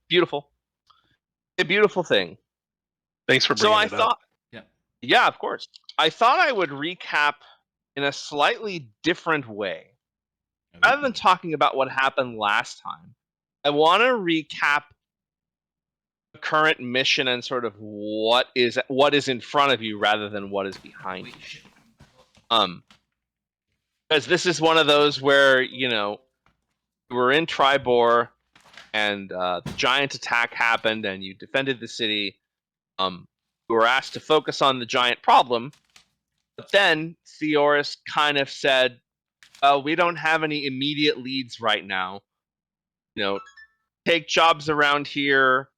beautiful, a beautiful thing. Thanks for So bringing I it thought, Yeah. yeah, of course. I thought I would recap in a slightly different way. Rather than talking about what happened last time, I want to recap the current mission and sort of what is in front of you rather than what is behind you. Because this is one of those where, we're in Tribor and the giant attack happened and you defended the city. You were asked to focus on the giant problem, but then Theoris kind of said, we don't have any immediate leads right now. Take jobs around here,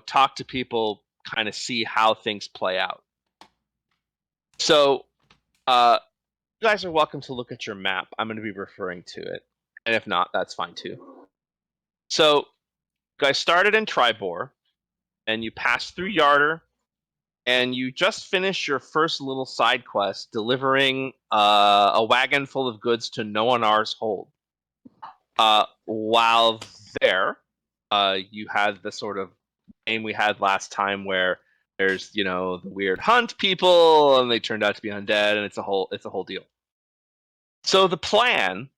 talk to people, kind of see how things play out. So, you guys are welcome to look at your map. I'm going to be referring to it. And if not, that's fine too. So, you guys started in Tribor, and you passed through Yarder, and you just finished your first little side quest delivering a wagon full of goods to Noanar's hold. While there, you had the sort of game we had last time where there's, the weird hunt people, and they turned out to be undead, and it's a whole deal. So the plan,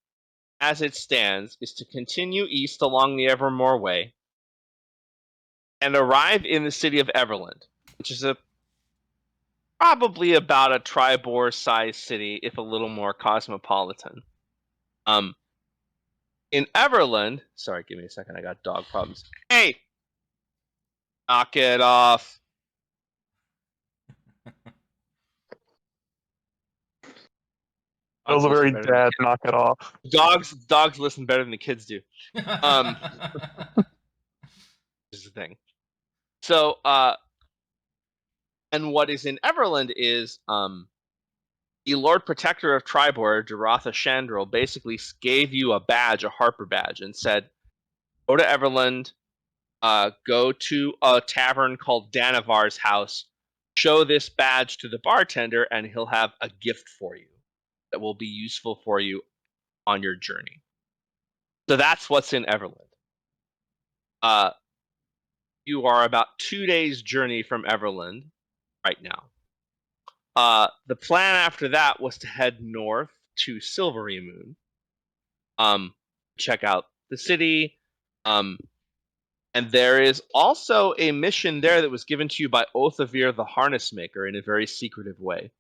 as it stands, is to continue east along the Evermore Way and arrive in the city of Everland, which is probably about a Tribor-sized city, if a little more cosmopolitan. In Everland, sorry, give me a second, I got dog problems. Hey! Knock it off. That was a very dad knock it off. Dogs listen better than the kids do. This is the thing. So, and what is in Everland is, the Lord Protector of Tribor, Duratha Chandril, basically gave you a badge, a Harper badge, and said, go to Everland, go to a tavern called Danavar's house, show this badge to the bartender, and he'll have a gift for you that will be useful for you on your journey. So that's what's in Everland. You are about 2 days' journey from Everland right now. The plan after that was to head north to Silvery Moon, check out the city, and there is also a mission there that was given to you by Othavir the Harness Maker in a very secretive way.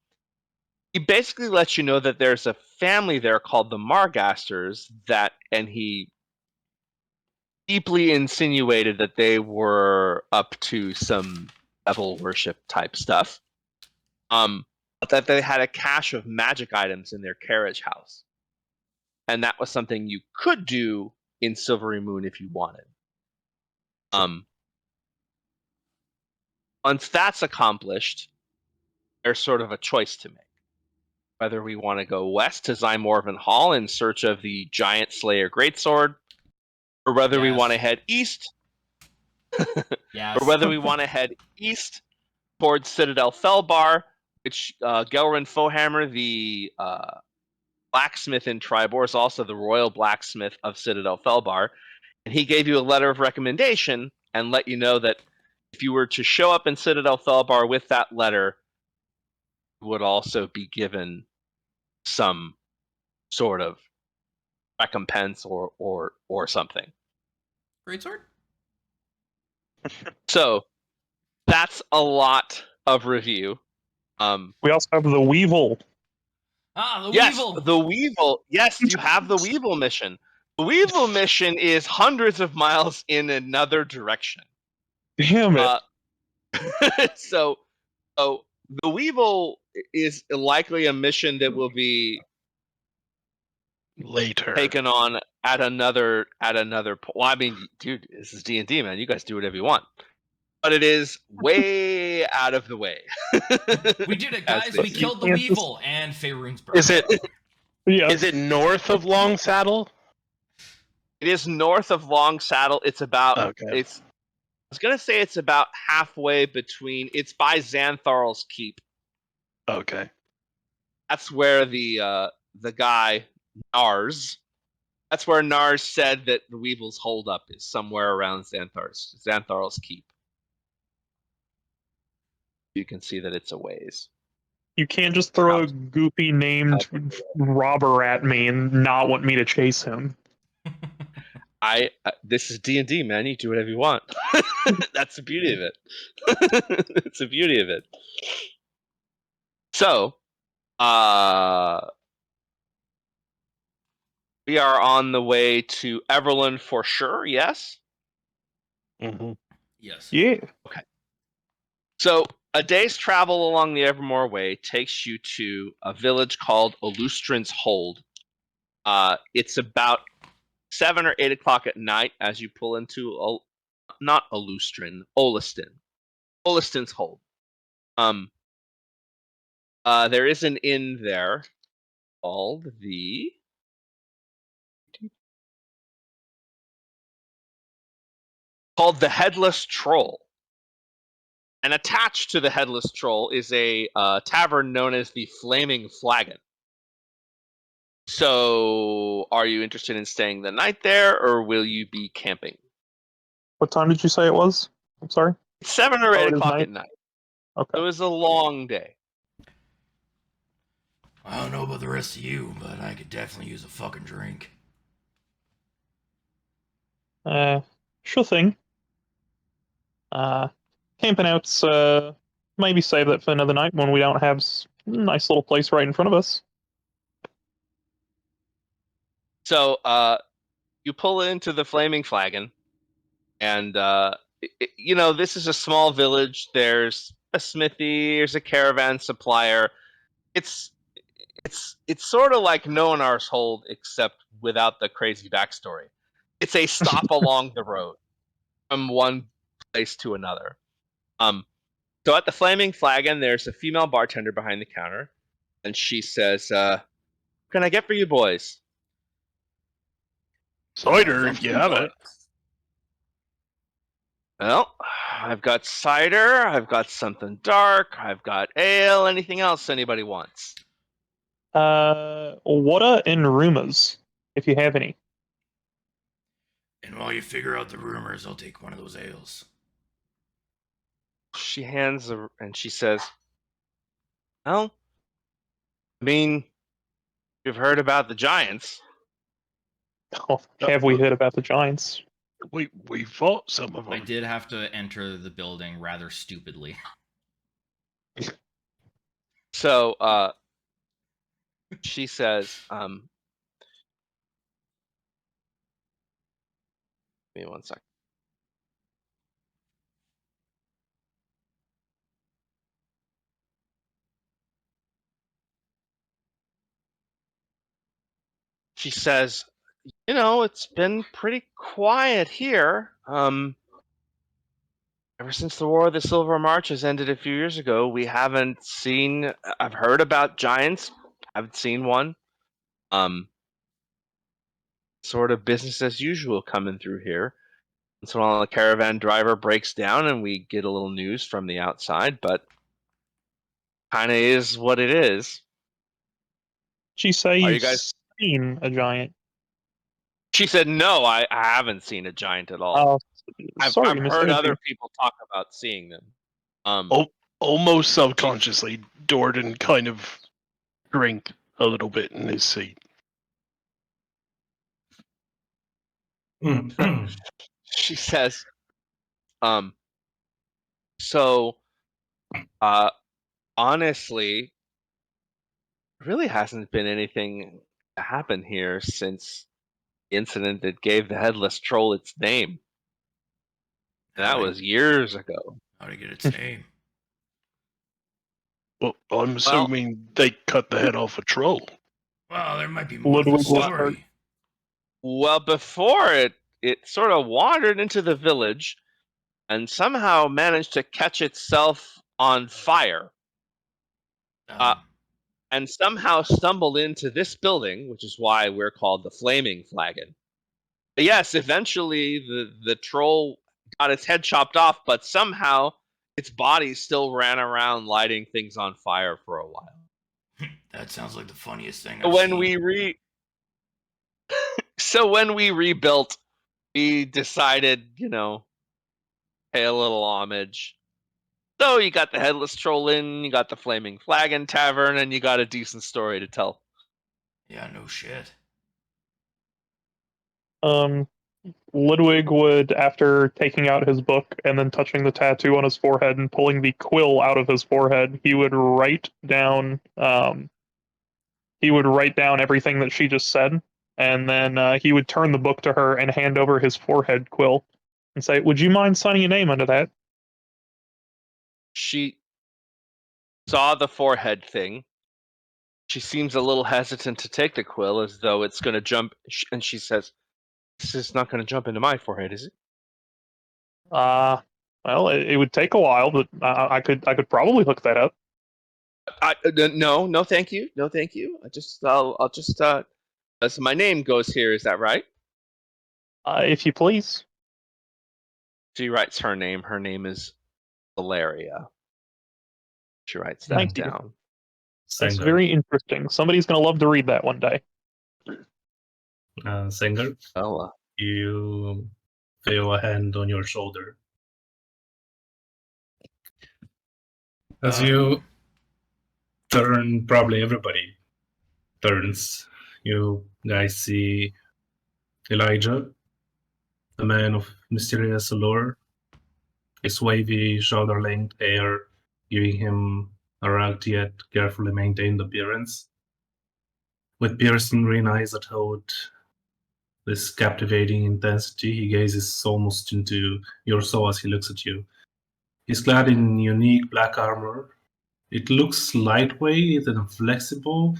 He basically lets you know that there's a family there called the Margasters and he deeply insinuated that they were up to some devil worship type stuff. But that they had a cache of magic items in their carriage house. And that was something you could do in Silvery Moon if you wanted. Once that's accomplished, there's sort of a choice to make. Whether we want to go west to Zymorvan Hall in search of the Giant Slayer Greatsword, or whether we want to head east, or whether we want to head east towards Citadel Felbar, which Gelrin Fohammer, the blacksmith in Tribor, is also the royal blacksmith of Citadel Felbar, and he gave you a letter of recommendation and let you know that if you were to show up in Citadel Felbar with that letter, you would also be given some sort of recompense or something. Greatsword? So that's a lot of review. We also have the Weevil. The Weevil. The Weevil. Yes, you have the Weevil mission. The Weevil mission is hundreds of miles in another direction. Damn it. So the Weevil is likely a mission that will be later taken on at another point. Well, I mean, dude, this is D&D, man. You guys do whatever you want. But it is way out of the way. We did it, guys. We killed the Weevil and Faerun's brother. Is it north of Long Saddle? It is north of Long Saddle. It's about I was gonna say it's about halfway between. It's by Xantharl's Keep. Okay. That's where the guy Nars That's where Nars said that the Weevil's holdup is somewhere around Xanthar's keep. You can see that it's a ways. You can't just throw a goofy named robber at me and not want me to chase him. This is D&D, man. You do whatever you want. That's the beauty of it. It's the beauty of it. So, we are on the way to Everland for sure, yes? Mm-hmm. Yes. Yeah. Okay. So, a day's travel along the Evermore Way takes you to a village called Olustrin's Hold. It's about 7 or 8 o'clock at night as you pull into not Olustrin, Oliston's Hold. There is an inn there called the Headless Troll. And attached to the Headless Troll is a tavern known as the Flaming Flagon. So, are you interested in staying the night there, or will you be camping? What time did you say it was? I'm sorry. 7 or 8 it is o'clock night? at night. Okay. It was a long day. I don't know about the rest of you, but I could definitely use a fucking drink. Sure thing. Camping out's, maybe save that for another night when we don't have nice little place right in front of us. So, you pull into the Flaming Flagon, and this is a small village. There's a smithy, there's a caravan supplier. It's sort of like Noanar's Hold, except without the crazy backstory. It's a stop along the road from one place to another. So at the Flaming Flagon, there's a female bartender behind the counter, and she says, "What can I get for you boys?" Cider, if you have it. Well, I've got cider, I've got something dark, I've got ale, anything else anybody wants? Water and rumors, if you have any. And while you figure out the rumors, I'll take one of those ales. She hands and she says, "Well, I mean, you've heard about the giants." Oh, have we heard about the giants? We fought some of them. I did have to enter the building rather stupidly. So, she says, give me 1 second. She says, it's been pretty quiet here. Ever since the War of the Silver Marches ended a few years ago, I've heard about giants, haven't seen one. Sort of business as usual coming through here. And so while the caravan driver breaks down and we get a little news from the outside, but kind of is what it is. She say Are you've you guys? seen a giant. She said, "No, I haven't seen a giant at all. I've heard other people talk about seeing them." Almost subconsciously, Dordan kind of drank a little bit in his seat. She says, so, honestly, really hasn't been anything to happen here since the incident that gave the Headless Troll its name. That was years ago. How to get its name? Well, I'm assuming they cut the head off a troll. Well, there might be more to the story. Well, before it sort of wandered into the village and somehow managed to catch itself on fire. And somehow stumbled into this building, which is why we're called the Flaming Flagon. But yes, eventually the troll got its head chopped off, but somehow its body still ran around lighting things on fire for a while. That sounds like the funniest thing I've seen. So when we rebuilt, we decided, pay a little homage. So you got the Headless Troll Inn, you got the Flaming Flagon Tavern, and you got a decent story to tell. Yeah, no shit. Ludwig would, after taking out his book and then touching the tattoo on his forehead and pulling the quill out of his forehead, he would write down everything that she just said, and then he would turn the book to her and hand over his forehead quill and say, "Would you mind signing a name under that?" She saw the forehead thing. She seems a little hesitant to take the quill, as though it's going to jump, and she says, "This is not going to jump into my forehead, is it?" Well, it would take a while, but I could probably hook that up. No, thank you, no, thank you. I'll just so my name goes here. Is that right? If you please. She writes her name. Her name is Valeria. She writes that Thank you. down. That's Sengars. very interesting. Somebody's going to love to read that one day. Sengars, Bella. you feel a hand on your shoulder. As you turn, probably everybody turns. You guys see Elijah, the man of mysterious allure, his wavy, shoulder-length hair giving him a rugged yet carefully maintained appearance, with piercing green eyes that hold this captivating intensity. He gazes almost into your soul as he looks at you. He's clad in unique black armor. It looks lightweight and flexible,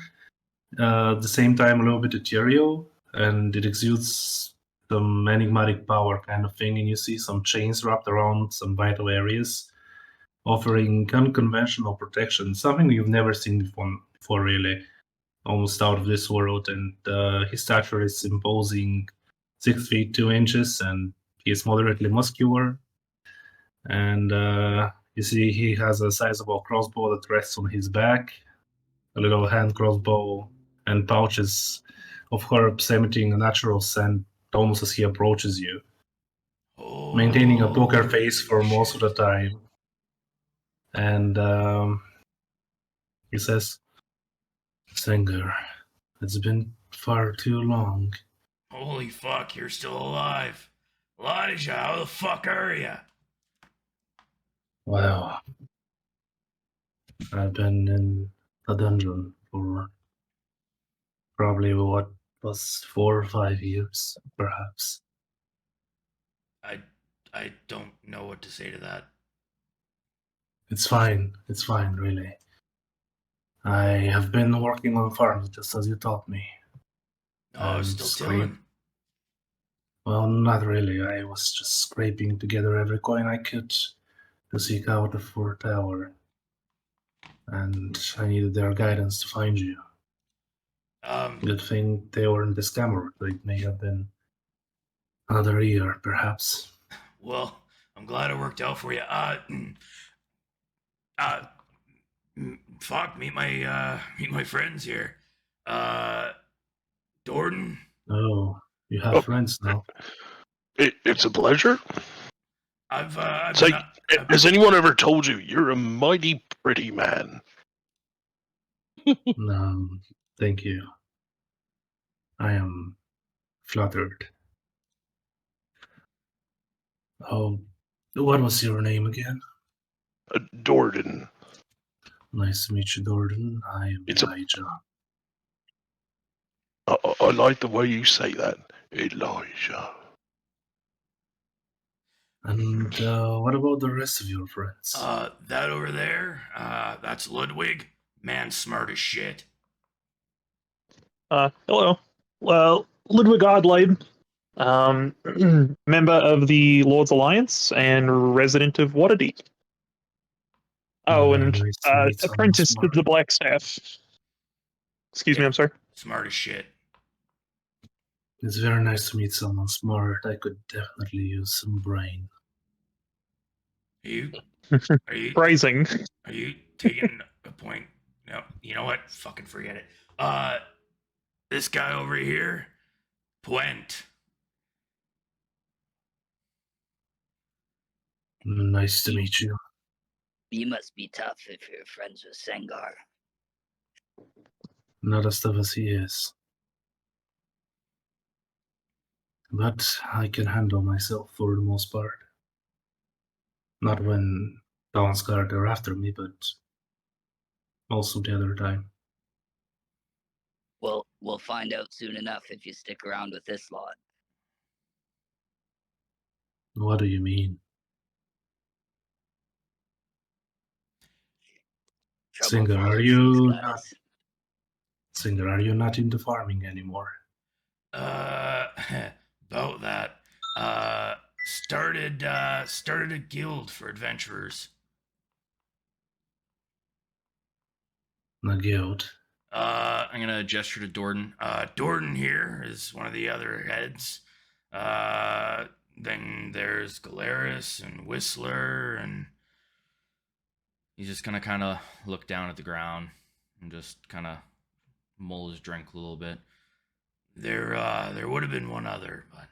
at the same time a little bit ethereal, and it exudes some enigmatic power kind of thing, and you see some chains wrapped around some vital areas, offering unconventional protection, something you've never seen before really, almost out of this world. And his stature is imposing, 6 feet 2 inches, and he is moderately muscular. And you see he has a sizable crossbow that rests on his back, a little hand crossbow, and pouches of herbs emitting a natural scent almost as he approaches you, maintaining a poker face for most of the time. And he says, "Senger, it's been far too long." Holy fuck, you're still alive. Elijah, how the fuck are ya? Well, I've been in a dungeon for probably what was 4 or 5 years, perhaps. I don't know what to say to that. It's fine, really. I have been working on farms just as you taught me. No, I was still tilling. Well, not really. I was just scraping together every coin I could to seek out the 4th tower. And I needed their guidance to find you. Good thing they weren't the scammer. It may have been another year, perhaps. Well, I'm glad it worked out for you. Fuck, meet my friends here. Jordan. Oh, you have friends now. It's a pleasure. I've Has anyone ever told you you're a mighty pretty man? No, thank you. I am flattered. Oh, what was your name again? Jordan. Nice to meet you, Jordan. I am Elijah. I like the way you say that, Elijah. And what about the rest of your friends? That over there, that's Ludwig. Man, smart as shit. Hello. Well, Ludwig Godlade, member of the Lord's Alliance and resident of Waterdeep. Oh, and Nice to meet someone apprentice to smart. the Blackstaff. Excuse me, I'm sorry. Smart as shit. It's very nice to meet someone smart. I could definitely use some brain. Are you Phrasing. Are you taking a point? No, you know what? Fucking forget it. This guy over here, Puent. Nice to meet you. You must be tough if you're friends with Sengar. Not as tough as he is. But I can handle myself for the most part. Not when Dawnsguard are after me, but also the other time. Well, we'll find out soon enough if you stick around with this lot. What do you mean? Trouble Singer, are follows you these not guys. Singer, are you not into farming anymore? About that. Started a guild for adventurers. A guild. I'm gonna gesture to Dorden. Dorden here is one of the other heads. Then there's Galeris and Whistler, and he's just gonna kind of look down at the ground and just kind of mull his drink a little bit. There would have been one other, but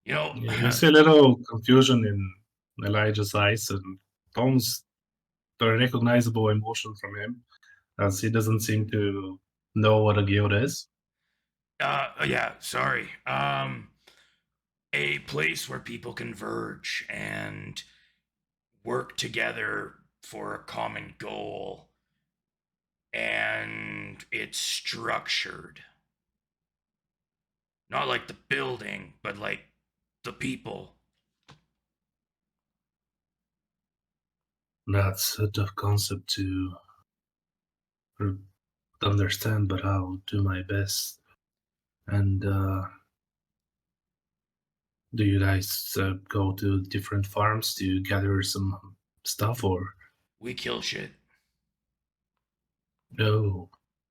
you know, Yeah, you see a little confusion in Elijah's eyes and almost a recognizable emotion from him, as he doesn't seem to know what a guild is. yeah, sorry. A place where people converge and work together for a common goal, and it's structured. Not like the building, but like the people. That's a tough concept to understand, but I'll do my best. And do you guys go to different farms to gather some stuff, or We kill shit. no?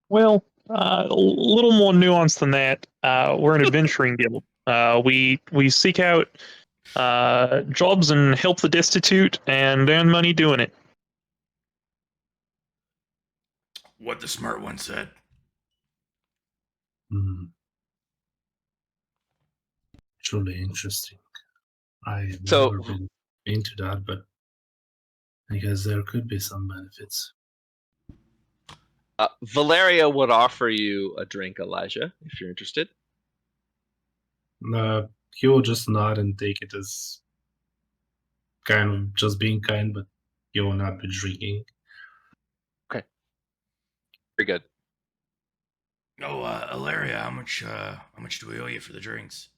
Well, a little more nuanced than that. We're an adventuring guild. We seek out jobs and help the destitute and earn money doing it. What the smart one said. Hmm. Truly interesting. I've So- never been into that, but I guess there could be some benefits. Valeria would offer you a drink, Elijah, if you're interested. He will just nod and take it as kind of just being kind, but he will not be drinking. Very good. Oh, Ilaria, how much do we owe you for the drinks?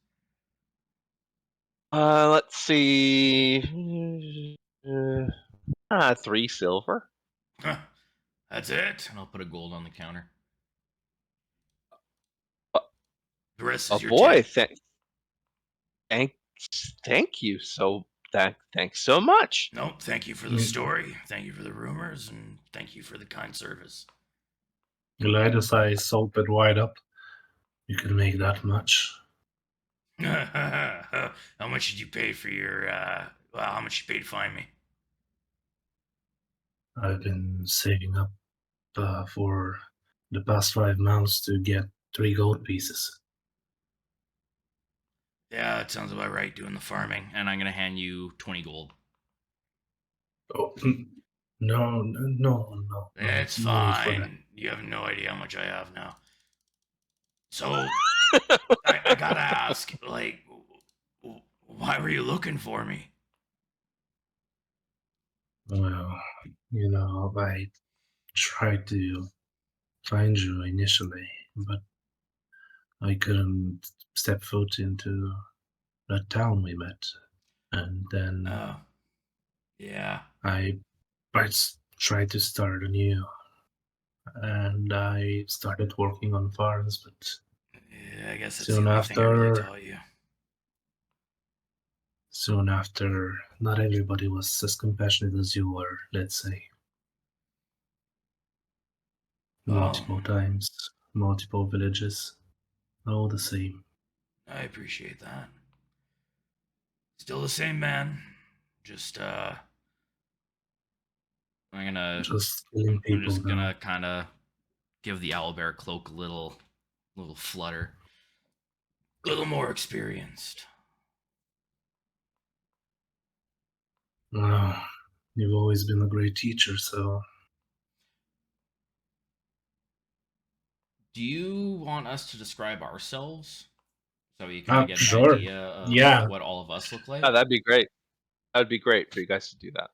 Let's see. 3 silver. Huh, that's it. And I'll put a gold on the counter. The rest Oh is your boy, tip. thank you. Thanks so much. No, thank you for the story. Thank you for the rumors, and thank you for the kind service. Elijah's eyes open wide up. You can make that much. How much did you pay for your? How much you paid to find me? I've been saving up for the past 5 months to get 3 gold pieces. Yeah, that sounds about right. Doing the farming, and I'm gonna hand you 20 gold. Oh, no. It's no need for that. fine. You have no idea how much I have now. So I gotta ask, like, why were you looking for me? Well, I tried to find you initially, but I couldn't step foot into the town we met. And then Oh, yeah. I tried to start anew. And I started working on farms, but Yeah, I guess that's Soon the only thing I really after- taught you. soon after, not everybody was as compassionate as you were, let's say. Multiple Oh. times, multiple villages, all the same. I appreciate that. Still the same man. Just Just killing people I'm just now. gonna kind of give the owlbear cloak a little flutter. A little more experienced. Oh, you've always been a great teacher, so Do you want us to describe ourselves so you kind of get an sure. idea of Yeah. what all of us look like? Oh, that'd be great. That'd be great for you guys to do that.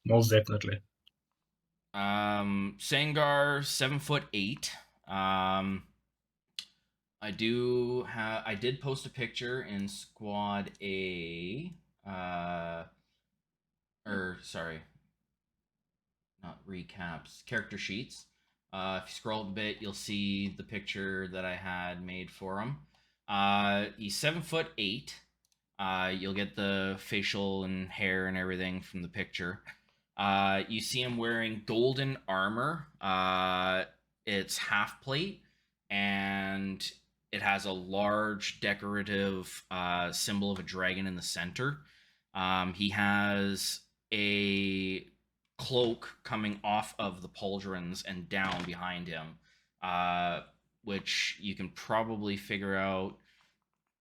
Most definitely. Sengar, 7'8". I did post a picture in Squad A. Or sorry, not recaps, character sheets. If you scroll up a bit, you'll see the picture that I had made for him. He's 7'8". You'll get the facial and hair and everything from the picture. You see him wearing golden armor. It's half plate, and it has a large decorative symbol of a dragon in the center. He has a cloak coming off of the pauldrons and down behind him, which you can probably figure out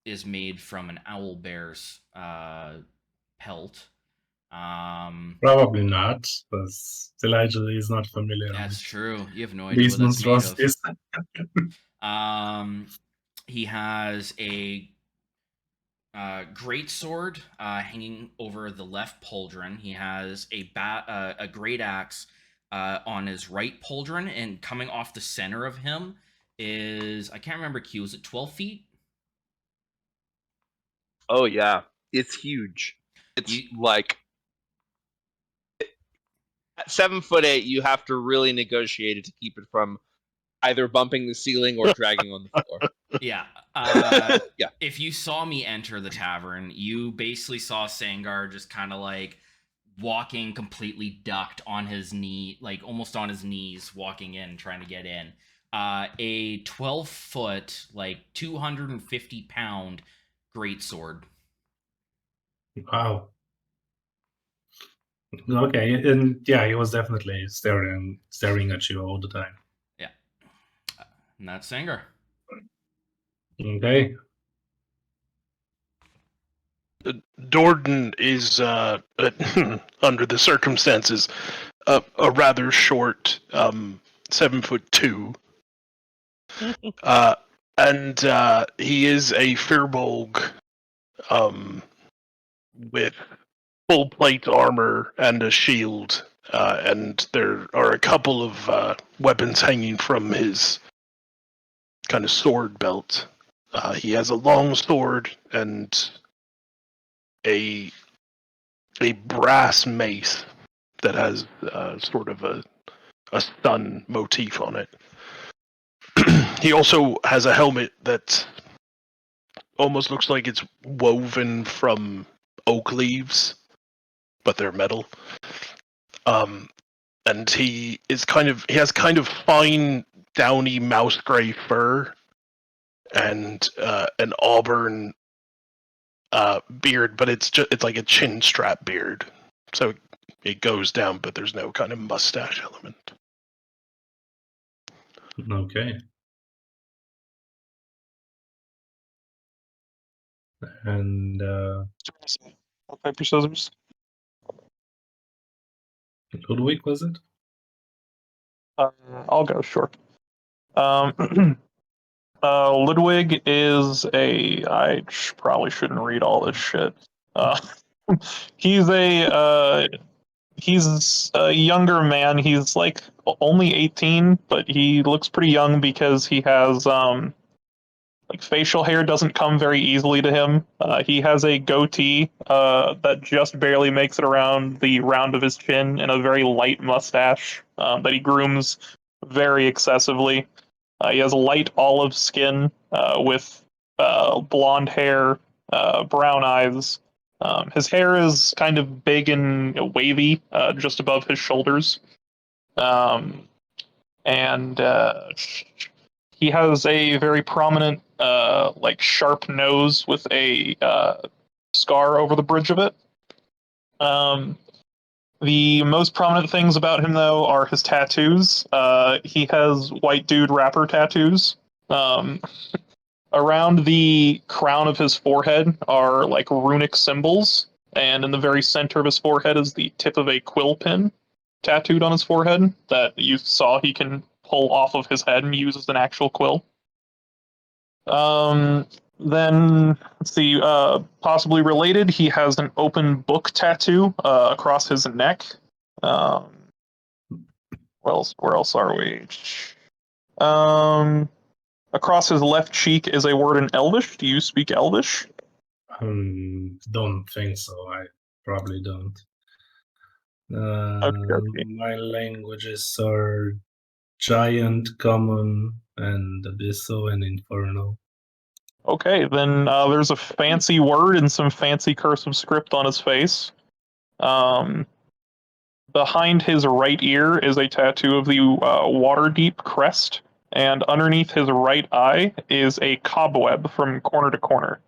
is made from an owl bear's pelt. Probably not, because Elijah is not familiar That's with true. You have no idea these what that's made of. monstrosities. He has a great sword hanging over the left pauldron. He has a great axe on his right pauldron, and coming off the center of him is, I can't remember, Q, is it 12 feet? Oh yeah, it's huge. It's like at 7'8", you have to really negotiate it to keep it from either bumping the ceiling or dragging on the floor. Yeah. Yeah. If you saw me enter the tavern, you basically saw Sangar just kind of like walking completely ducked on his knee, like almost on his knees, walking in, trying to get in. A 12-foot, like 250-pound greatsword. Wow. Okay, and yeah, he was definitely staring at you all the time. Yeah. And that's Sangar. Okay. Dorden is, under the circumstances, a rather short, 7'2", and he is a Firbolg, with full plate armor and a shield, and there are a couple of weapons hanging from his kind of sword belt. He has a long sword and a brass mace that has sort of a sun motif on it. He also has a helmet that almost looks like it's woven from oak leaves, but they're metal. And he has kind of fine, downy mouse gray fur and an auburn beard, but it's like a chin strap beard, so it goes down, but there's no kind of mustache element. Okay. And Rock, paper, scissors. Ludwig, was it? I'll go, sure. Ludwig is probably shouldn't read all this shit. He's a younger man. He's like only 18, but he looks pretty young because he has like facial hair doesn't come very easily to him. He has a goatee that just barely makes it around the round of his chin, and a very light mustache that he grooms very excessively. He has light olive skin with blonde hair, brown eyes. His hair is kind of big and wavy, just above his shoulders. And he has a very prominent, like sharp nose with a scar over the bridge of it. The most prominent things about him, though, are his tattoos. He has white dude rapper tattoos. Around the crown of his forehead are like runic symbols, and in the very center of his forehead is the tip of a quill pen tattooed on his forehead that you saw he can pull off of his head and use as an actual quill. Then let's see. Possibly related, he has an open book tattoo across his neck. Where else are we? Across his left cheek is a word in Elvish. Do you speak Elvish? Don't think so. I probably don't. Okay. My languages are Giant, Common, and Abysso and Inferno. Okay, then there's a fancy word and some fancy cursive script on his face. Behind his right ear is a tattoo of the Waterdeep crest, and underneath his right eye is a cobweb from corner to corner.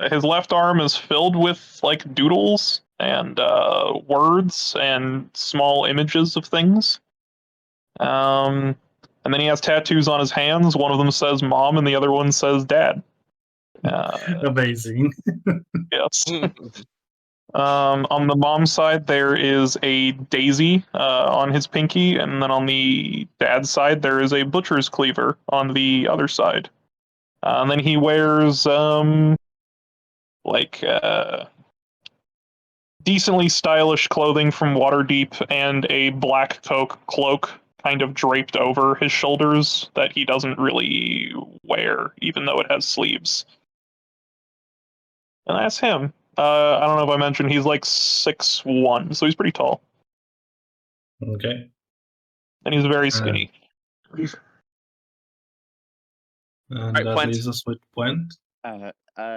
His left arm is filled with like doodles and words and small images of things. And then he has tattoos on his hands. One of them says "mom" and the other one says "dad." Amazing. Yes. On the mom side, there is a daisy on his pinky, and then on the dad's side, there is a butcher's cleaver on the other side. And then he wears like decently stylish clothing from Waterdeep and a black cloak kind of draped over his shoulders that he doesn't really wear, even though it has sleeves. And that's him. I don't know if I mentioned he's like 6'1", so he's pretty tall. Okay. And he's very skinny. And Right, that Puent. leaves us with Puent.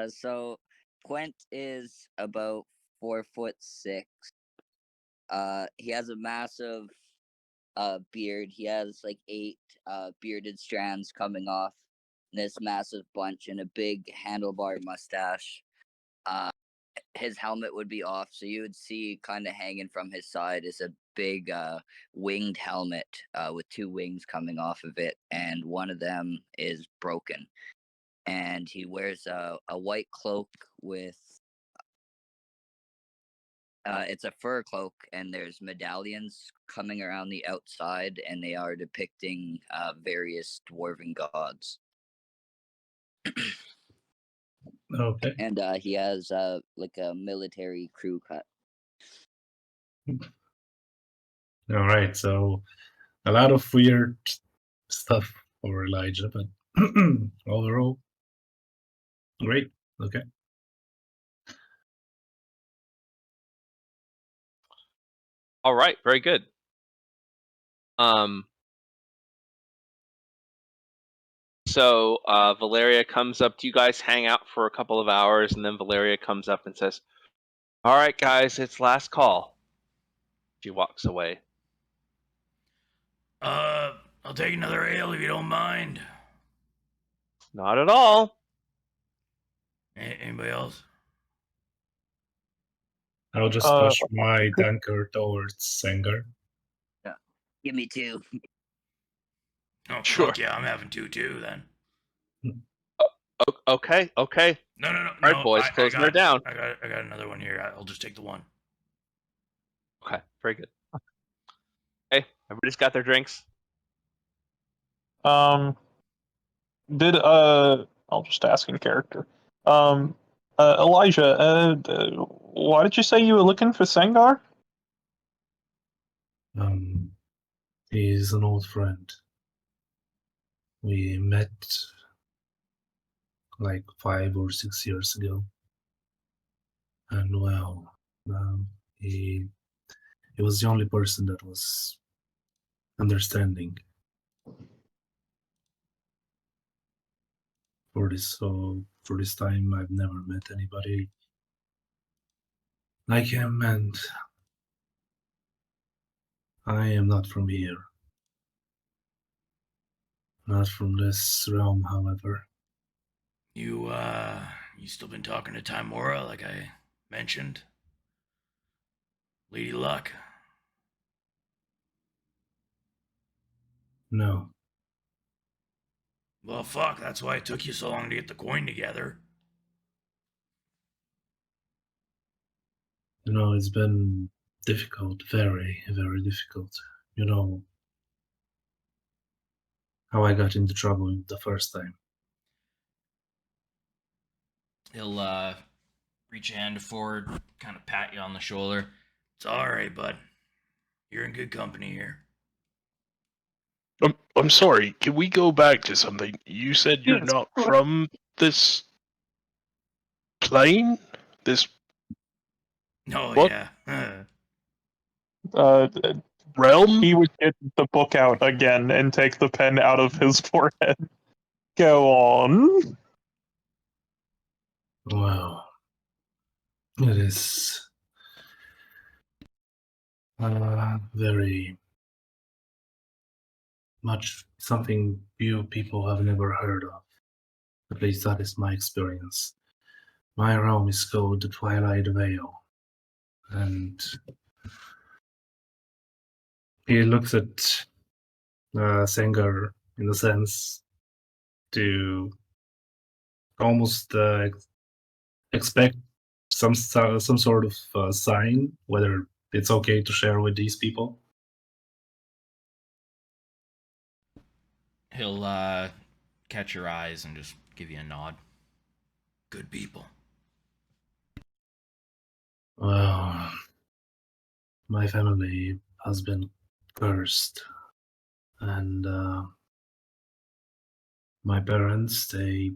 So Quent is about 4'6". He has a massive beard. He has like 8 bearded strands coming off this massive bunch and a big handlebar mustache. His helmet would be off, so you would see kind of hanging from his side is a big winged helmet with 2 wings coming off of it, and one of them is broken. And he wears a white cloak with it's a fur cloak, and there's medallions coming around the outside, and they are depicting various dwarven gods. Okay. And he has like a military crew cut. All right. So a lot of weird stuff for Elijah, but overall, great. Okay. All right, very good. So Valeria comes up. Do you guys hang out for a couple of hours, and then Valeria comes up and says, "All right, guys, it's last call." She walks away. I'll take another ale if you don't mind. Not at all. Anybody else? I'll just push my tanker towards Sengar. Give me 2. Oh, Sure. fuck yeah, I'm having 2 too then. Okay. No. All right, boys, closing her down. I got another one here. I'll just take the one. Okay, very good. Hey, everybody's got their drinks. I'll just ask in character. Elijah, why did you say you were looking for Sengar? He's an old friend. We met like 5 or 6 years ago, and well, he was the only person that was understanding for this. So for this time, I've never met anybody like him, and I am not from here. Not from this realm, however. You still been talking to Timora like I mentioned? Lady Luck. No. Well, fuck, that's why it took you so long to get the coin together. It's been difficult, very, very difficult. You know how I got into trouble the first time. He'll reach a hand forward, kind of pat you on the shoulder. It's alright, bud. You're in good company here. I'm sorry. Can we go back to something? You said you're Yes. not from this plane? This Oh, What? yeah. Uh, realm? he would get the book out again and take the pen out of his forehead. Go on. Well, it is very much something you people have never heard of. At least that is my experience. My realm is called the Twilight Veil. And he looks at Sengar in a sense to almost expect some sort of sign, whether it's okay to share with these people. He'll catch your eyes and just give you a nod. Good people. Well, my family has been cursed, and my parents, they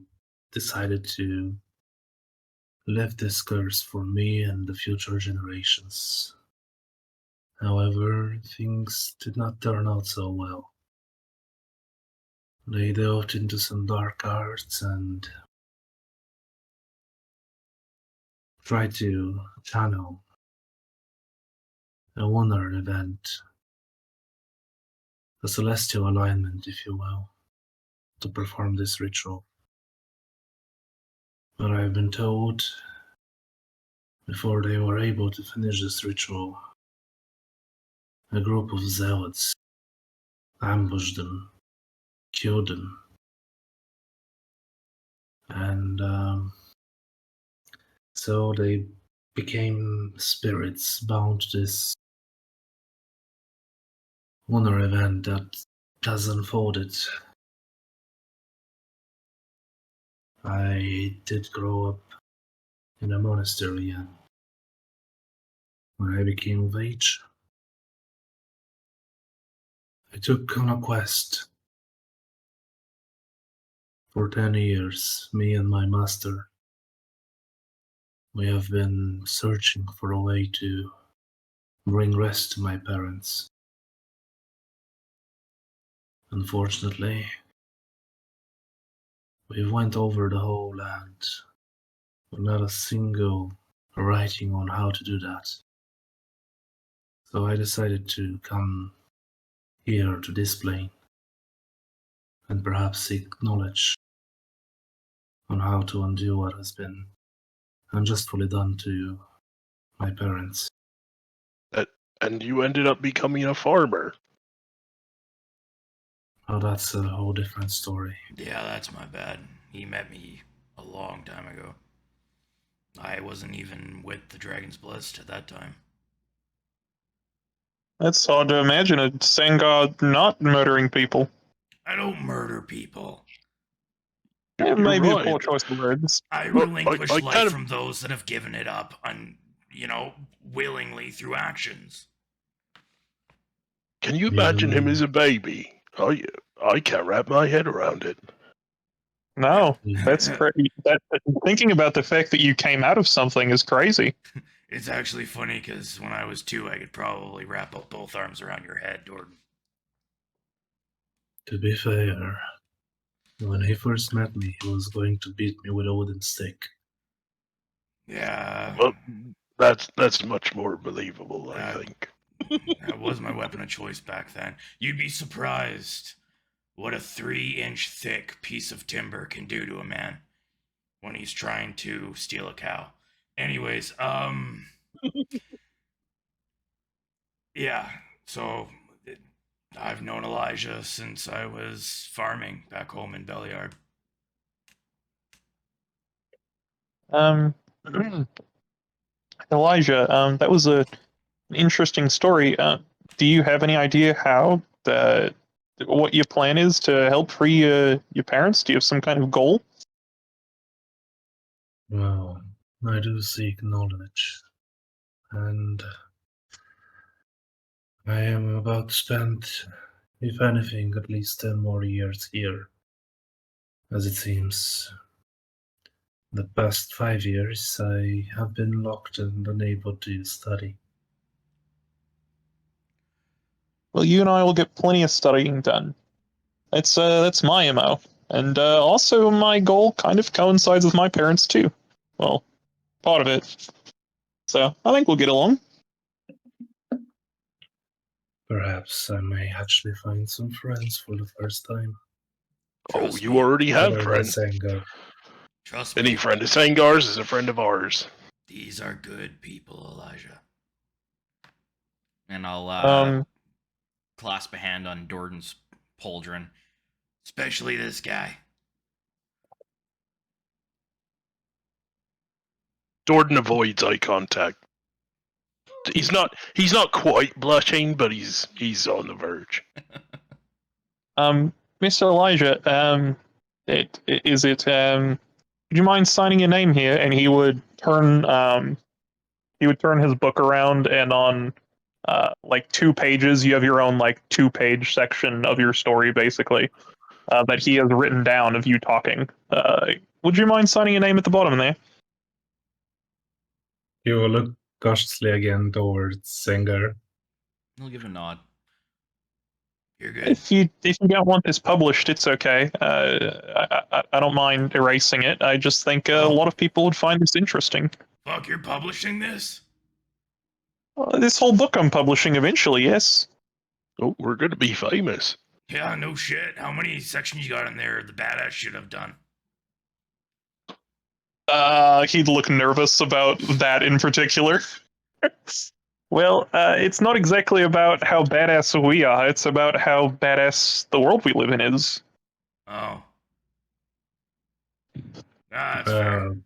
decided to leave this curse for me and the future generations. However, things did not turn out so well. They delved into some dark arts and tried to channel a lunar event, a celestial alignment, if you will, to perform this ritual. But I've been told before they were able to finish this ritual, a group of zealots ambushed them, killed them, and so they became spirits bound to this lunar event that has unfolded. I did grow up in a monastery, and when I became of age, I took on a quest. For 10 years, me and my master, we have been searching for a way to bring rest to my parents. Unfortunately, we went over the whole land, but not a single writing on how to do that. So I decided to come here to this plane and perhaps seek knowledge on how to undo what has been unjustly done to my parents. And you ended up becoming a farmer. Oh, that's a whole different story. Yeah, that's my bad. He met me a long time ago. I wasn't even with the Dragon's Blessed at that time. That's hard to imagine a Sengar not murdering people. I don't murder people. It You're may be a right. poor choice of words. I Well, relinquish I life kind of- from those that have given it up, willingly through actions. Can you imagine him You- as a baby? I can't wrap my head around it. No, you- that's crazy. Thinking about the fact that you came out of something is crazy. It's actually funny because when I was 2, I could probably wrap up both arms around your head, Jordan. To be fair, when he first met me, he was going to beat me with a wooden stick. Yeah, Well, that's much more believable, I think. that was my weapon of choice back then. You'd be surprised what a 3-inch thick piece of timber can do to a man when he's trying to steal a cow. Anyways, yeah, so I've known Elijah since I was farming back home in Beliard. Um, Elijah, that was an interesting story. Do you have any idea how what your plan is to help free your parents? Do you have some kind of goal? Well, I do seek knowledge, and I am about to spend, if anything, at least 10 more years here. As it seems, the past 5 years I have been locked and unable to study. Well, you and I will get plenty of studying done. That's my MO, and also my goal kind of coincides with my parents too. Well, part of it. So I think we'll get along. Perhaps I may actually find some friends for the first time. Trust you me. already have Other than friends. Sengar. Trust Any me. friend of Sengars is a friend of ours. These are good people, Elijah. And I'll clasp a hand on Dordan's pauldron. Especially this guy. Jordan avoids eye contact. He's not quite blushing, but he's on the verge. Mr. Elijah, would you mind signing your name here? And he would turn his book around, and on like 2 pages, you have your own like 2-page section of your story, basically, that he has written down of you talking. Would you mind signing your name at the bottom there? He will look cautiously again towards Sengar. He'll give a nod. You're good. If you don't want this published, it's okay. I don't mind erasing it. I just think a lot of people would find this interesting. Fuck, you're publishing this? This whole book I'm publishing eventually, yes. Oh, we're gonna be famous. Yeah, no shit. How many sections you got in there the badass should have done? He'd look nervous about that in particular. Well, it's not exactly about how badass we are. It's about how badass the world we live in is. Oh. That's fair.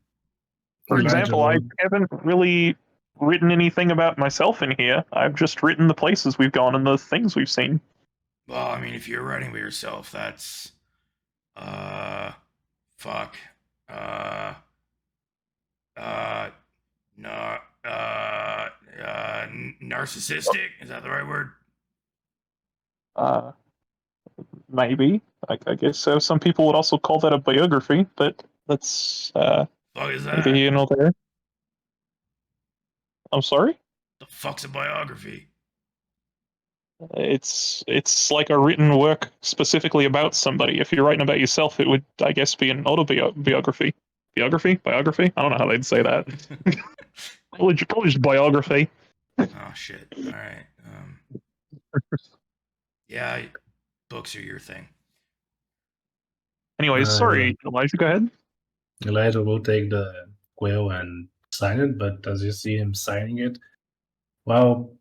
For Elijah example, I will- haven't really written anything about myself in here. I've just written the places we've gone and the things we've seen. Well, I mean, if you're writing about yourself, that's fuck. No, narcissistic? Is that the right word? Maybe. I guess so. Some people would also call that a biography, but that's Fuck is that? maybe you know there. I'm sorry? The fuck's a biography? It's like a written work specifically about somebody. If you're writing about yourself, it would, I guess, be an autobiography. Biography? I don't know how they'd say that. Probably just biography. Oh shit! All right. Yeah, books are your thing. Anyways, sorry, Elijah, go ahead. Elijah will take the quill and sign it, but as you see him signing it, well,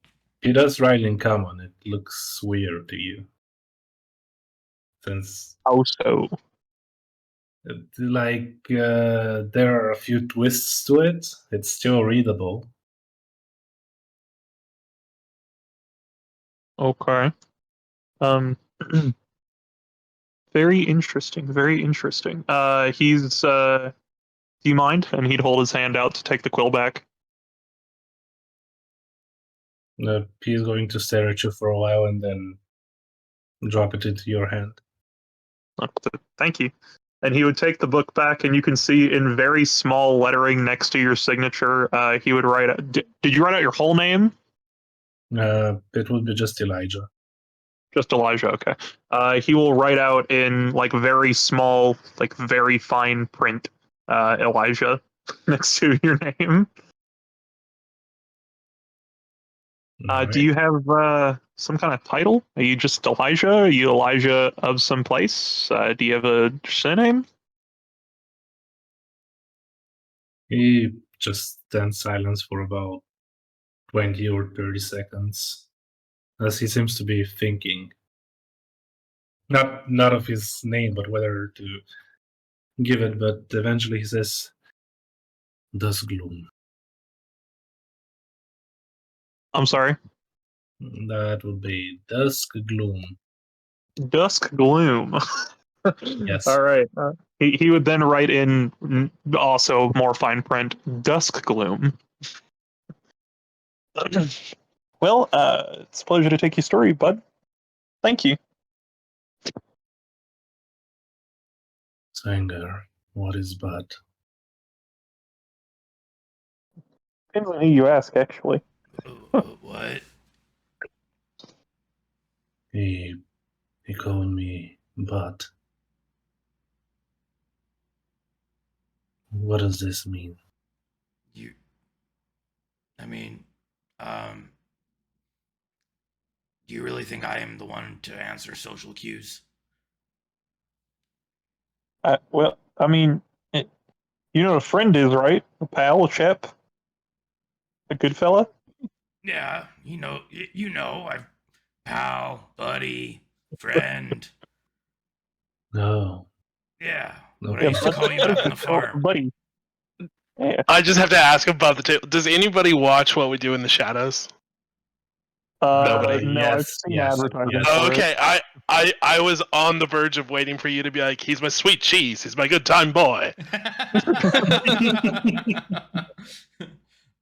he does write in common. It looks weird to you. Since, How so? there are a few twists to it, it's still readable. Okay. Very interesting. Very interesting. He's do you mind? And he'd hold his hand out to take the quill back. He's going to stare at you for a while and then drop it into your hand. Thank you. And he would take the book back, and you can see in very small lettering next to your signature, he would write out. Did you write out your whole name? It would be just Elijah. Just Elijah, okay. He will write out in like very small, like very fine print, Elijah next to your name. Alright. Do you have some kind of title? Are you just Elijah? Are you Elijah of some place? Do you have a surname? He just stands silent for about 20 or 30 seconds, as he seems to be thinking not of his name, but whether to give it. But eventually he says, "Dusk gloom." I'm sorry. That would be dusk gloom. Dusk gloom. Yes. All right. He would then write in also more fine print, dusk gloom. Well, it's a pleasure to take your story, bud. Thank you. Sengar, what is but? Depends on who you ask, actually. What? He called me but. What does this mean? I mean, do you really think I am the one to answer social cues? Well, I mean, you know what a friend is, right? A pal, a chap, a good fella. Yeah, I've pal, buddy, friend. No. Yeah, No. what I used to call you back on the farm. Buddy. Yeah. I just have to ask about the table. Does anybody watch What We Do in the Shadows? Nobody. No, I've Yes, seen yes, advertising yes. for Okay, I was on the verge of waiting for you to be like, he's my sweet cheese, he's my good time boy.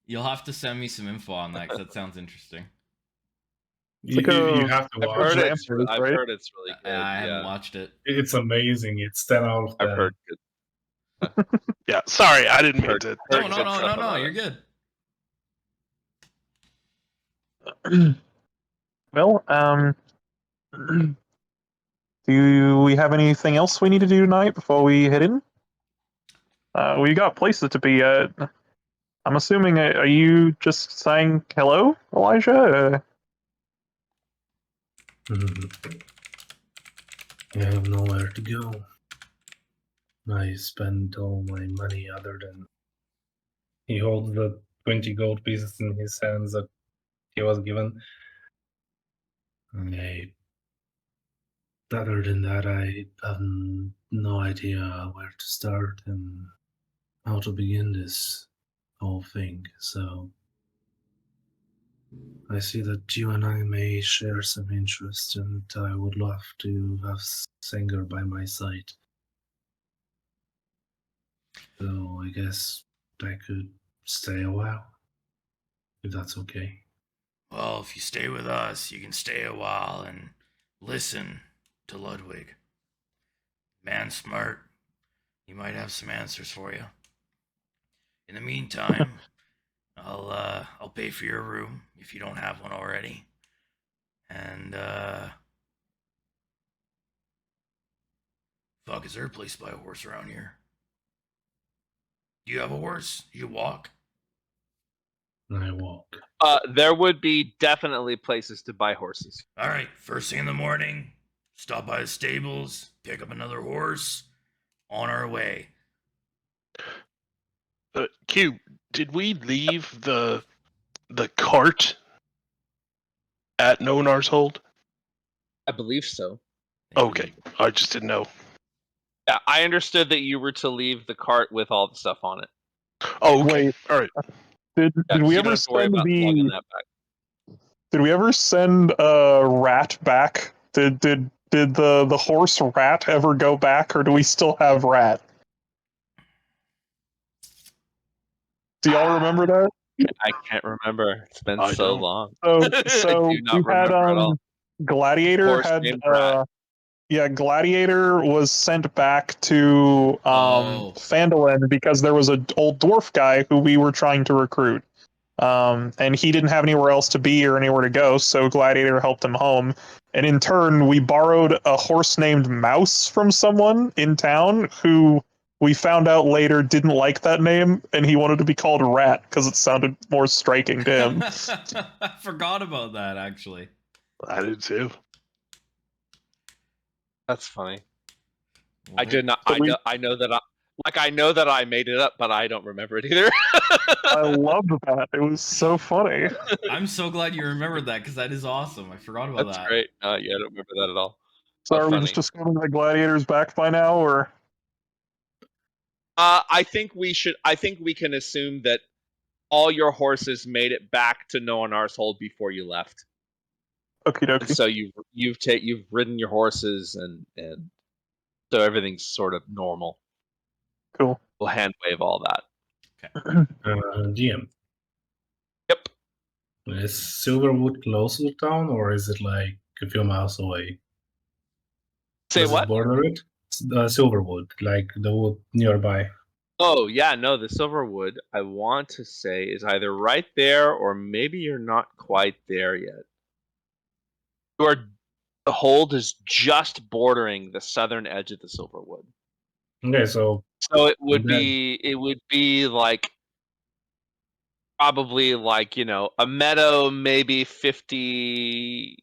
You'll have to send me some info on that because that sounds interesting. You, like a- you have to I've watch heard it. it's. Vampires, I've right? heard it's really good. I yeah. haven't watched it. It's amazing. It's 10 out of 10. I've heard good. Yeah, sorry, I didn't mean Heard- to. heard No, good stuff about you're it. good. Well, do we have anything else we need to do tonight before we head in? We got places to be at. I'm assuming, are you just saying hello, Elijah? I have nowhere to go. I spent all my money other than. He holds the 20 gold pieces in his hands that he was given. Other than that, I have no idea where to start and how to begin this whole thing. So I see that you and I may share some interest, and I would love to have Sanger by my side. So I guess I could stay a while, if that's okay. Well, if you stay with us, you can stay a while and listen to Ludwig. Man smart. He might have some answers for you. In the meantime, I'll pay for your room if you don't have one already. And fuck, is there a place to buy a horse around here? Do you have a horse? You walk? I walk. There would be definitely places to buy horses. All right, first thing in the morning, stop by the stables, pick up another horse, on our way. Q, did we leave the cart at Nonar's hold? I believe so. Okay, I just didn't know. Yeah, I understood that you were to leave the cart with all the stuff on it. Oh, okay. Wait. All right. Did Yeah, we you ever don't have to worry send about lugging the? that back. Did we ever send a rat back? Did the horse rat ever go back, or do we still have rat? Do y'all remember that? I can't remember. It's been I so don't. long. So I do not we had remember at all. Gladiator Horse had named Rat. yeah, Gladiator was sent back to Oh. Phandalin because there was an old dwarf guy who we were trying to recruit. And he didn't have anywhere else to be or anywhere to go, so Gladiator helped him home. And in turn, we borrowed a horse named Mouse from someone in town who we found out later didn't like that name, and he wanted to be called Rat because it sounded more striking to him. I forgot about that, actually. I did too. That's funny. What? I did not. So I know that I made it up, but I don't remember it either. I loved that. It was so funny. I'm so glad you remembered that because that is awesome. I forgot about That's that. great. Yeah, I don't remember that at all. So But are we funny. just escorting the gladiators back by now, or? I think we should. I think we can assume that all your horses made it back to No One Hold before you left, Okie and dokie. so you've ridden your horses, and so everything's sort of normal. Cool. We'll hand wave all that. GM, Yep. is Silverwood close to the town, or is it like a few miles away? Say Does what? it border it? Silverwood, like the wood nearby. Oh yeah, no, the Silverwood, I want to say, is either right there or maybe you're not quite there yet. The hold is just bordering the southern edge of the Silverwood. Okay, so So it would then be like probably like, a meadow, maybe 50,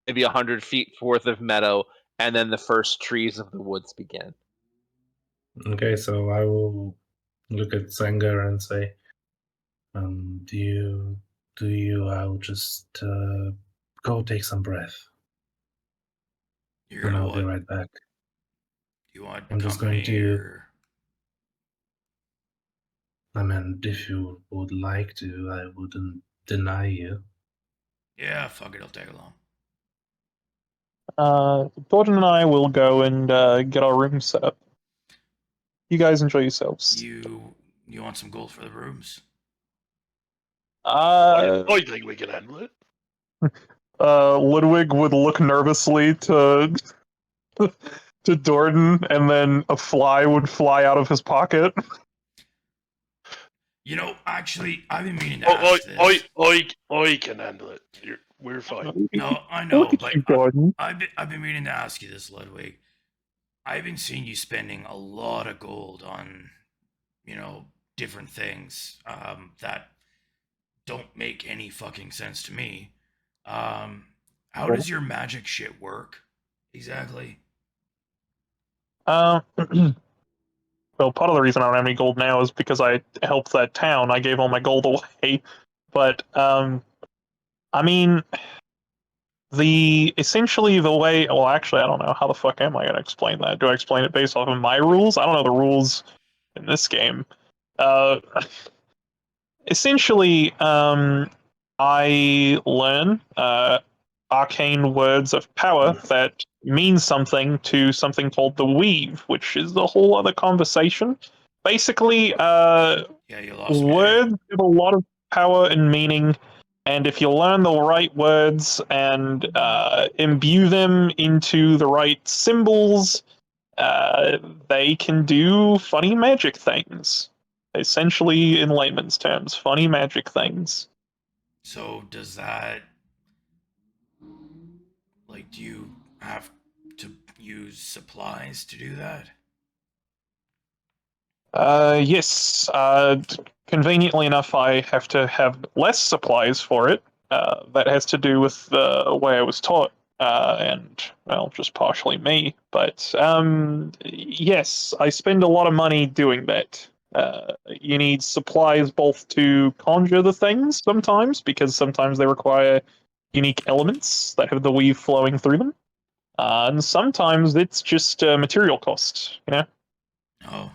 maybe 100 feet worth of meadow, and then the first trees of the woods begin. okay, so I will look at Sengar and say, do you? I'll just go take some breath, You're and gonna I'll be what? right back. You want I'm just company going to- or? I mean, if you would like to, I wouldn't deny you. Yeah, fuck it, I'll tag along. Gordon and I will go and get our room set up. You guys enjoy yourselves. You want some gold for the rooms? I think we can handle it. Ludwig would look nervously to to Dordan, and then a fly would fly out of his pocket. Actually, I've been meaning to ask this. I can handle it. We're fine. No, I know, Look at but you, Gordon. I've been meaning to ask you this, Ludwig. I've been seeing you spending a lot of gold on, different things that don't make any fucking sense to me. How does your magic shit work exactly? Well, part of the reason I don't have any gold now is because I helped that town. I gave all my gold away. But I mean, essentially the way. Well, actually, I don't know how the fuck am I going to explain that. Do I explain it based off of my rules? I don't know the rules in this game. Uh, essentially, I learn arcane words of power that mean something to something called the weave, which is a whole other conversation. Basically, Yeah, you lost me there. words have a lot of power and meaning, and if you learn the right words and imbue them into the right symbols, they can do funny magic things. Essentially, in layman's terms, funny magic things. So does that, like, do you have to use supplies to do that? Yes. Conveniently enough, I have to have less supplies for it. That has to do with the way I was taught, and, well, just partially me. But, yes, I spend a lot of money doing that. You need supplies both to conjure the things sometimes, because sometimes they require unique elements that have the weave flowing through them. And sometimes it's just material cost, Oh,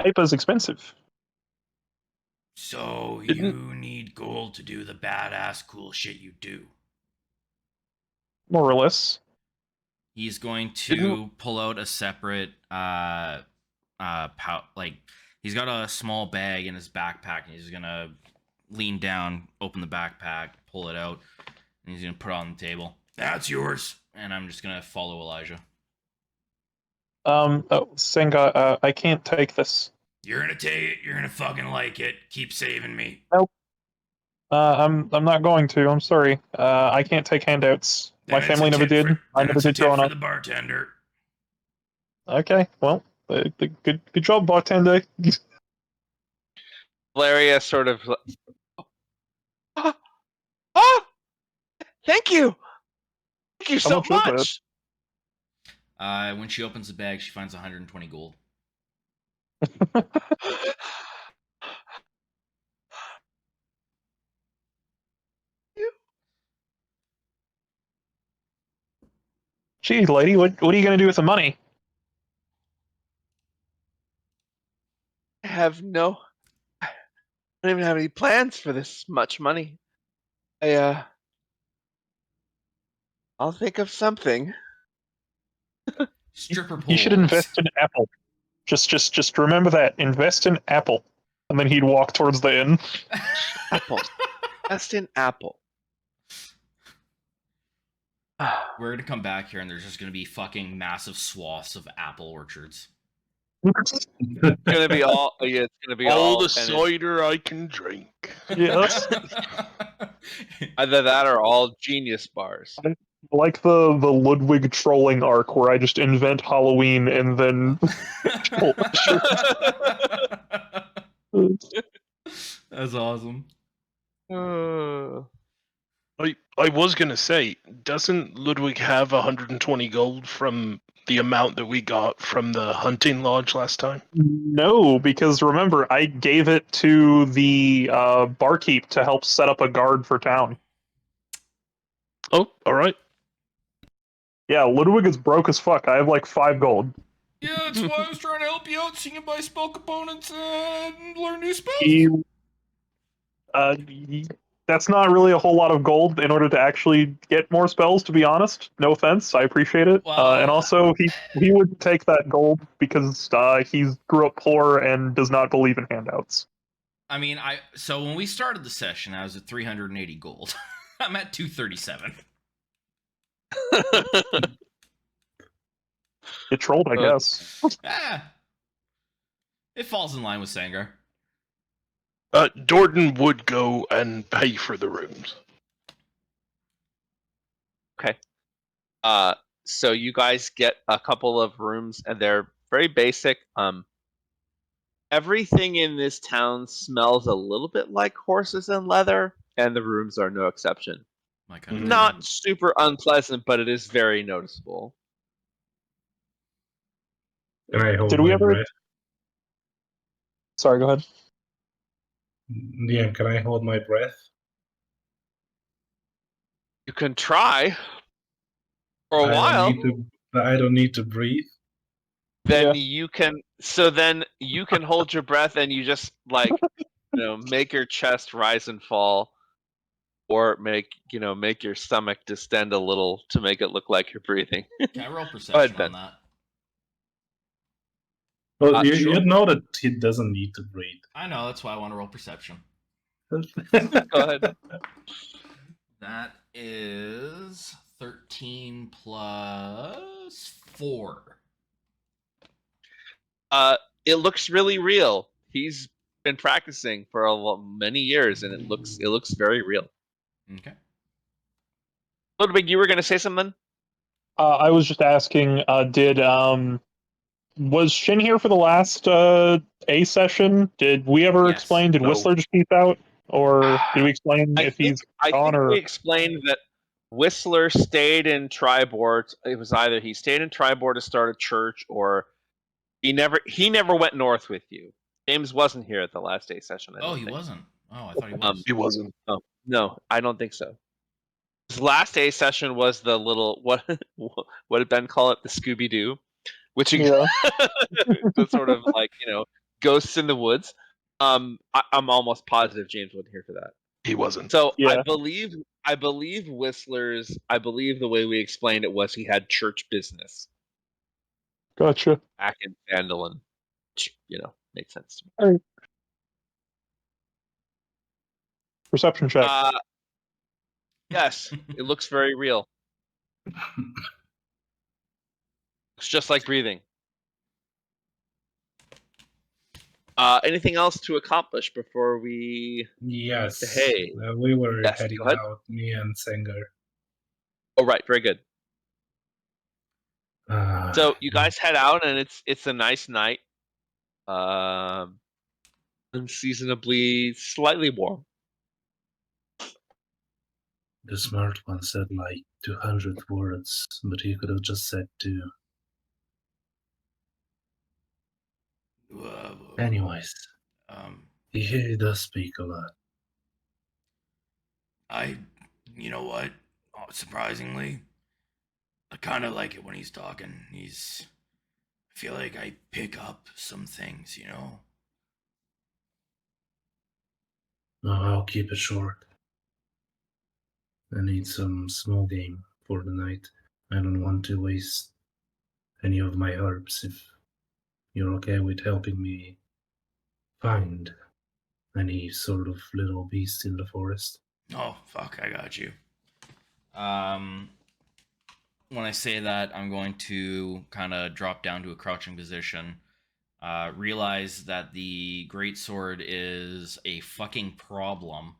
Paper's expensive. so Didn't- you need gold to do the badass cool shit you do. More or less. He's going to pull out a separate like he's got a small bag in his backpack and he's gonna lean down, open the backpack, pull it out, and he's gonna put it on the table. That's yours. And I'm just gonna follow Elijah. Senga, I can't take this. You're gonna take it, you're gonna fucking like it. Keep saving me. I'm not going to. I'm sorry. I can't take handouts. My Then it's family a never tip did. I then never it's a did tip growing for up. the bartender. Okay, well, good job, bartender. Valeria sort of. Oh, oh, thank you. Thank you How so much is it? much. When she opens the bag, she finds 120 gold. Gee, lady, what are you gonna do with the money? I don't even have any plans for this much money. I'll think of something. Stripper You should poles. invest in Apple. Just remember that. Invest in Apple. And then he'd walk towards the inn. Apples. Best in Apple. We're gonna come back here and there's just gonna be fucking massive swaths of apple orchards. It's gonna be all. Yeah, it's gonna be All all. the and it's cider I can drink. Yes. either that or all genius bars. Like the Ludwig trolling arc where I just invent Halloween and then That's awesome. I was gonna say, doesn't Ludwig have 120 gold from the amount that we got from the hunting lodge last time? No, because remember, I gave it to the barkeep to help set up a guard for town. Oh, all right. Yeah, Ludwig is broke as fuck. I have like 5 gold. Yeah, that's why I was trying to help you out so you can buy spell components and learn new spells. That's not really a whole lot of gold in order to actually get more spells, to be honest. No offense, I appreciate it. Well, And also, he would take that gold because he grew up poor and does not believe in handouts. I mean, so when we started the session, I was at 380 gold. I'm at 237. Get trolled, I guess. It falls in line with Sengar. Dordan would go and pay for the rooms. Okay. So you guys get a couple of rooms, and they're very basic. Everything in this town smells a little bit like horses and leather, and the rooms are no exception. My kind of Not super unpleasant, but it is very noticeable. Can I hold Did we my ever- breath? Sorry, go ahead. Yeah, can I hold my breath? You can try for a I while. I don't need to breathe. Then Yeah. you can. So then you can hold your breath, and you just make your chest rise and fall, or make your stomach distend a little to make it look like you're breathing. Can I roll perception Ben. on that? Well, Sure. you know that he doesn't need to breathe. I know, that's why I want to roll perception. Go ahead. That is 13 plus 4. It looks really real. He's been practicing for many years, and it looks very real. Okay. Ludwig, you were going to say something? I was just asking, was Shin here for the last A session? Did we ever Yes. explain? Did No. Whistler just peace out? Or did we explain I if think, he's I gone think or we explained that Whistler stayed in Tribord. It was either he stayed in Tribord to start a church, or he never went north with you. James wasn't here at the last day session. I Oh, don't he think. wasn't. Oh, I thought he was. He wasn't. Oh, no, I don't think so. His last day session was the little what did Ben call it? The Scooby Doo, which Yeah. the sort of ghosts in the woods. I'm almost positive James wasn't here for that. He wasn't. So Yeah. I believe Whistler's. I believe the way we explained it was he had church business Gotcha. back in Vandalin, which made sense to me. Perception check. Yes, it looks very real. It's just like breathing. Anything else to accomplish before we? Yes. Hey. We were Yes, heading go ahead. out, me and Sengar. Oh, right, very good. Ah, So you guys head out, and it's a nice night. Unseasonably slightly warm. the smart one said like 200 words, but he could have just said 2. Anyways, he does speak a lot. You know what? Surprisingly, I kind of like it when he's talking. I feel like I pick up some things, you know? Oh, I'll keep it short. I need some small game for the night. I don't want to waste any of my herbs if you're okay with helping me find any sort of little beast in the forest. Oh, fuck, I got you. When I say that, I'm going to kind of drop down to a crouching position. Realize that the greatsword is a fucking problem,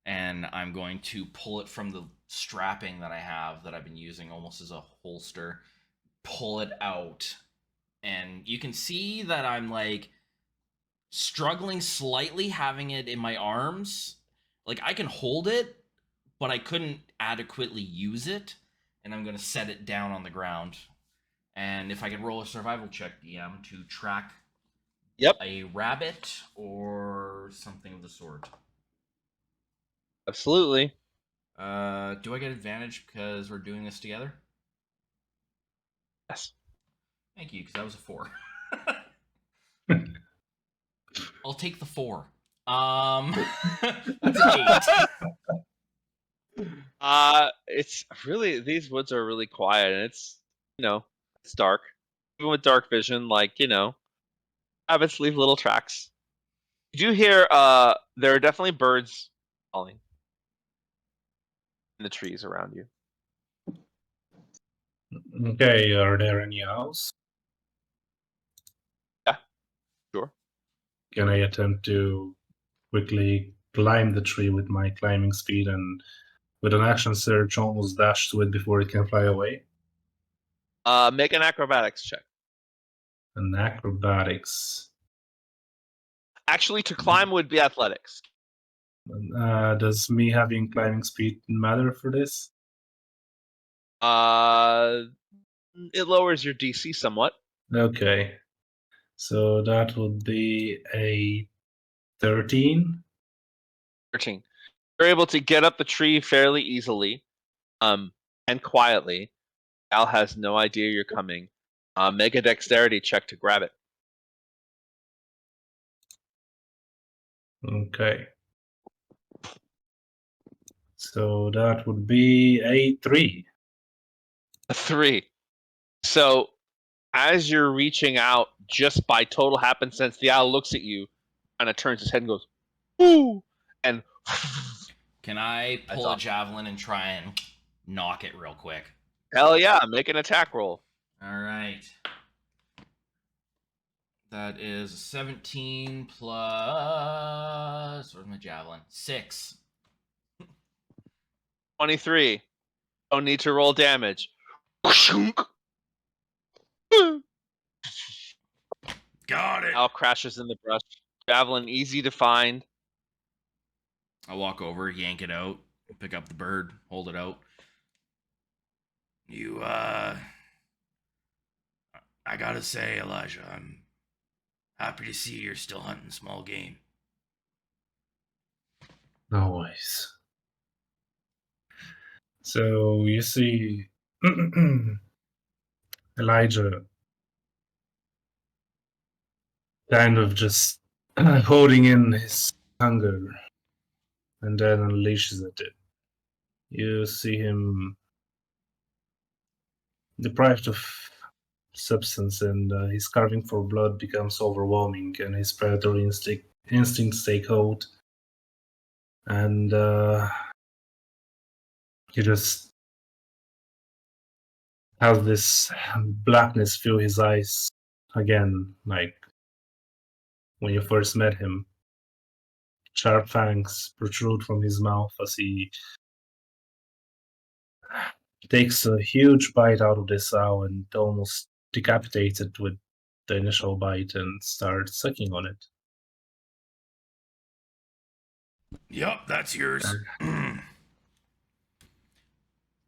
and I'm going to pull it from the strapping that I have that I've been using almost as a holster. Pull it out, and you can see that I'm like struggling slightly having it in my arms. Like I can hold it, but I couldn't adequately use it, and I'm going to set it down on the ground. And if I could roll a survival check, DM, to track Yep, a rabbit or something of the sort. absolutely. Do I get advantage because we're doing this together? Yes. Thank you, because that was a 4. I'll take the 4. That's an 8. It's really, these woods are really quiet, and it's it's dark. Even with dark vision, rabbits leave little tracks. You do hear there are definitely birds calling in the trees around you. Okay, are there any owls? Yeah, sure. Can I attempt to quickly climb the tree with my climbing speed and with an action surge almost dash to it before it can fly away? Make an acrobatics check. And acrobatics. Actually, to climb would be athletics. Does me having climbing speed matter for this? It lowers your DC somewhat. Okay. So that would be a 13. 13. You're able to get up the tree fairly easily, and quietly. Al has no idea you're coming. Make a dexterity check to grab it. Okay. So that would be a 3. A 3. So as you're reaching out, just by total happenstance, the owl looks at you, kind of turns his head and goes, "Ooh!" and Can I That's pull a awesome. javelin and try and knock it real quick? Hell yeah! Make an attack roll. All right. That is 17 plus. Where's my javelin? 6. 23. Don't need to roll damage. Got it. Owl crashes in the brush. Javelin easy to find. I walk over, yank it out, pick up the bird, hold it out. I gotta say, Elijah, I'm happy to see you're still hunting small game. Nice. So you see Elijah kind of just holding in his hunger and then unleashes at it. You see him deprived of substance, and his carving for blood becomes overwhelming, and his predatory instincts take hold. And he just has this blackness fill his eyes again, like when you first met him. Sharp fangs protrude from his mouth as he takes a huge bite out of this owl and almost decapitates it with the initial bite and starts sucking on it. Yep, that's yours.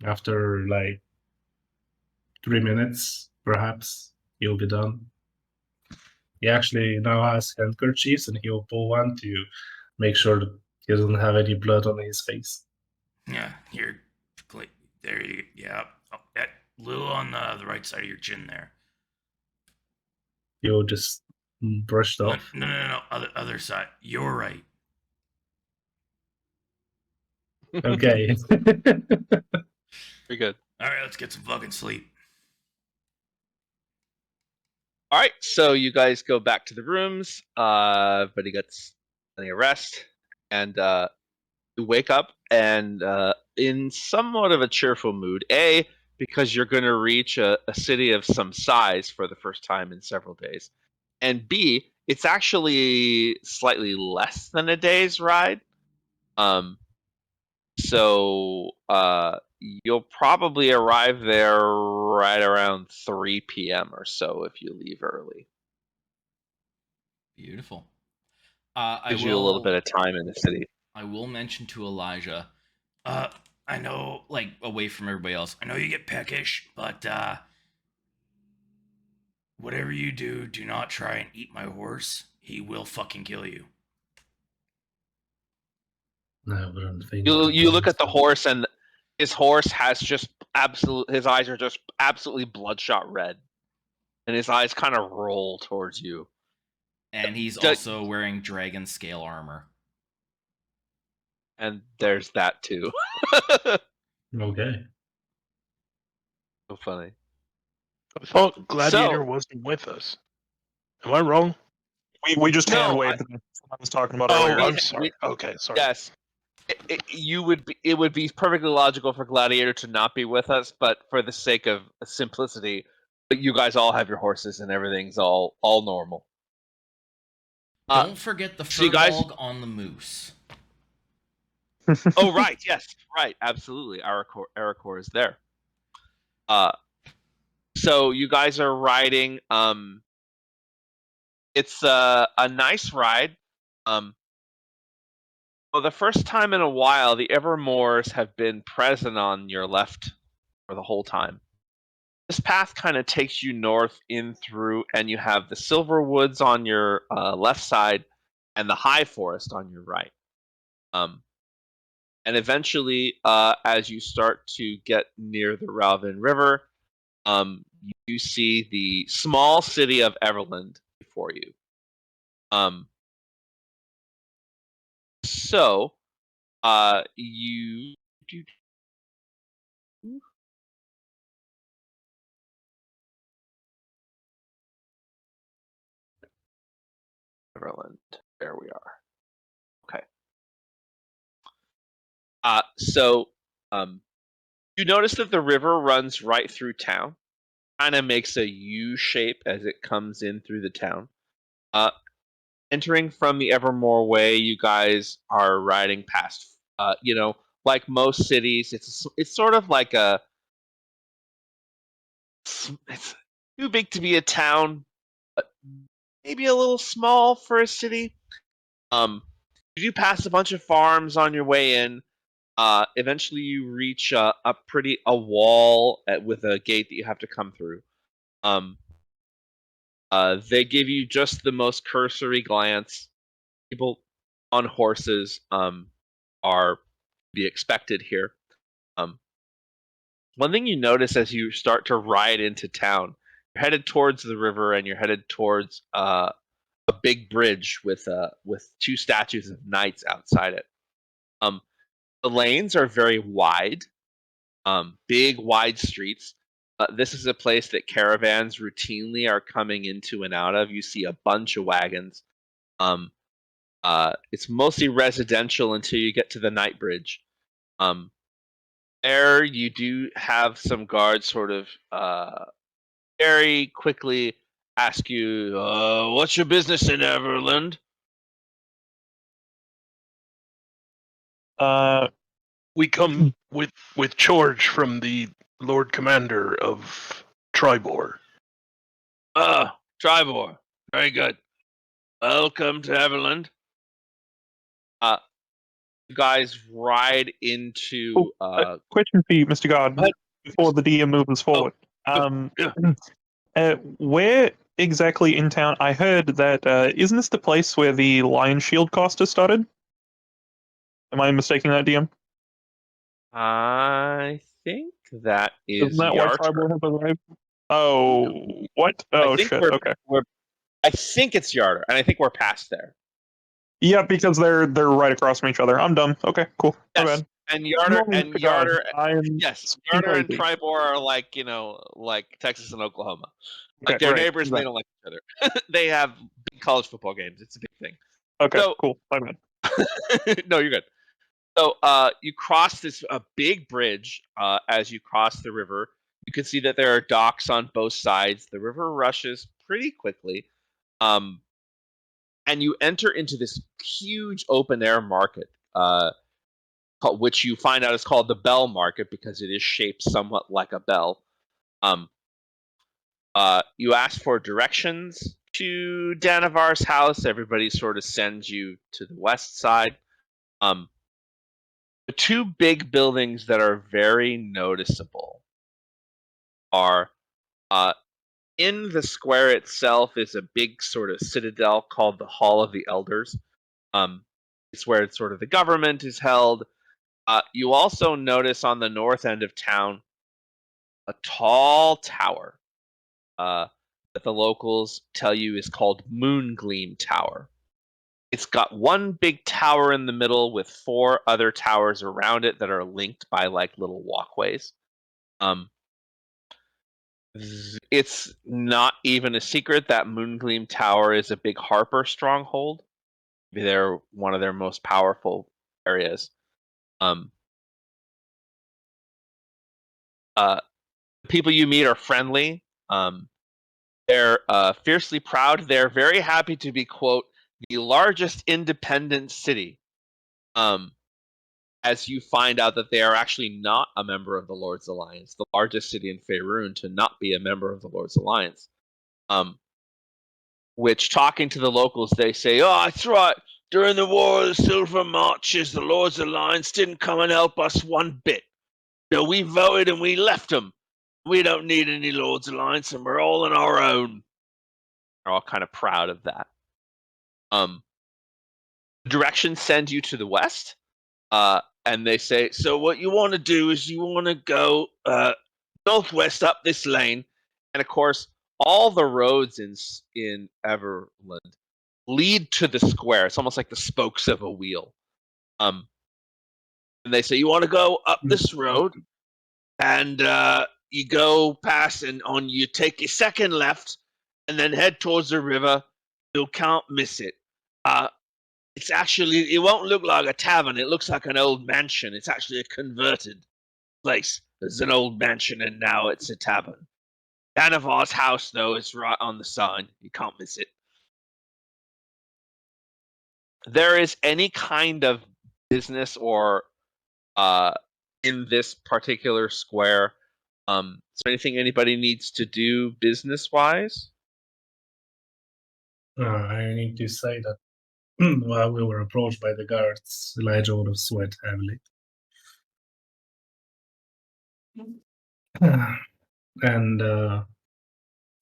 After like 3 minutes, perhaps, he'll be done. He actually now has handkerchiefs and he'll pull one to make sure that he doesn't have any blood on his face. Yeah, here. There you go. Yeah. Oh, little on the right side of your chin there. You just brushed No, off. no. Other side. You're right. Okay. Very good. All right, let's get some fucking sleep. All right, so you guys go back to the rooms. But he gets plenty of rest, and you wake up and in somewhat of a cheerful mood. A, because you're going to reach a city of some size for the first time in several days, and B, it's actually slightly less than a day's ride. So you'll probably arrive there right around 3 p.m. or so if you leave early. Beautiful. I Gives you a little will. bit of time in the city. I will mention to Elijah. I know, like, away from everybody else. I know you get peckish, but whatever you do, do not try and eat my horse. He will fucking kill you. I wouldn't think You look at the so. horse, and his horse has just his eyes are just absolutely bloodshot red, and his eyes kind of roll towards you. And he's Ju- also wearing dragon scale armor. And there's that too. Okay. So funny. I thought Gladiator So- wasn't with us. Am I wrong? We just No, hand waved them. I was talking about Oh, earlier. I'm sorry. Okay, sorry. Yes. It would be perfectly logical for Gladiator to not be with us, but for the sake of simplicity, you guys all have your horses and everything's all normal. Don't forget the so you guys- furball on the moose. Oh right, yes, right, absolutely. Aracor is there. So you guys are riding. It's a nice ride. For the first time in a while, the Evermores have been present on your left for the whole time. This path kind of takes you north in through, and you have the Silver Woods on your left side and the High Forest on your right. And eventually, as you start to get near the Ralvin River, you see the small city of Everland before you. So, you do. Everland. There we are. Okay. So you notice that the river runs right through town, kind of makes a U shape as it comes in through the town. Entering from the Evermore Way, you guys are riding past. Like most cities, it's sort of like it's too big to be a town, but maybe a little small for a city. You do pass a bunch of farms on your way in. Eventually, you reach a wall with a gate that you have to come through. They give you just the most cursory glance. People on horses are to be expected here. One thing you notice as you start to ride into town, you're headed towards the river, and you're headed towards a big bridge with two statues of knights outside it. The lanes are very wide, big wide streets. This is a place that caravans routinely are coming into and out of. You see a bunch of wagons. It's mostly residential until you get to the night bridge. There you do have some guards sort of very quickly ask you, what's your business in Everland? We come with charge from the Lord Commander of Tribor. Tribor. Very good. Welcome to Everland. You guys ride into. Question for you, Mr. Guard, What? before the DM moves forward. yeah. Where exactly in town? I heard that isn't this the place where the Lion Shield Coster started? Am I mistaking that, DM? I think that Isn't is that why your turn. Tribor has arrived? Oh, what? Oh, I think shit. we're, Okay. I think it's Yarder, and I think we're past there. Yeah, because they're right across from each other. I'm dumb. Okay, cool. My Yes, bad. and Yarder Ignore me, and Mr. God. Yarder. I am Yes, speaking Yarder and crazy. Tribor are like like Texas and Oklahoma. Like Okay, they're right. neighbors, and they Exactly. don't like each other. They have big college football games. It's a big thing. Okay, So cool. My bad. no, you're good. So you cross this big bridge. As you cross the river, you can see that there are docks on both sides. The river rushes pretty quickly, and you enter into this huge open air market, which you find out is called the Bell Market because it is shaped somewhat like a bell. You ask for directions to Danavar's house. Everybody sort of sends you to the west side. The two big buildings that are very noticeable are in the square itself is a big sort of citadel called the Hall of the Elders. It's where it's sort of the government is held. You also notice on the north end of town a tall tower that the locals tell you is called Moongleam Tower. It's got one big tower in the middle with four other towers around it that are linked by like little walkways. It's not even a secret that Moongleam Tower is a big Harper stronghold. They're one of their most powerful areas. People you meet are friendly. They're fiercely proud. They're very happy to be, quote, the largest independent city. As you find out that they are actually not a member of the Lord's Alliance, the largest city in Faerun to not be a member of the Lord's Alliance. Which, talking to the locals, they say, oh, that's right. During the War of the Silver Marches, the Lord's Alliance didn't come and help us one bit. So we voted and we left them. We don't need any Lord's Alliance, and we're all on our own. They're all kind of proud of that. Directions send you to the west, and they say, so what you want to do is you want to go northwest up this lane, and of course, all the roads in Everland lead to the square. It's almost like the spokes of a wheel. And they say you want to go up this road, and you go past, and you take your second left, and then head towards the river. You can't miss it. It's actually, it won't look like a tavern. It looks like an old mansion. It's actually a converted place. It's an old mansion, and now it's a tavern. Danavar's house, though, is right on the sign. You can't miss it. There is any kind of business or in this particular square. Is there anything anybody needs to do business-wise? I need to say that while we were approached by the guards, Elijah would have sweat heavily. And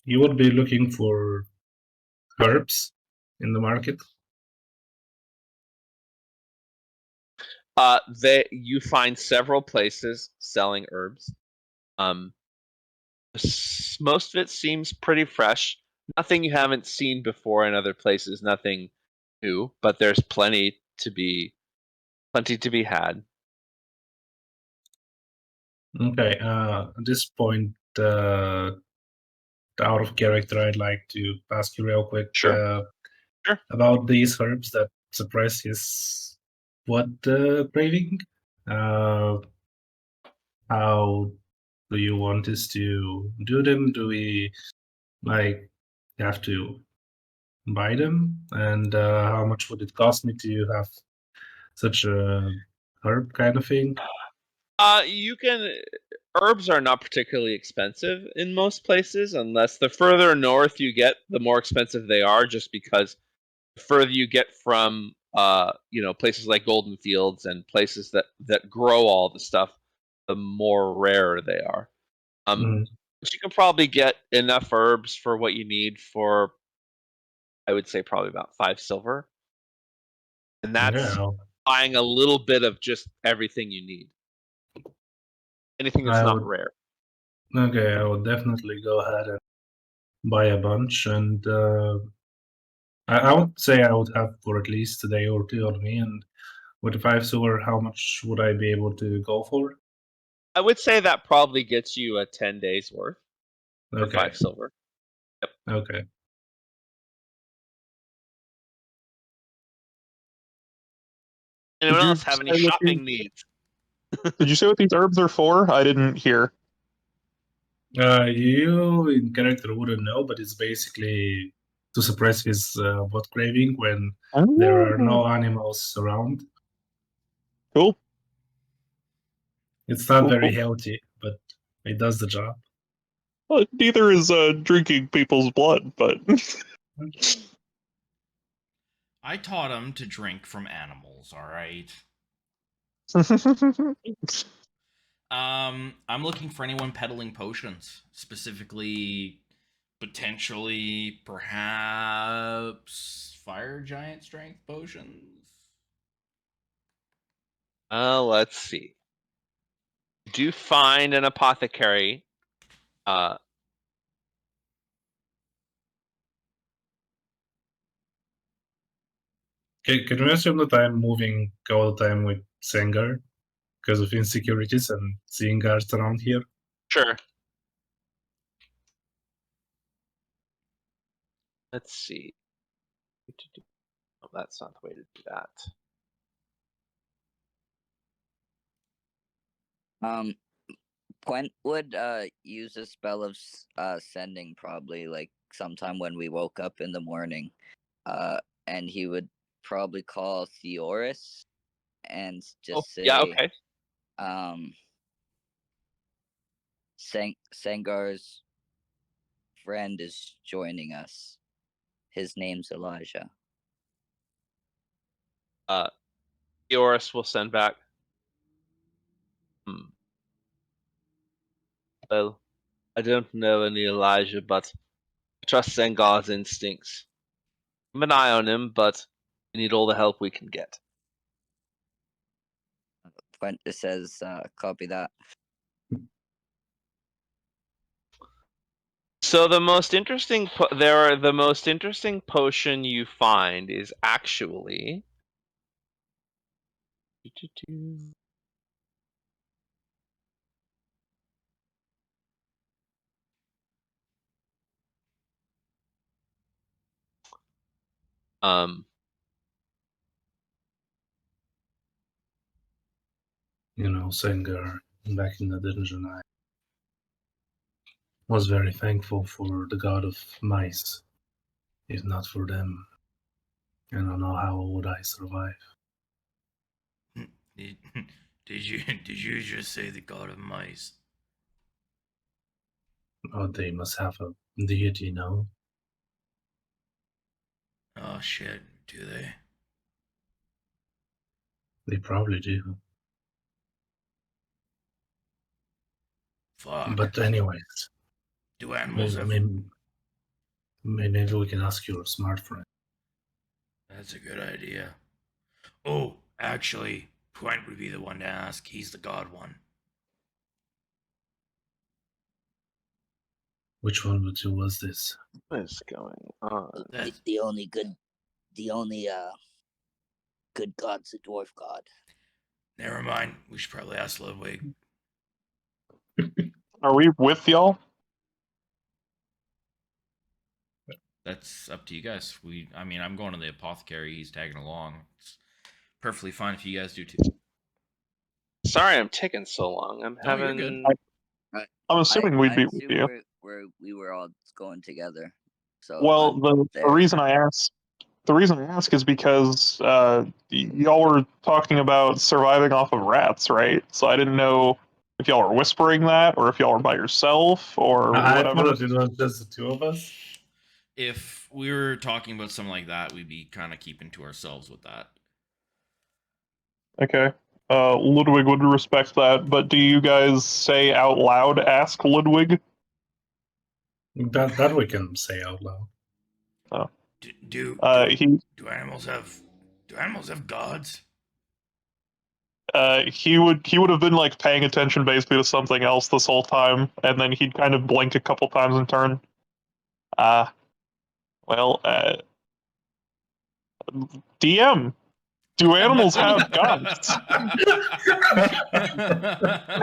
you would be looking for herbs in the market. You find several places selling herbs. Most of it seems pretty fresh. Nothing you haven't seen before in other places. Nothing new, but there's plenty to be had. Okay. At this point, out of character, I'd like to ask you real quick Sure. about these herbs that suppress his blood craving. How do you want us to do them? Do we like have to buy them? And how much would it cost me to have such a herb kind of thing? You can. Herbs are not particularly expensive in most places, unless the further north you get, the more expensive they are. Just because the further you get from, places like Golden Fields and places that grow all the stuff, the more rare they are. Mm, But you can probably get enough herbs for what you need for, I would say, probably about 5 silver, and that's yeah. buying a little bit of just everything you need. Anything that's I not would. rare. Okay, I would definitely go ahead and buy a bunch, and I would say I would have for at least a day or two on me. And with 5 silver, how much would I be able to go for? I would say that probably gets you a 10 days worth for Okay, 5 silver. okay. Anyone Did you else have any say what shopping needs? Did you say what these herbs are for? I didn't hear. You in character wouldn't know, but it's basically to suppress his blood craving when there are Oh, no animals around. cool. It's not Cool, very cool. healthy, but it does the job. Well, neither is drinking people's blood, but I taught him to drink from animals. All right. I'm looking for anyone peddling potions, specifically, potentially, perhaps fire giant strength potions. Let's see. Do find an apothecary. Can you assume that I'm moving all the time with Sengar because of insecurities and seeing guards around here? Sure. Let's see. Oh, that's not the way to do that. Quent would use a spell of sending probably like sometime when we woke up in the morning, and he would probably call Theoris and Oh, just yeah, say, okay. Sengar's friend is joining us. His name's Elijah. Eoris will send back. Well, I don't know any Elijah, but I trust Sengars' instincts. Keep an eye on him, but we need all the help we can get. Quent just says, copy that. So the most interesting potion you find is actually um You know, Sengar, back in the dungeon, I was very thankful for the god of mice. If not for them, I don't know how would I survive. Did, did you just say the god of mice? Oh, they must have a deity, no? Oh shit, do they? They probably do. Fuck. But anyways, Do animals have? maybe we can ask your smart friend. That's a good idea. Oh, actually, Quent would be the one to ask. He's the god one. Which one of the two was this? what is going on? The only good god's a dwarf god. Never mind. We should probably ask Ludwig. Are we with y'all? That's up to you guys. I'm going to the apothecary. He's tagging along. It's perfectly fine if you guys do too. Sorry I'm taking so long. I'm No, you're having good. I'm assuming we'd be with assume you. we were all going together. So Well, the there. reason I ask is because y'all were talking about surviving off of rats, right? So I didn't know if y'all were whispering that or if y'all were by yourself or I whatever. thought it was just the two of us. If we were talking about something like that, we'd be kind of keeping to ourselves with that. Okay. Ludwig would respect that, but do you guys say out loud, ask Ludwig? That we can say out loud. Do He animals have gods? he would have been like paying attention basically to something else this whole time, and then he'd kind of blink a couple times and turn. Uh, well, DM, do animals have guns?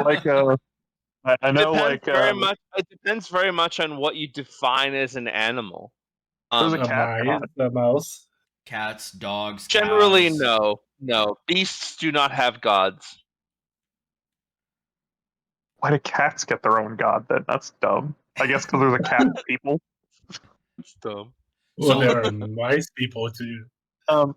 Like, I know, Depends like, very much. It depends very much on what you define as an animal. there's a A cat god. mice, a mouse. Cats, dogs, Generally, cows. no. Beasts do not have gods. Why do cats get their own god then? That's dumb. I guess because there's a cat people. It's dumb. Well, So- there are mice people too. Um,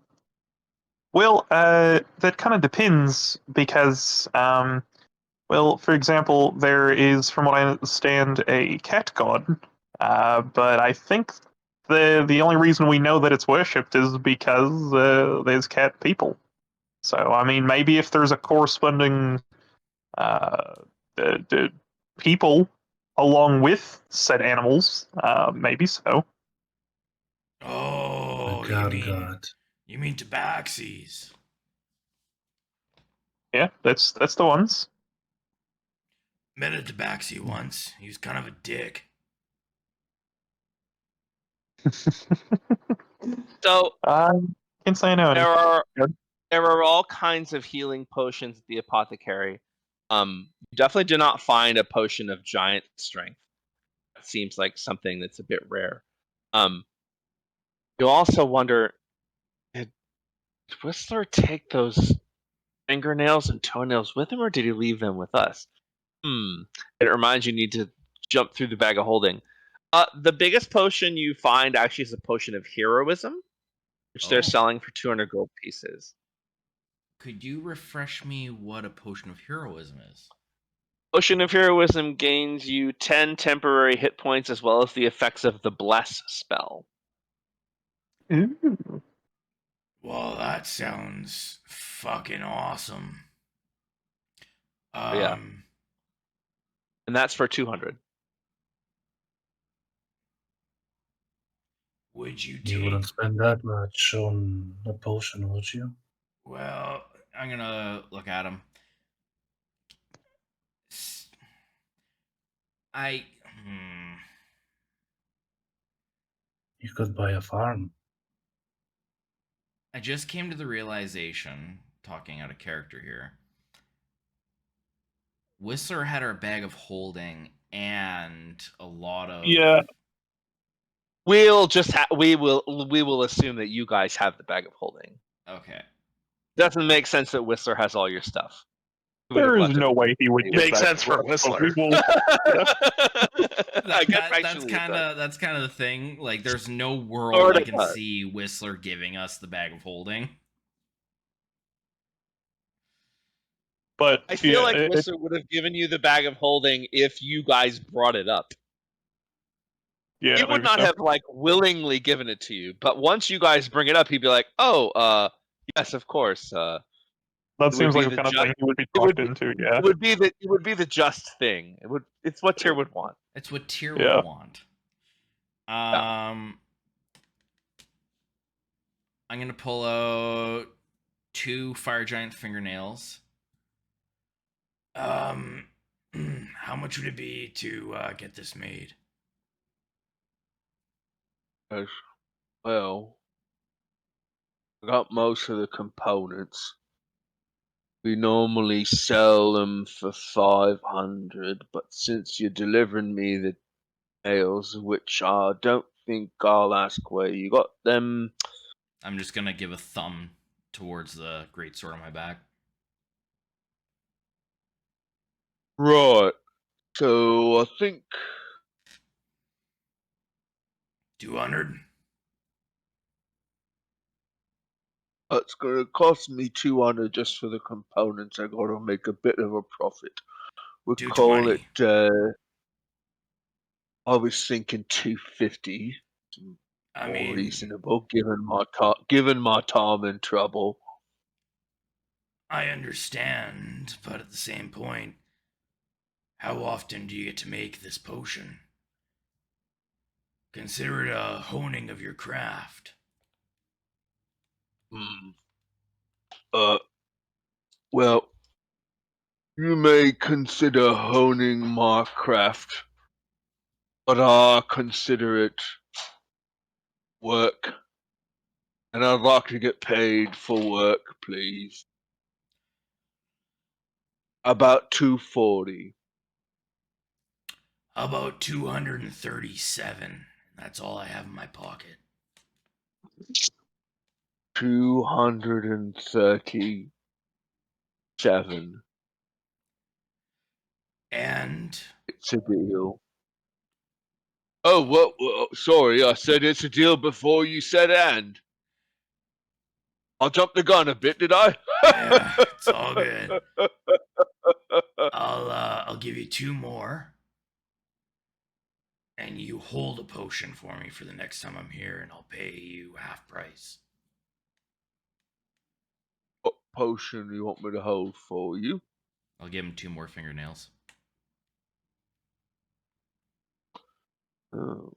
well, that kind of depends because, well, for example, there is, from what I understand, a cat god, but I think the only reason we know that it's worshipped is because there's cat people. So, I mean, maybe if there's a corresponding the people along with said animals, maybe so. Oh, God. you mean tabaxis? Yeah, that's the ones. Met a tabaxi once. He was kind of a dick. So Can't say I know any. there are all kinds of healing potions at the apothecary. You definitely do not find a potion of giant strength. That seems like something that's a bit rare. You also wonder, did Whistler take those fingernails and toenails with him, or did he leave them with us? It reminds you need to jump through the bag of holding. The biggest potion you find actually is a potion of heroism, which they're Oh. selling for 200 gold pieces. Could you refresh me what a potion of heroism is? Potion of heroism gains you 10 temporary hit points as well as the effects of the bless spell. Ooh. Well, that sounds fucking awesome. Yeah. And that's for 200. Would you You wouldn't take? spend that much on a potion, would you? Well, I'm gonna look at him. I. You could buy a farm. I just came to the realization, talking out of character here. Whistler had our bag of holding and a lot of. Yeah. We'll just we will assume that you guys have the bag of holding. Okay. Doesn't make sense that Whistler has all your stuff. There is no way he would get Makes that sense for but Whistler. we will- I guess that's actually it kind does. of the thing. Like, there's no world Sort I of can does. see Whistler giving us the bag of holding. But I feel like it- Whistler would have given you the bag of holding if you guys brought it up. yeah, He would maybe not so. have like willingly given it to you, but once you guys bring it up, he'd be like, "Oh, yes, of course." That would seems be like the the kind of ju- thing he would be it would talked be- into. Yeah. It would be the just thing. It's what Tyr would want. It's what Tyr Yeah. would want. I'm gonna pull out 2 fire giant fingernails. How much would it be to get this made? Well, I got most of the components. We normally sell them for 500, but since you're delivering me the nails, which I don't think I'll ask where you got them. I'm just gonna give a thumb towards the great sword on my back. Right. So I think 200. it's gonna cost me 200 just for the components. I gotta make a bit of a profit. We'll call it. 220. I was thinking 250. I More mean, reasonable, given my time and trouble. I understand, but at the same point, how often do you get to make this potion? Consider it a honing of your craft. Hmm. Well, You may consider honing my craft, but I consider it work. And I'd like to get paid for work, please. About 240. How about 237? That's all I have in my pocket. 237. And It's a deal. Oh, what? Sorry, I said it's a deal before you said and. I jumped the gun a bit, did I? yeah, it's all good. I'll give you 2 more. And you hold a potion for me for the next time I'm here, and I'll pay you half price. What potion do you want me to hold for you? I'll give him 2 more fingernails. Oh.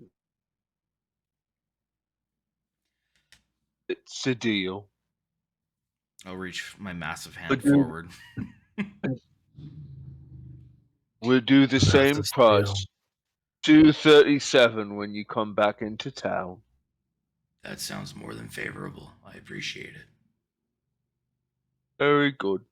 It's a deal. I'll reach my massive hand Would you- forward. We'll do the That's same a price. steal. 237 when you come back into town. That sounds more than favorable. I appreciate it. Very good.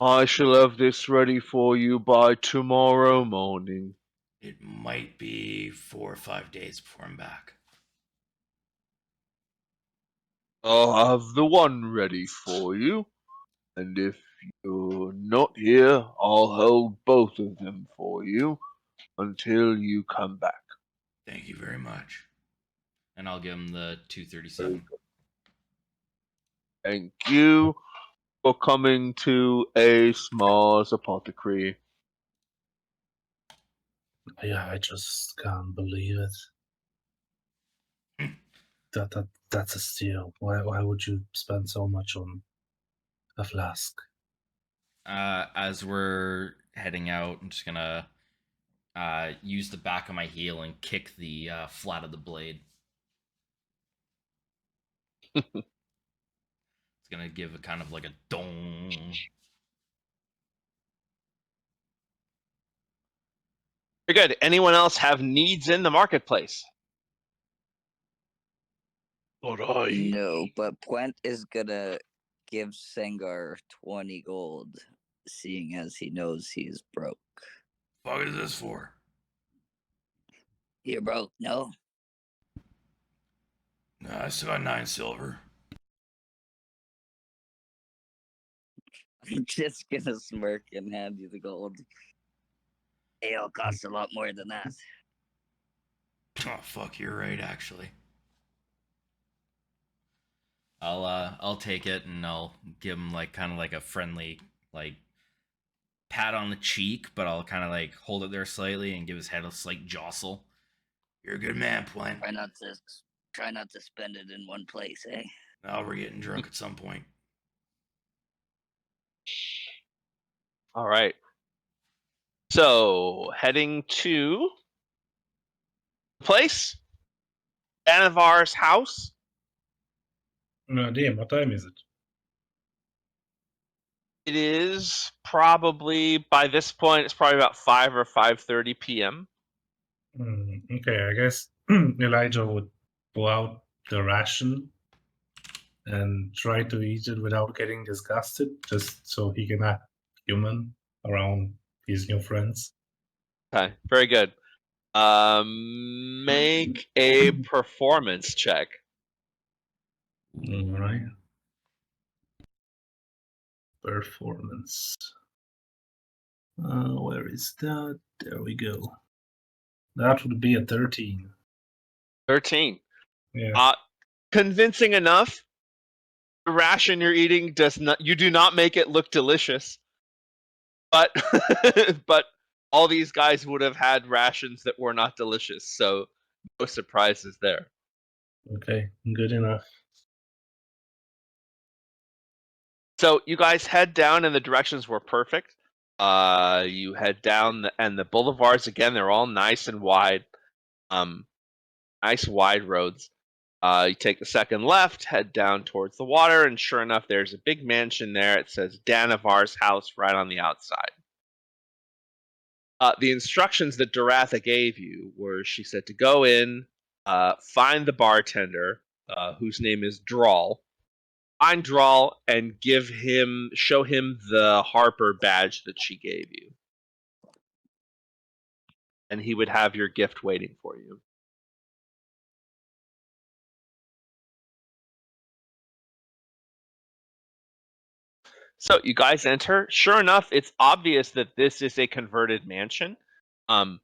I shall have this ready for you by tomorrow morning. It might be 4 or 5 days before I'm back. I'll have the one ready for you. And if you're not here, I'll hold both of them for you until you come back. Thank you very much. And I'll give him the 237. Thank you for coming to a S'mores apothecary. Yeah, I just can't believe it. That's a steal. Why would you spend so much on a flask? As we're heading out, I'm just gonna use the back of my heel and kick the flat of the blade. It's gonna give a kind of like a dong. Very good. Anyone else have needs in the marketplace? But I No, but Puent is gonna give Sengar 20 gold, seeing as he knows he's broke. What is this for? You're broke, no? I still got 9 silver. I'm just gonna smirk and hand you the gold. It'll cost a lot more than that. Oh fuck, you're right. Actually, I'll take it and I'll give him like kind of like a friendly like pat on the cheek, but I'll kind of like hold it there slightly and give his head a slight jostle. You're a good man, Puent. Try not to spend it in one place, eh? Now we're getting drunk at some point. All right. So, heading to the place, Anavar's house. No, damn, what time is it? It is probably, by this point, it's probably about 5 or 5:30 p.m. Okay, I guess Elijah would pull out the ration and try to eat it without getting disgusted, just so he can act human around his new friends. Okay, very good. Make a performance check. All right. Performance. Where is that? There we go. That would be a 13. 13. Yeah. Convincing enough. The ration you're eating does not. You do not make it look delicious. But but all these guys would have had rations that were not delicious, so no surprises there. Okay, good enough. So you guys head down, and the directions were perfect. You head down, and the boulevards again. They're all nice and wide. Nice wide roads. You take the second left, head down towards the water, and sure enough, there's a big mansion there. It says Danavar's house right on the outside. The instructions that Doratha gave you were, she said to go in, find the bartender, whose name is Drawl. Find Drawl and show him the Harper badge that she gave you. And he would have your gift waiting for you. So you guys enter. Sure enough, it's obvious that this is a converted mansion. It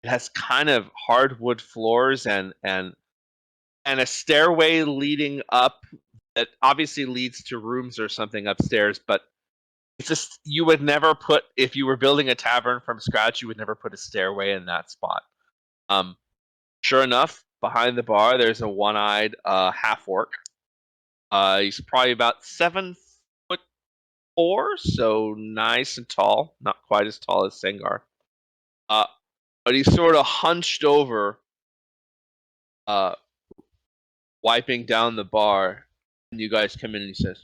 has kind of hardwood floors and a stairway leading up that obviously leads to rooms or something upstairs. But it's just, you would never put, if you were building a tavern from scratch, you would never put a stairway in that spot. Sure enough, behind the bar, there's a one-eyed half orc. He's probably about 7'4", so nice and tall. Not quite as tall as Sengar. But he's sort of hunched over, wiping down the bar. And you guys come in and he says,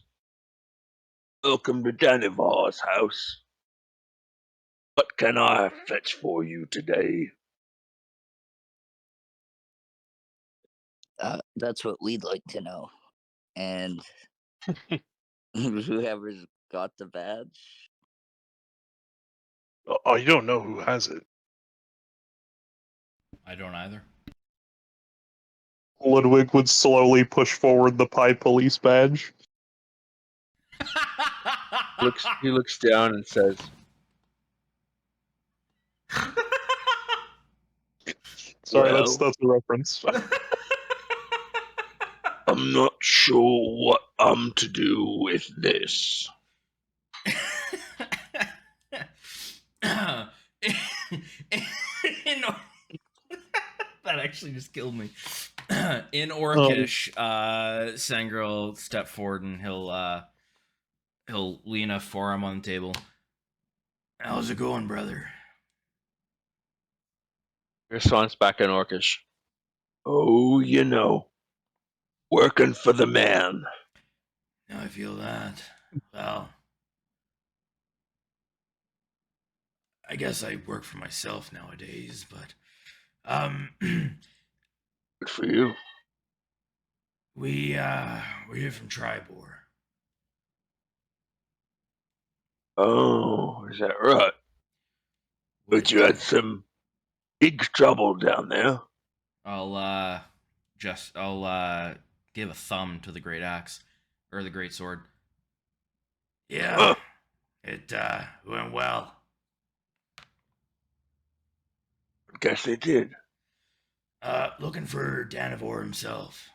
"Welcome to Danivar's house. What can I fetch for you today?" That's what we'd like to know. And whoever's got the badge. Oh, you don't know who has it. I don't either. Ludwig would slowly push forward the Pie Police badge. He looks down and says, Sorry, Well, that's a reference. "I'm not sure what I'm to do with this." That actually just killed me. In Orcish, Sangre will step forward and he'll lean a forearm on the table. How's it going, brother? Response back in Orcish, "Oh, working for the man." Now I feel that. Well, I guess I work for myself nowadays, but Good for you. we're here from Tribor. Oh, is that right? But you had some big trouble down there. I'll give a thumb to the great axe or the great sword. Yeah, it went well. Guess they did. Looking for Danivor himself.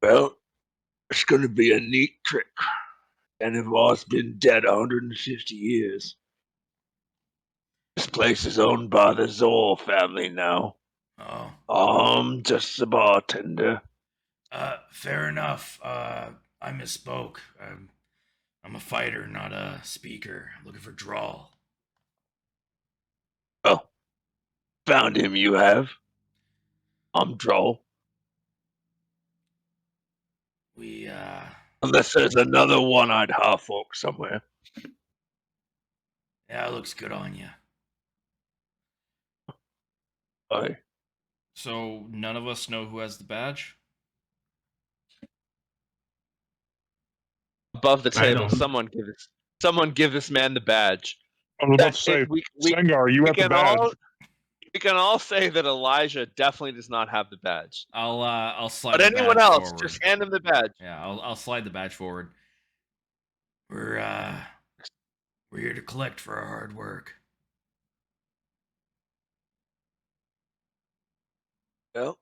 Well, it's going to be a neat trick. Danivar's been dead 150 years. This place is owned by the Zor family now. Oh, I'm just the bartender. fair enough. I misspoke. I'm a fighter, not a speaker. I'm looking for Drawl. Oh, found him, you have. I'm Droll. We Unless there's another one-eyed half-orc somewhere. yeah, it looks good on you. Aye. So none of us know who has the badge. Above the I table, don't. someone give this man the badge. I was about to say, we Sengar, you have the badge. we can all say that Elijah definitely does not have the badge. I'll slide. But the anyone badge else, forward. just hand him the badge. Yeah, I'll slide the badge forward. We're here to collect for our hard work. Well,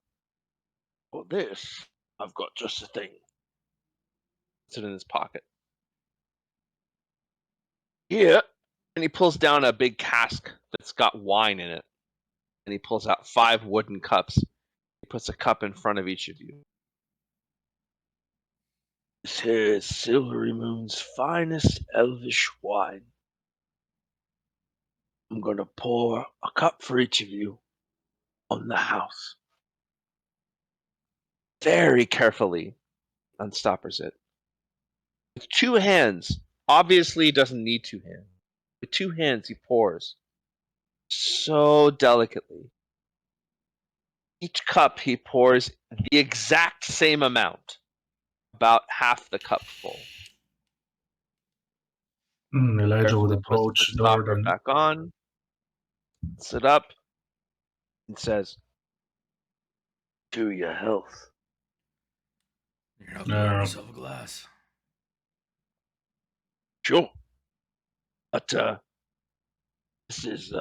for this, I've got just a thing. Puts it in his pocket. Here, and he pulls down a big cask that's got wine in it. And he pulls out 5 wooden cups. He puts a cup in front of each of you. This here is Silvery Moon's finest elvish wine. I'm going to pour a cup for each of you on the house. very carefully unstoppers it. With 2 hands, obviously he doesn't need 2 hands. With 2 hands he pours so delicately. Each cup he pours the exact same amount, about half the cup full. Elijah would Carefully puts the approach stopper Jordan. back on, sit up, and says, "To your health." You're not gonna grab Uh, yourself a glass. Sure. But this is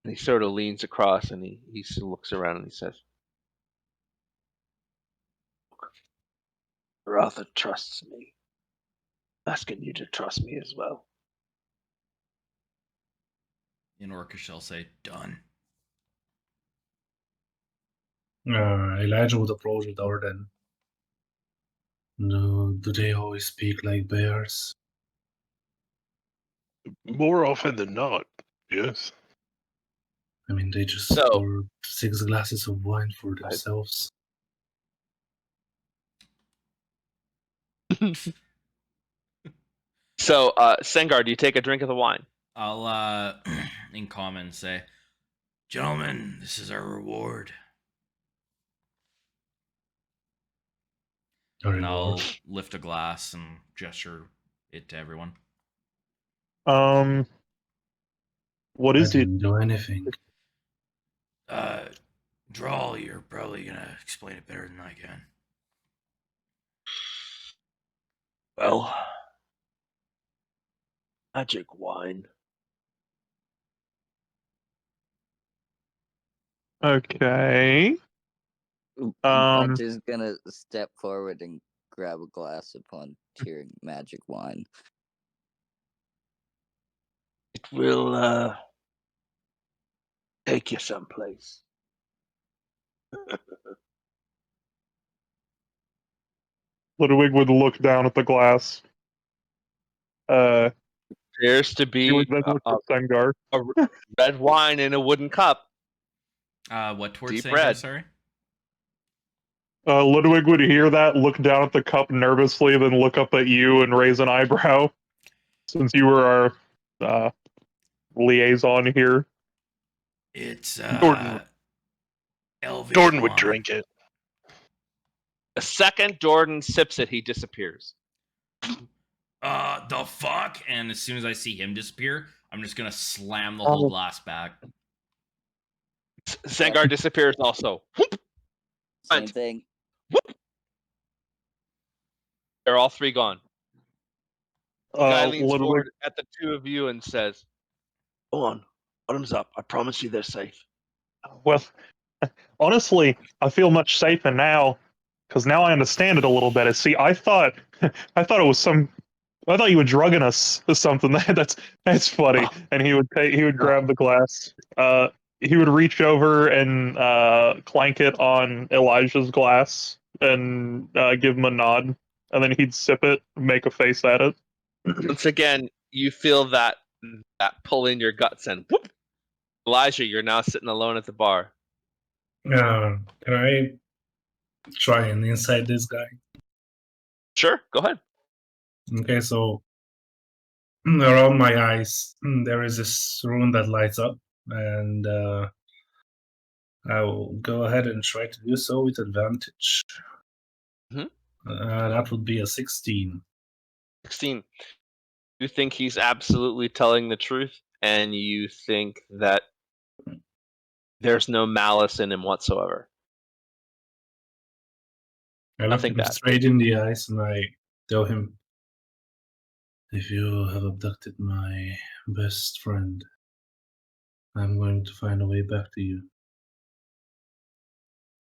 and he sort of leans across and he looks around and he says, "Arthur trusts me. Asking you to trust me as well." In Orcish shall say, done. Elijah would approach Jordan. No, do they always speak like bears? More often than not, yes. I mean, they just So- pour 6 glasses of wine for ahead. themselves. So, Sengar, do you take a drink of the wine? I'll, in common, say, gentlemen, this is our reward. Or And I'll more. lift a glass and gesture it to everyone. What I is it? didn't do anything. Drawl, you're probably gonna explain it better than I can. Well, magic wine. Okay. Quint is gonna step forward and grab a glass upon hearing magic wine. It will take you someplace. Ludwig would look down at the glass. Appears to He be would then look at Sengar. a red wine in a wooden cup. What towards Deep Sengars, red. sorry? Ludwig would hear that, look down at the cup nervously, then look up at you and raise an eyebrow. Since you were our liaison here. It's, Jordan- Elvish Jordan would wine. drink it. The second Jordan sips it, he disappears. The fuck? And as soon as I see him disappear, I'm just gonna slam the whole glass back. Sengar disappears also. Same Quint. thing. They're all 3 gone. The guy leans Ludwig, forward at the 2 of you and says, "Go on, bottoms up. I promise you they're safe." well, honestly, I feel much safer now because now I understand it a little better. See, I thought it was I thought you were drugging us or something. That's funny. And he would grab the glass. He would reach over and clank it on Elijah's glass and give him a nod, and then he'd sip it, make a face at it. Once again, you feel that pull in your guts and whoop. Elijah, you're now sitting alone at the bar. Can I try and inside this guy? Sure, go ahead. Okay, so around my eyes, there is this rune that lights up, and I will go ahead and try to do so with advantage. Mhm. That would be a 16. 16. You think he's absolutely telling the truth, and you think that there's no malice in him whatsoever. I look Nothing him bad. straight in the eyes and I tell him, if you have abducted my best friend, I'm going to find a way back to you.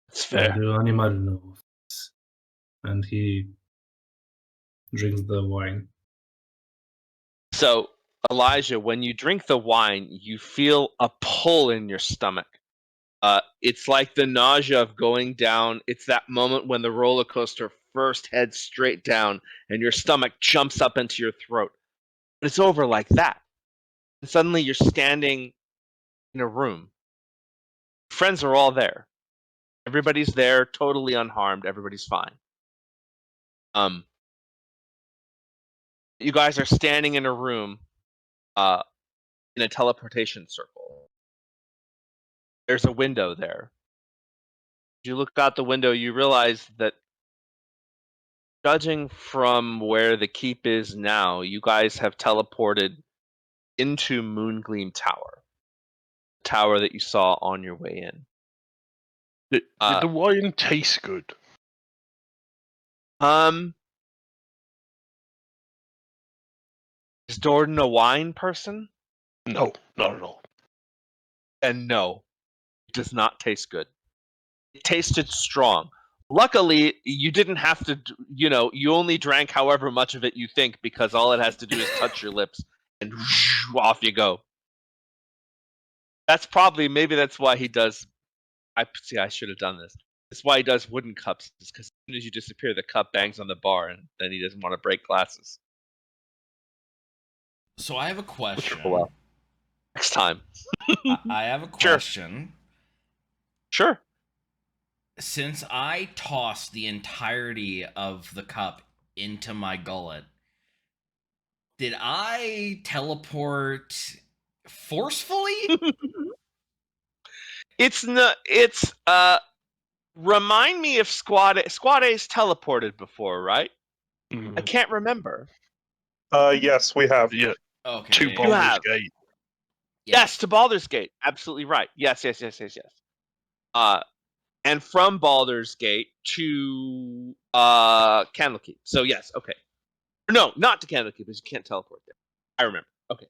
It's I'll fair. do animal know. And he drinks the wine. So, Elijah, when you drink the wine, you feel a pull in your stomach. It's like the nausea of going down. It's that moment when the roller coaster first heads straight down and your stomach jumps up into your throat. But it's over like that. And suddenly you're standing in a room. Friends are all there. Everybody's there, totally unharmed. Everybody's fine. You guys are standing in a room, in a teleportation circle. There's a window there. As you look out the window, you realize that, judging from where the keep is now, you guys have teleported into Moongleam Tower. The tower that you saw on your way in. Did the wine taste good? Is Jordan a wine person? No, not at all. And no, it does not taste good. It tasted strong. Luckily, you didn't have to, you only drank however much of it you think, because all it has to do is touch your lips and off you go. Maybe that's why he does. I should have done this. That's why he does wooden cups, because as soon as you disappear, the cup bangs on the bar, and then he doesn't want to break glasses. So I have a question. Well, next time. I have a question. Sure. Since I tossed the entirety of the cup into my gullet, did I teleport forcefully? It's remind me if Squad A's teleported before, right? I can't remember. Yes, we have. Yeah. Okay. To You Baldur's have. Gate. Yes, to Baldur's Gate. Absolutely right. Yes. And from Baldur's Gate to Candlekeep. So yes, okay. No, not to Candlekeep, because you can't teleport there. I remember. Okay.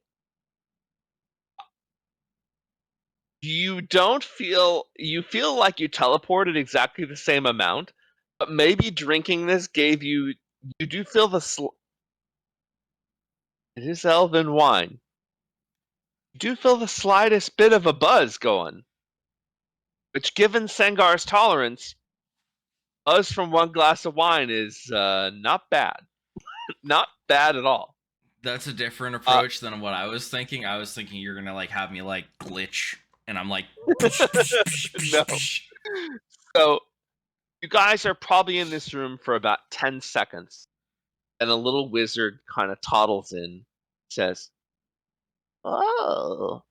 You feel like you teleported exactly the same amount, but maybe drinking this gave you do feel it is elven wine. You do feel the slightest bit of a buzz going, which, given Sengars' tolerance, buzz from one glass of wine is not bad. Not bad at all. That's a different approach than what I was thinking. I was thinking you're gonna have me glitch, and I'm like, no. So you guys are probably in this room for about 10 seconds, and a little wizard kind of toddles in, says, "Oh,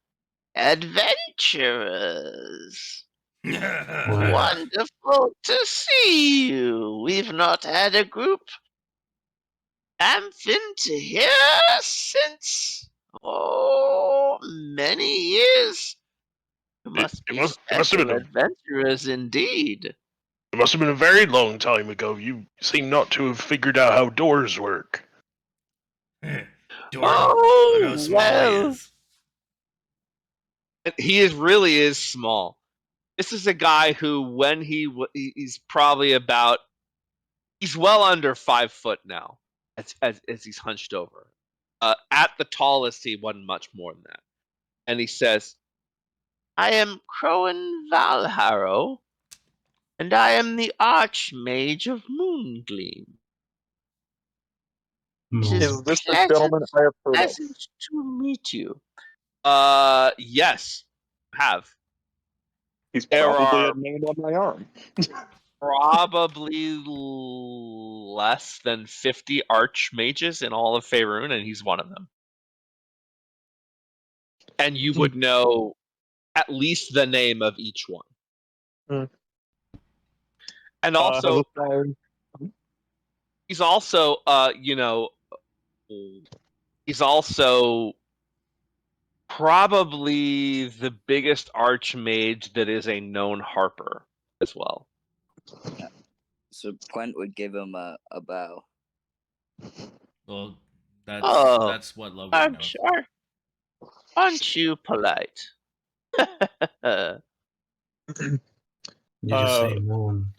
adventurers! Wonderful to see you. We've not had a group amphin here since many years. You must be special adventurers indeed. It must have been a very long time ago. You seem not to have figured out how doors work. Look how small he is. He really is small. This is a guy who, when he's probably he's well under 5 foot now, as he's hunched over. At the tallest, he wasn't much more than that. And he says, "I am Crowan Valharrow, and I am the Archmage of Moongleam. It is Is this the gentleman I have heard of? pleasant to meet you." Yes, have. He's There probably are- a name on my arm. Probably less than 50 archmages in all of Faerun, and he's one of them. And you would know at least the name of each one. And also, he's also, he's also probably the biggest archmage that is a known harper as well. So Quent would give him a bow. Well, that's what Logan knows. Aren't you polite? Did you say moon?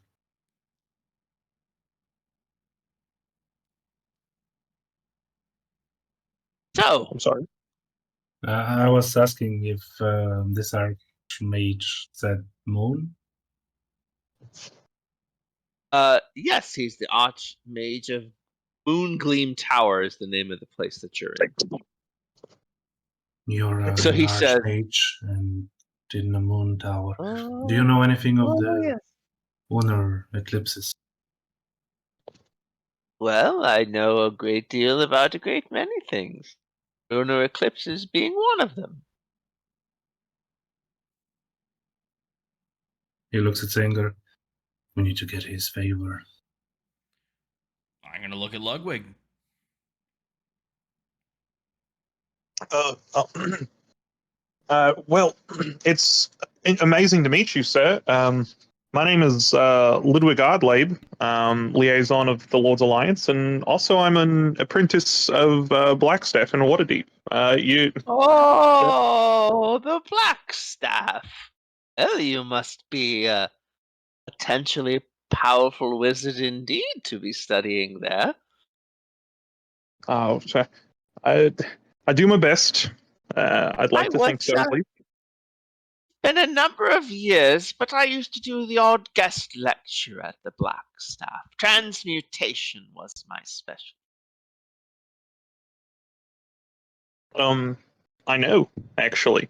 So, I'm sorry. I was asking if this archmage said moon. yes, he's the Archmage of Moongleam Tower is the name of the place that you're in. You're So he an said- archmage and in the moon tower. Do you know anything of the lunar eclipses? Well, I know a great deal about a great many things. Lunar eclipses being one of them. He looks at Sengar. We need to get his favor. I'm gonna look at Ludwig. Well, it's amazing to meet you, sir. My name is Ludwig Ardlabe, liaison of the Lord's Alliance, and also I'm an apprentice of Blackstaff in Waterdeep. You, Oh, the Black Staff. Well, you must be a potentially powerful wizard indeed to be studying there. oh, I, I do my best. I'd like I to think once so, at least. been a number of years, but I used to do the odd guest lecture at the Black Staff. Transmutation was my specialty. I know, actually.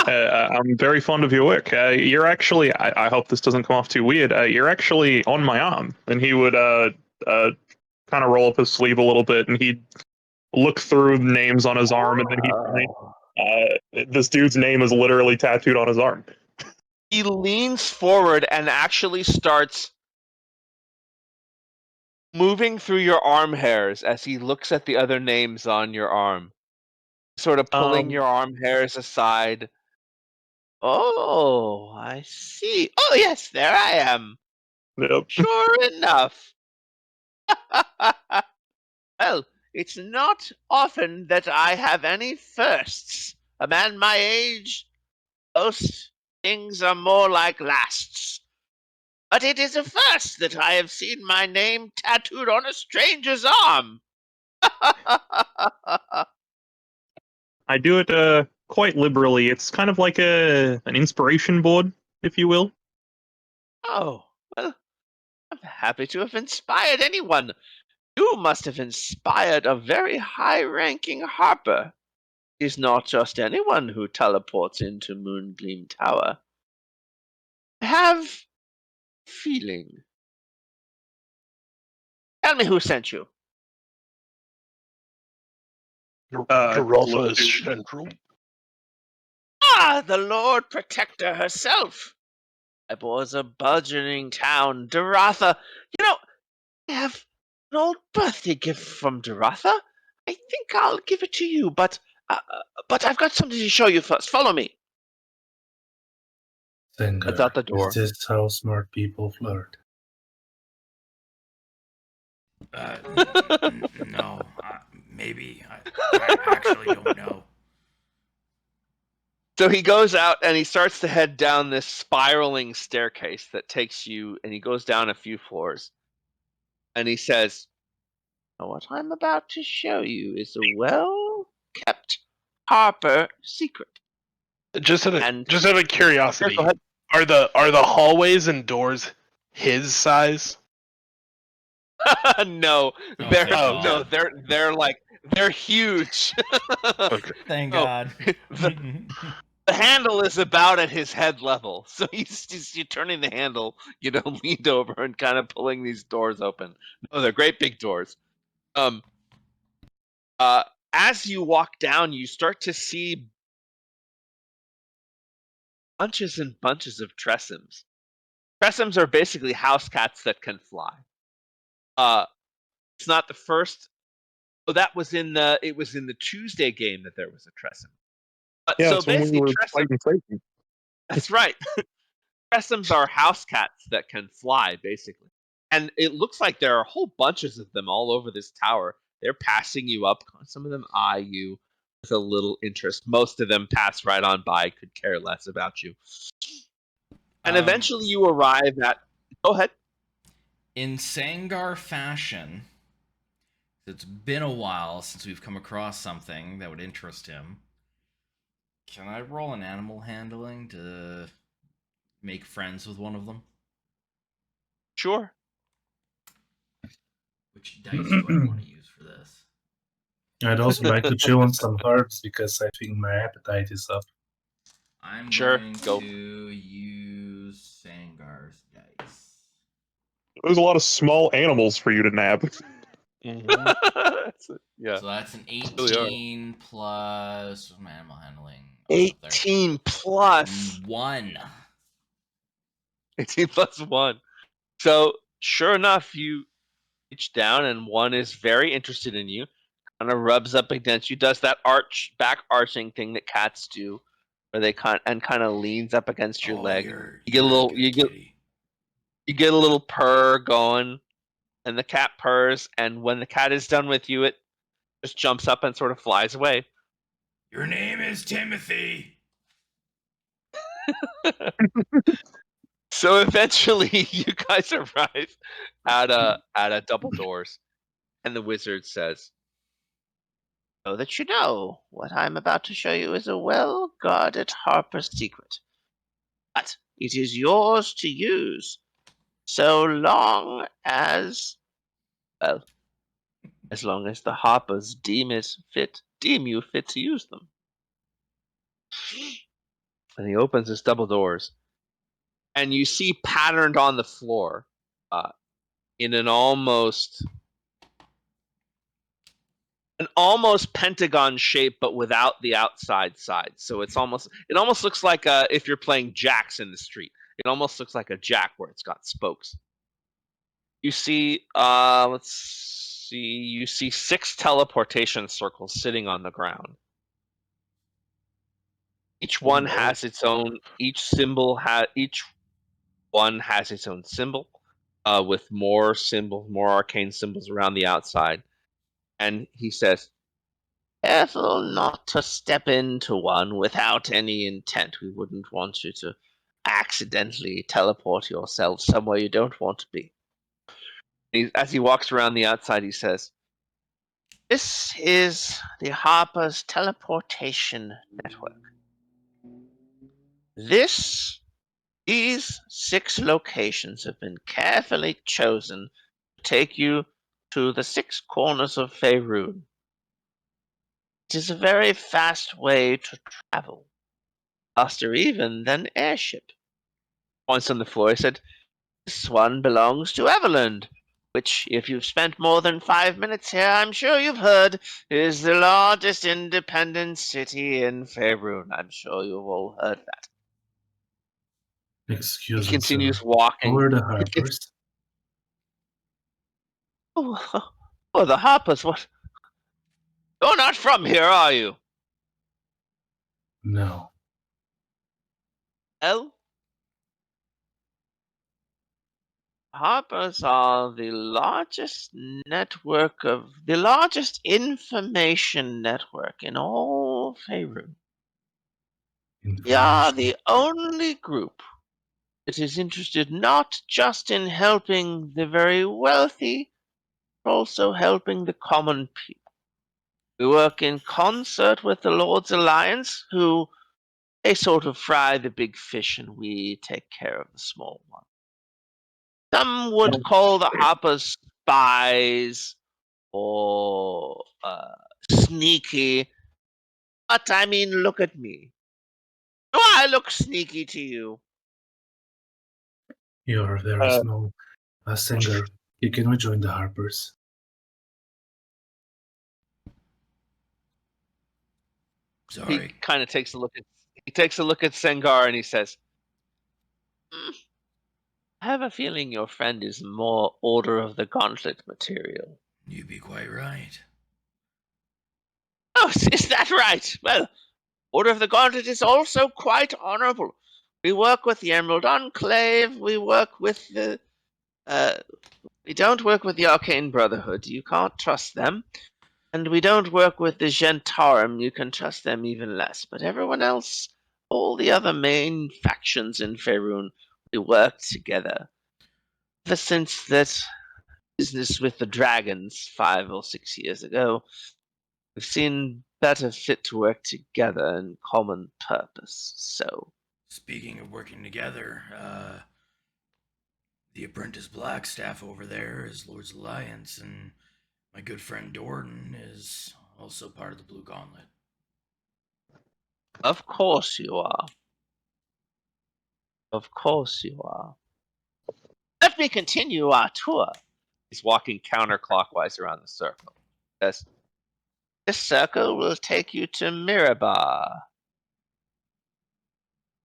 I'm very fond of your work. You're actually, I hope this doesn't come off too weird. You're actually on my arm. And he would kind of roll up his sleeve a little bit and he'd look through names on his arm and then he'd find this dude's name is literally tattooed on his arm. He leans forward and actually starts moving through your arm hairs as he looks at the other names on your arm, sort of pulling your arm hairs aside. Oh, I see. Oh, yes, there I am. Yep. Sure enough. Well, it's not often that I have any firsts. A man my age, most things are more like lasts. But it is a first that I have seen my name tattooed on a stranger's arm. I do it quite liberally. It's kind of like an inspiration board, if you will. Oh, well, I'm happy to have inspired anyone. You must have inspired a very high-ranking harper. He's not just anyone who teleports into Moongleam Tower. I have feeling. Tell me who sent you. Garotha is central. Ah, the Lord Protector herself. I was a burgeoning town, Daratha. You know, I have an old birthday gift from Daratha. I think I'll give it to you, but I've got something to show you first. Follow me. Sengar, That's out the door. is this how smart people flirt? No, maybe. I actually don't know. So he goes out and he starts to head down this spiraling staircase that takes you, and he goes down a few floors. And he says, what I'm about to show you is a well-kept Harper secret. Just out of curiosity, Go ahead. are the hallways and doors his size? No, Oh, they're thank God. no, they're huge. Okay. Thank Oh, God. The handle is about at his head level, so you're turning the handle, leaned over and kind of pulling these doors open. No, they're great big doors. As you walk down, you start to see bunches and bunches of tressums. Tressums are basically house cats that can fly. It's not the first. Oh, it was in the Tuesday game that there was a tressum. Yeah, So it's when we basically, were fighting Satan. that's right. Tressums are house cats that can fly, basically. And it looks like there are whole bunches of them all over this tower. They're passing you up. Some of them eye you with a little interest. Most of them pass right on by, could care less about you. And eventually you arrive at... Go ahead. In Sengar fashion, it's been a while since we've come across something that would interest him. Can I roll an animal handling to make friends with one of them? Sure. Which dice do I want to use for this? I'd also like to chew on some herbs because I think my appetite is up. I'm Sure, going go. to use Sengar's dice. There's a lot of small animals for you to nab. Yeah. So that's an really are. 18 plus animal handling. 18 plus. 1. 18 plus 1. So, sure enough, you reach down, and one is very interested in you. Kind of rubs up against you, does that back arching thing that cats do, where they kind of leans up against your leg. You get a little, you get a little purr going, and the cat purrs. And when the cat is done with you, it just jumps up and sort of flies away. Your name is Timothy. So eventually, you guys arrive at a double doors, and the wizard says, "So that you know, what I'm about to show you is a well-guarded Harper's secret, but it is yours to use, so long as, well, as long as the Harpers deem you fit to use them." And he opens his double doors, and you see patterned on the floor, in an almost pentagon shape, but without the outside side. So it almost looks like if you're playing jacks in the street. It almost looks like a jack where it's got spokes. You see, you see 6 teleportation circles sitting on the ground. Each one has its own. Each one has its own symbol, with more arcane symbols around the outside. And he says, "Careful not to step into one without any intent. We wouldn't want you to accidentally teleport yourself somewhere you don't want to be." As he walks around the outside, he says, "This is the Harper's teleportation network. These 6 locations have been carefully chosen to take you to the 6 corners of Faerun. It is a very fast way to travel, faster even than airship." Points on the floor, he said, "This one belongs to Everland, which, if you've spent more than 5 minutes here, I'm sure you've heard, is the largest independent city in Faerun. I'm sure you've all heard that." Excuse He me, sir. continues walking. Who are the Harpers? Oh, the Harpers, what? You're not from here, are you? No. Well, Harpers are the largest information network in all Faerun. We are Information. the only group that is interested not just in helping the very wealthy, but also helping the common people. We work in concert with the Lord's Alliance, who they sort of fry the big fish and we take care of the small one. Some would call the Harpers spies or sneaky, but I mean, look at me. Do I look sneaky to you? You are very Uh, small. Sengar, you can rejoin the Harpers. He Sorry. kind of takes a look at Sengar and he says, "I have a feeling your friend is more Order of the Gauntlet material." You'd be quite right. "Oh, is that right? Well, Order of the Gauntlet is also quite honorable. We work with the Emerald Enclave. We work with the. We don't work with the Arcane Brotherhood. You can't trust them. And we don't work with the Gentarum. You can trust them even less. But everyone else, all the other main factions in Faerun, we work together. Ever since that business with the dragons 5 or 6 years ago, we've seen better fit to work together in common purpose. So, Speaking of working together, the apprentice Blackstaff over there is Lord's Alliance, and my good friend Dordan is also part of the Blue Gauntlet. of course you are. Of course you are. let me continue our tour. He's walking counterclockwise around the circle. Yes. This circle will take you to Mirabar.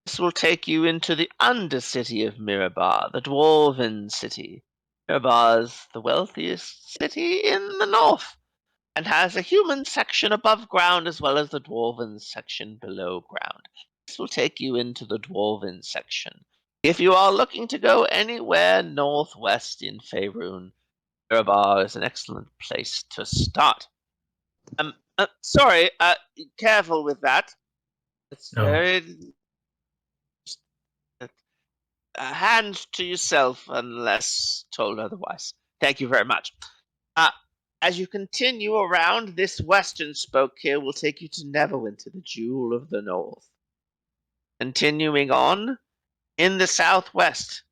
This will take you into the undercity of Mirabar, the Dwarven city. Mirabar is the wealthiest city in the north, and has a human section above ground as well as the Dwarven section below ground. This will take you into the Dwarven section. If you are looking to go anywhere northwest in Faerun, Mirabar is an excellent place to start. Sorry, careful with that. It's Oh. very... hand to yourself unless told otherwise. Thank you very much. As you continue around, this western spoke here will take you to Neverwinter, the Jewel of the North. Continuing on, in the southwest,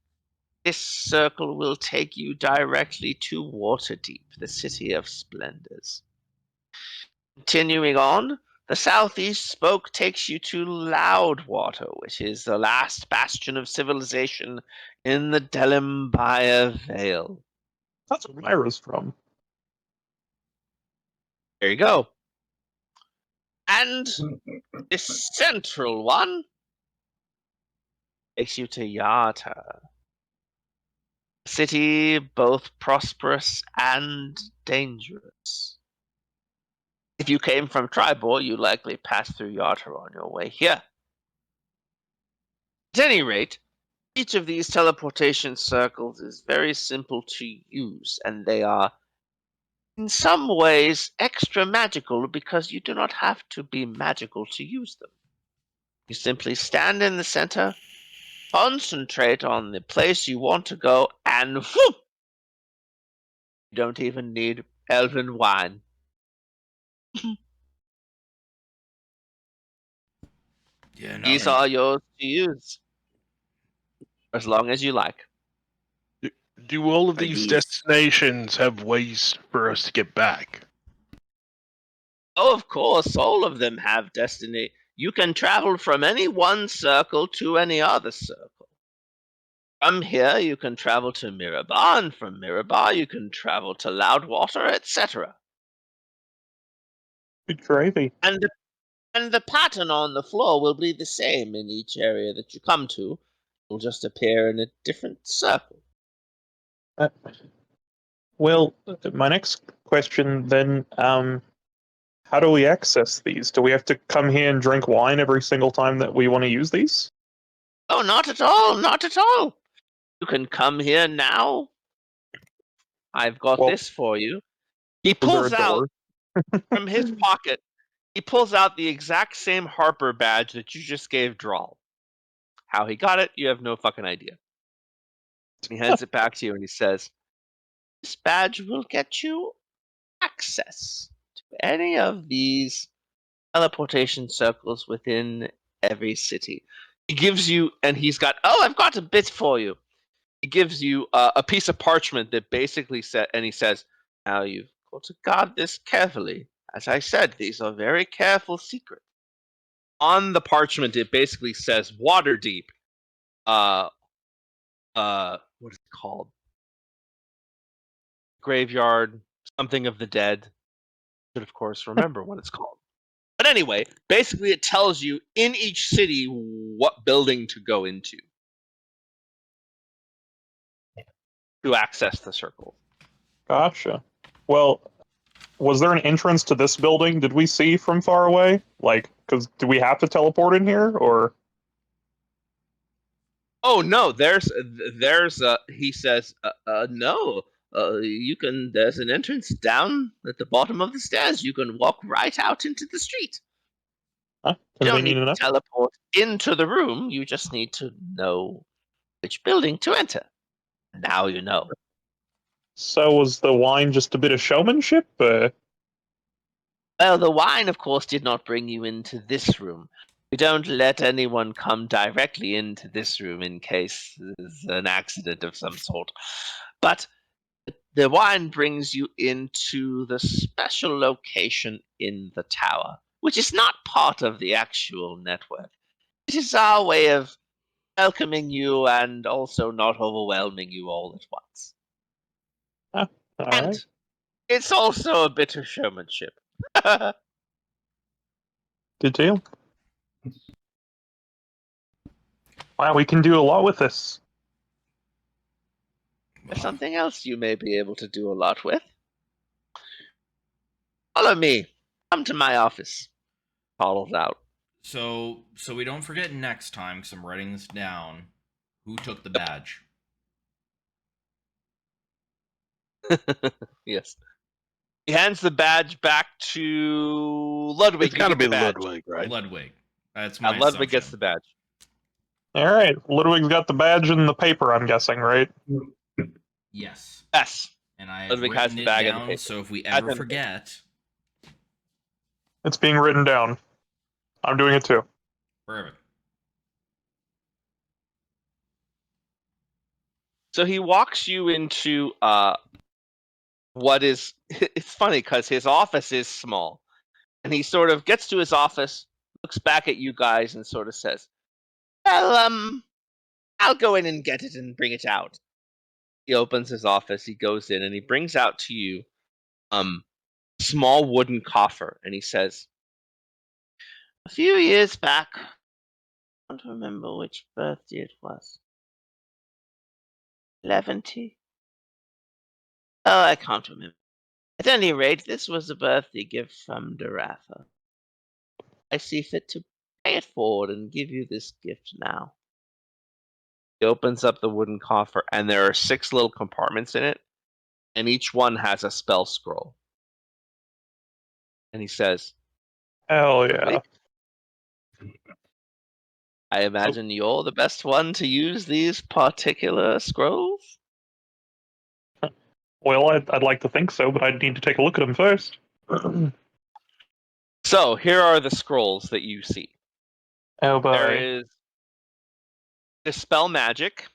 this circle will take you directly to Waterdeep, the City of Splendors. Continuing on, the southeast spoke takes you to Loudwater, which is the last bastion of civilization in the Delimbire Vale. That's where Myra's from. There you go. And this central one takes you to Yarta. A city both prosperous and dangerous. If you came from Tribor, you likely passed through Yarta on your way here. At any rate, each of these teleportation circles is very simple to use, and they are in some ways extra magical because you do not have to be magical to use them. You simply stand in the center, concentrate on the place you want to go, and whoop! You don't even need elven wine. Yeah, no. These are yours to use as long as you like. Do all of Are these these- destinations have ways for us to get back? Oh, of course, all of them have destiny. You can travel from any one circle to any other circle. From here, you can travel to Mirabar, and from Mirabar, you can travel to Loudwater, etc. Good gravy. And the pattern on the floor will be the same in each area that you come to. It will just appear in a different circle. Well, my next question then, how do we access these? Do we have to come here and drink wine every single time that we want to use these? Oh, not at all, not at all. You can come here now. I've got Well, this for you. He Is there pulls a out door? from his pocket, he pulls out the exact same Harper badge that you just gave Drawl. How he got it, you have no fucking idea. He hands it back to you and he says, this badge will get you access to any of these teleportation circles within every city. He gives you, and he's got, oh, I've got a bit for you. He gives you a piece of parchment that basically said, and he says, now you've got to guard this carefully. As I said, these are very careful secrets. On the parchment, it basically says Waterdeep. What is it called? Graveyard, something of the dead. Should of course remember what it's called. But anyway, basically it tells you in each city what building to go into to access the circle. Gotcha. Well, was there an entrance to this building? Did we see from far away? Like, because do we have to teleport in here, or? Oh no, there's he says no. You can. There's an entrance down at the bottom of the stairs. You can walk right out into the street. Huh? You don't Convenient need to enough. teleport into the room. You just need to know which building to enter. Now you know. So was the wine just a bit of showmanship? Well, the wine, of course, did not bring you into this room. We don't let anyone come directly into this room in case there's an accident of some sort. But the wine brings you into the special location in the tower, which is not part of the actual network. It is our way of welcoming you and also not overwhelming you all at once. All And right. it's also a bit of showmanship. Good deal. Wow, we can do a lot with this. There's something else you may be able to do a lot with. Follow me. Come to my office. Calls out. So we don't forget next time, because I'm writing this down. Who took the badge? Yes. He hands the badge back to Ludwig. It's got to You get be the badge. Ludwig, right? Ludwig. That's my Ludwig gets assumption. the badge. All right. Ludwig's got the badge and the paper, I'm guessing, right? Yes. Yes. And I have Ludwig has written the it bag and the down, paper. so if we Has ever the paper. forget... It's being written down. I'm doing it too. Perfect. So he walks you into what is... It's funny because his office is small. And he sort of gets to his office, looks back at you guys, and sort of says, well, I'll go in and get it and bring it out. He opens his office, he goes in, and he brings out to you small wooden coffer, and he says, a few years back, I don't remember which birthday it was. 11. Oh, I can't remember. At any rate, this was a birthday gift from Daratha. I see fit to pay it forward and give you this gift now. He opens up the wooden coffer, and there are 6 little compartments in it, and each one has a spell scroll. And he says, Hell yeah. I imagine you're the best one to use these particular scrolls? Well, I'd like to think so, but I'd need to take a look at them first. So, here are the scrolls that you see. Oh boy. There is Dispel Magic,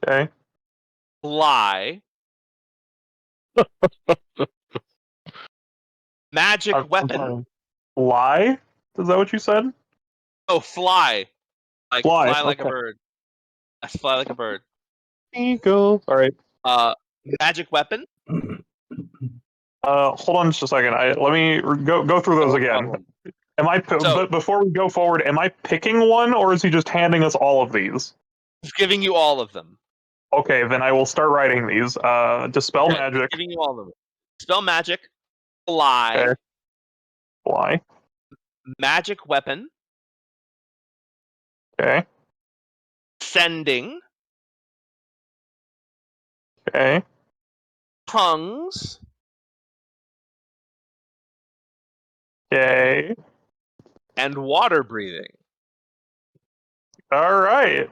Okay. Fly, Magic I'm Weapon. sorry. Fly? Is that what you said? Oh, Fly. Like Fly, fly like a okay. bird. Yes, fly like a bird. Eagle. All right. Magic Weapon. Hold on just a second. Let me go through those No again. problem. But before we go forward, am I picking one, or is he just handing us all of these? He's giving you all of them. Okay, then I will start writing these. Dispel Okay, magic. He's giving you all of them. Spell Magic, Fly, Okay. Fly. Magic Weapon, Okay. Sending, Okay. Tongues, Okay. and Water Breathing. All right.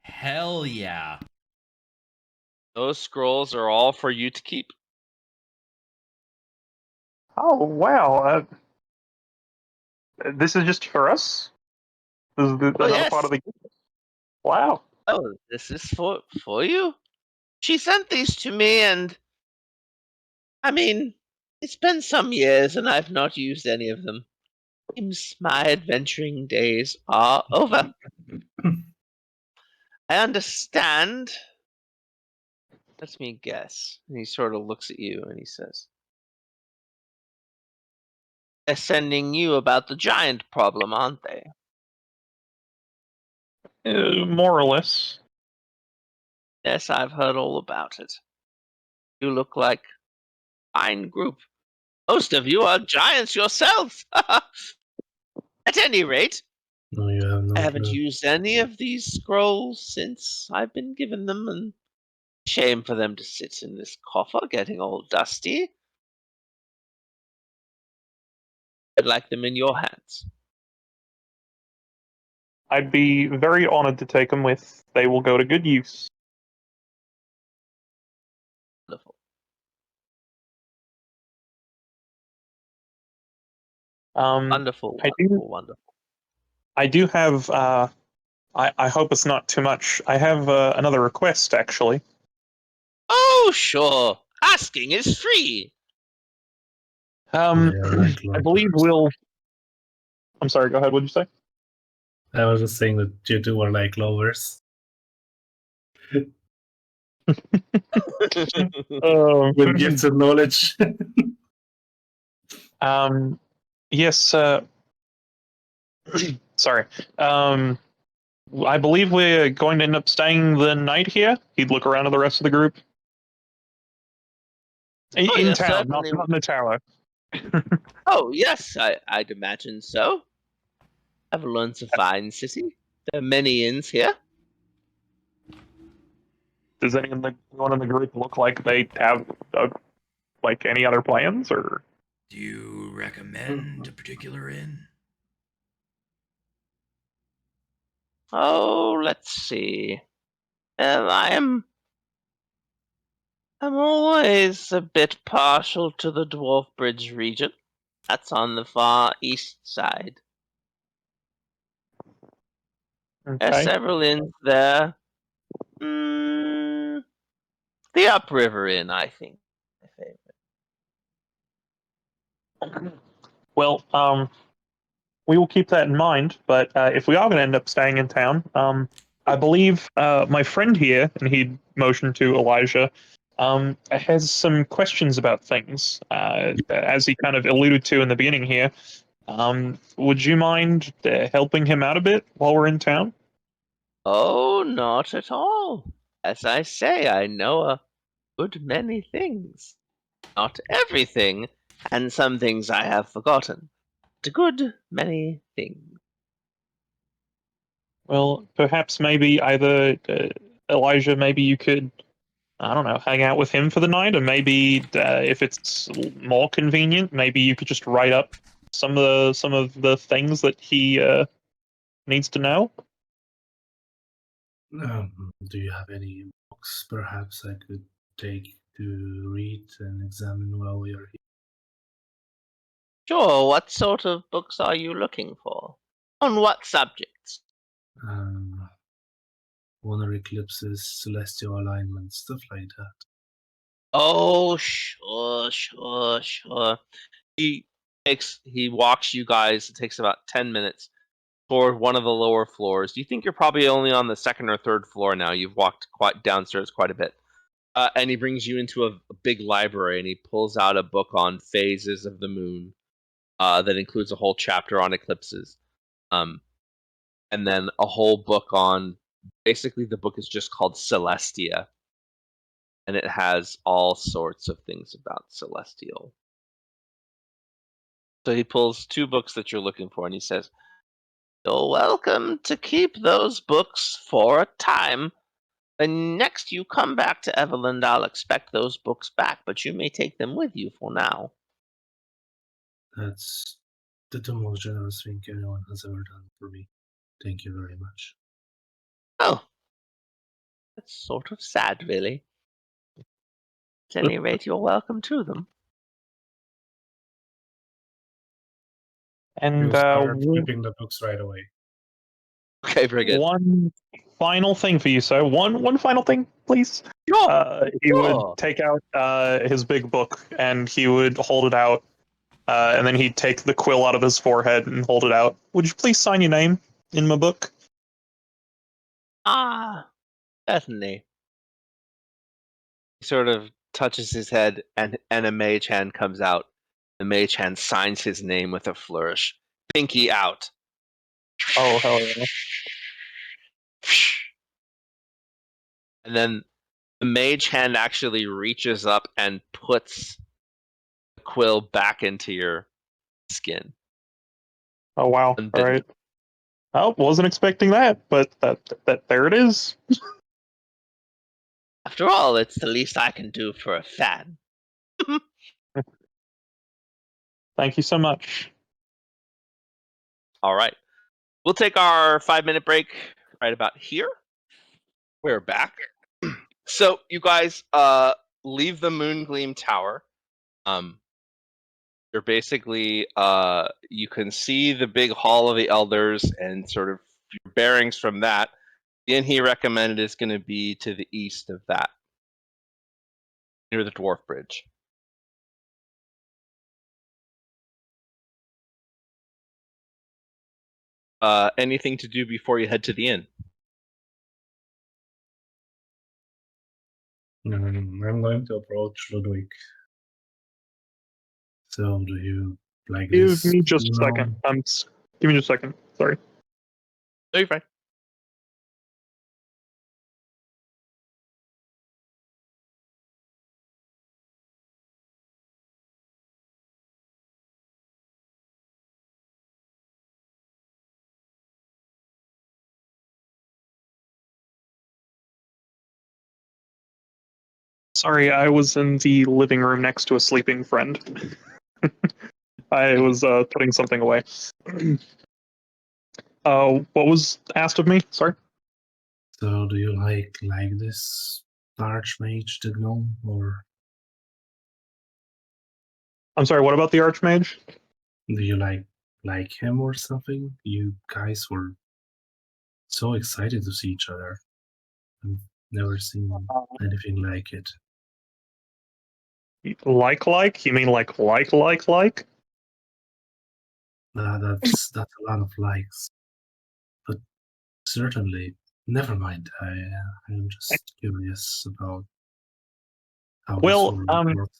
Hell yeah. Those scrolls are all for you to keep. Oh wow. This is just for us. This is another yes. part of the. Wow. Oh, this is for you? She sent these to me, and I mean, it's been some years, and I've not used any of them. Seems my adventuring days are over. I understand. Let me guess. And he sort of looks at you and he says, they're sending you about the giant problem, aren't they? More or less. Yes, I've heard all about it. You look like a fine group. Most of you are giants yourselves. At any rate, No, you have no I haven't clue. used any of these scrolls since I've been given them, and shame for them to sit in this coffer getting all dusty. I'd like them in your hands. I'd be very honored to take them with. They will go to good use. Wonderful. Wonderful, wonderful. I do have. I hope it's not too much. I have another request, actually. Oh, sure. Asking is free. Yeah, like I believe lords. we'll. I'm sorry. Go ahead. What'd you say? I was just saying that you two are like lovers. With gifts and knowledge. Yes. Sorry. I believe we're going to end up staying the night here. He'd look around at the rest of the group. In yes, town, not certainly. in the tower. Oh, yes, I'd imagine so. Avalon's a fine city. There are many inns here. Does anyone in the group look like they have like any other plans, or? Do you recommend a particular inn? Oh, let's see. I'm always a bit partial to the Dwarf Bridge region. That's on the far east side. There are Okay. several inns there. The Upriver Inn, I think, my favorite. Well, we will keep that in mind. But if we are going to end up staying in town, I believe my friend here, and he motioned to Elijah, has some questions about things, as he kind of alluded to in the beginning here. Would you mind helping him out a bit while we're in town? Oh, not at all. As I say, I know a good many things. Not everything, and some things I have forgotten. But a good many things. Well, perhaps maybe either Elijah, maybe you could, I don't know, hang out with him for the night, or maybe if it's more convenient, maybe you could just write up some of the things that he needs to know. Do you have any books perhaps I could take to read and examine while we are here? Sure, what sort of books are you looking for? On what subjects? Lunar eclipses, celestial alignment, stuff like that. Oh, sure. He walks you guys, it takes about 10 minutes, toward one of the lower floors. You think you're probably only on the second or third floor now. You've walked quite downstairs quite a bit. And he brings you into a big library, and he pulls out a book on phases of the moon that includes a whole chapter on eclipses. And then a whole book on, basically the book is just called Celestia, and it has all sorts of things about celestial. So he pulls two books that you're looking for, and he says, "You're welcome to keep those books for a time. When next you come back to Everland, I'll expect those books back, but you may take them with you for now." That's the most generous thing anyone has ever done for me. Thank you very much. Oh, that's sort of sad, really. At any rate, you're welcome to them. And We'll start flipping the books right away. Okay, very good. one final thing for you, sir. One final thing, please. Sure. He would Sure. take out his big book and he would hold it out, and then he'd take the quill out of his forehead and hold it out. Would you please sign your name in my book? Ah, certainly. He sort of touches his head, and a mage hand comes out. The mage hand signs his name with a flourish. Pinky out. Oh, hell yeah. And then the mage hand actually reaches up and puts the quill back into your skin. Oh, wow. Unbidden. All right. Oh, wasn't expecting that, but that there it is. After all, it's the least I can do for a fan. Thank you so much. All right. We'll take our 5-minute break right about here. We're back. So you guys leave the Moongleam Tower. You're basically you can see the big hall of the elders and sort of your bearings from that. The inn he recommended is going to be to the east of that, near the Dwarf Bridge. anything to do before you head to the inn? I'm going to approach Ludwig. So, do you like Give this? me just a No. second. Give me just a second. Sorry. No, you're fine. Sorry, I was in the living room next to a sleeping friend. I was putting something away. What was asked of me? Sorry. So, do you like this archmage, the gnome, or I'm sorry. What about the Archmage? do you like him or something? You guys were so excited to see each other. I've never seen anything like it. Like? You mean like? That's a lot of likes, but certainly, never mind. I'm just curious about how this Well, world works.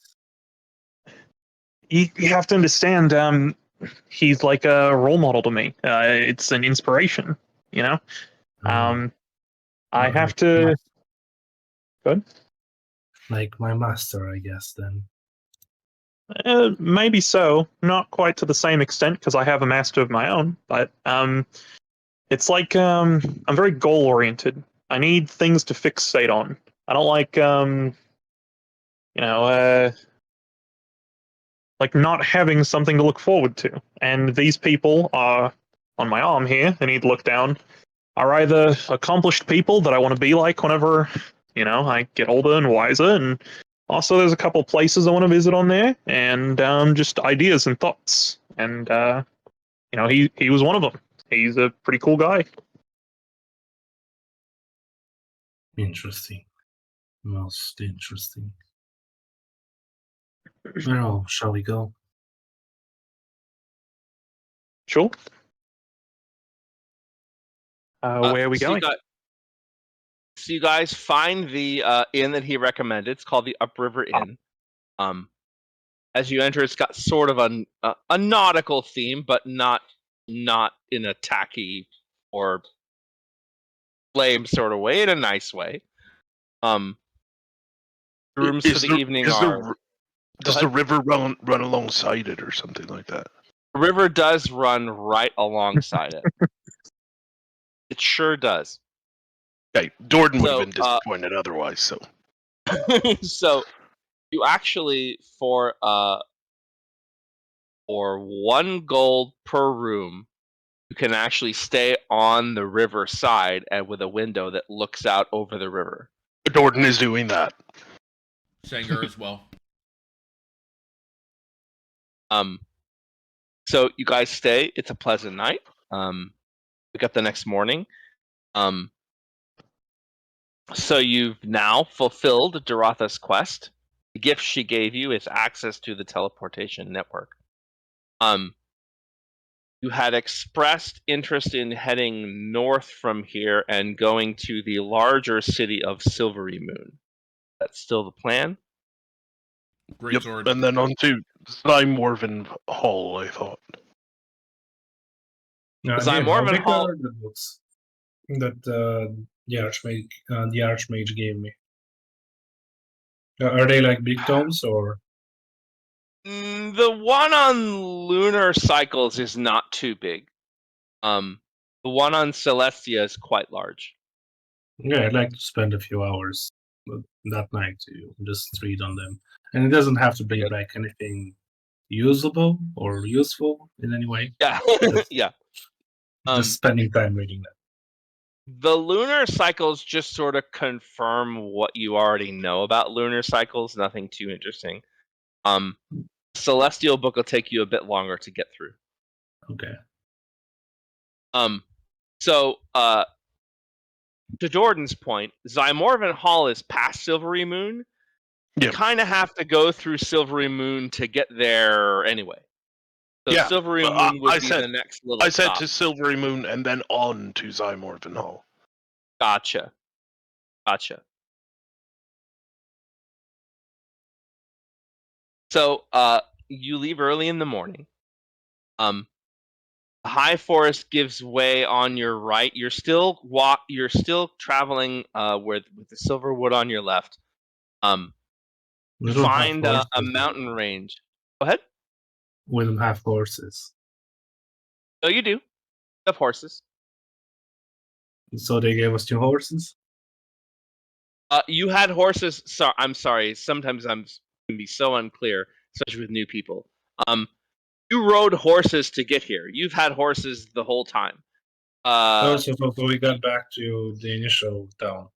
you have to understand. He's like a role model to me. It's an inspiration. You know. I have Like to. Good. like my master, I guess. Then Maybe so. Not quite to the same extent because I have a master of my own. But it's like I'm very goal oriented. I need things to fixate on. I don't like you know like not having something to look forward to. And these people are on my arm here. I need to look down. Are either accomplished people that I want to be like whenever I get older and wiser, and also there's a couple places I want to visit on there, and just ideas and thoughts. And he was one of them. He's a pretty cool guy. interesting, most interesting. Well, shall we go? Sure. Where are we going? So you guys find the inn that he recommended. It's called the Upriver Inn. As you enter, it's got sort of a nautical theme, but not in a tacky or lame sort of way. In a nice way. Rooms for the evening are. Does the river run alongside it or something like that? The river does run right alongside it. It sure does. Okay, Jordan would So, have been disappointed otherwise. So, so you actually for 1 gold per room, you can actually stay on the river side and with a window that looks out over the river. Jordan is doing that. Sengar as well. So you guys stay. It's a pleasant night. Wake up the next morning. So you've now fulfilled Dorotha's quest. The gift she gave you is access to the teleportation network. You had expressed interest in heading north from here and going to the larger city of Silvery Moon. That's still the plan? Great sword. And then on to Zymorvan Hall, I thought. How Zymorvan big Hall. are the books that the archmage gave me? Are they like big tomes or? The one on lunar cycles is not too big. The one on Celestia is quite large. Yeah, I'd like to spend a few hours that night to just read on them, and it doesn't have to be like anything usable or useful in any way. Yeah, Just- yeah. Just spending time reading them. The lunar cycles just sort of confirm what you already know about lunar cycles. Nothing too interesting. Celestial book will take you a bit longer to get through. Okay. So to Jordan's point, Zymorvan Hall is past Silvery Moon. You Yep. kind of have to go through Silvery Moon to get there anyway. So Yeah, Silvery well, Moon would I be said- the next little I said stop. to Silvery Moon and then on to Zymorvenhall. Gotcha. So you leave early in the morning. The high forest gives way on your right. You're still traveling with the silver wood on your left. We You don't have find a horses. mountain range. Go ahead. We don't have horses. Oh, you do. You have horses. So they gave us 2 horses? You had horses. I'm sorry. Sometimes I'm can be so unclear, especially with new people. You rode horses to get here. You've had horses the whole time. So we got back to the initial town.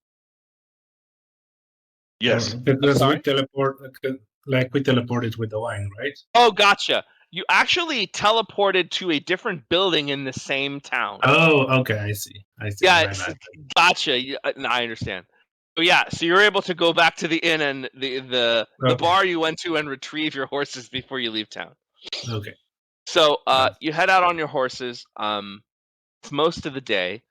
Yes. Because sorry? we teleported with the wine, right? Oh, gotcha. You actually teleported to a different building in the same town. Oh, okay, I see. Yeah, My bad. gotcha. No, I understand. So yeah, so you're able to go back to the inn and the Okay. bar you went to and retrieve your horses before you leave town. Okay. So Nice. you head out on your horses. It's most of the day.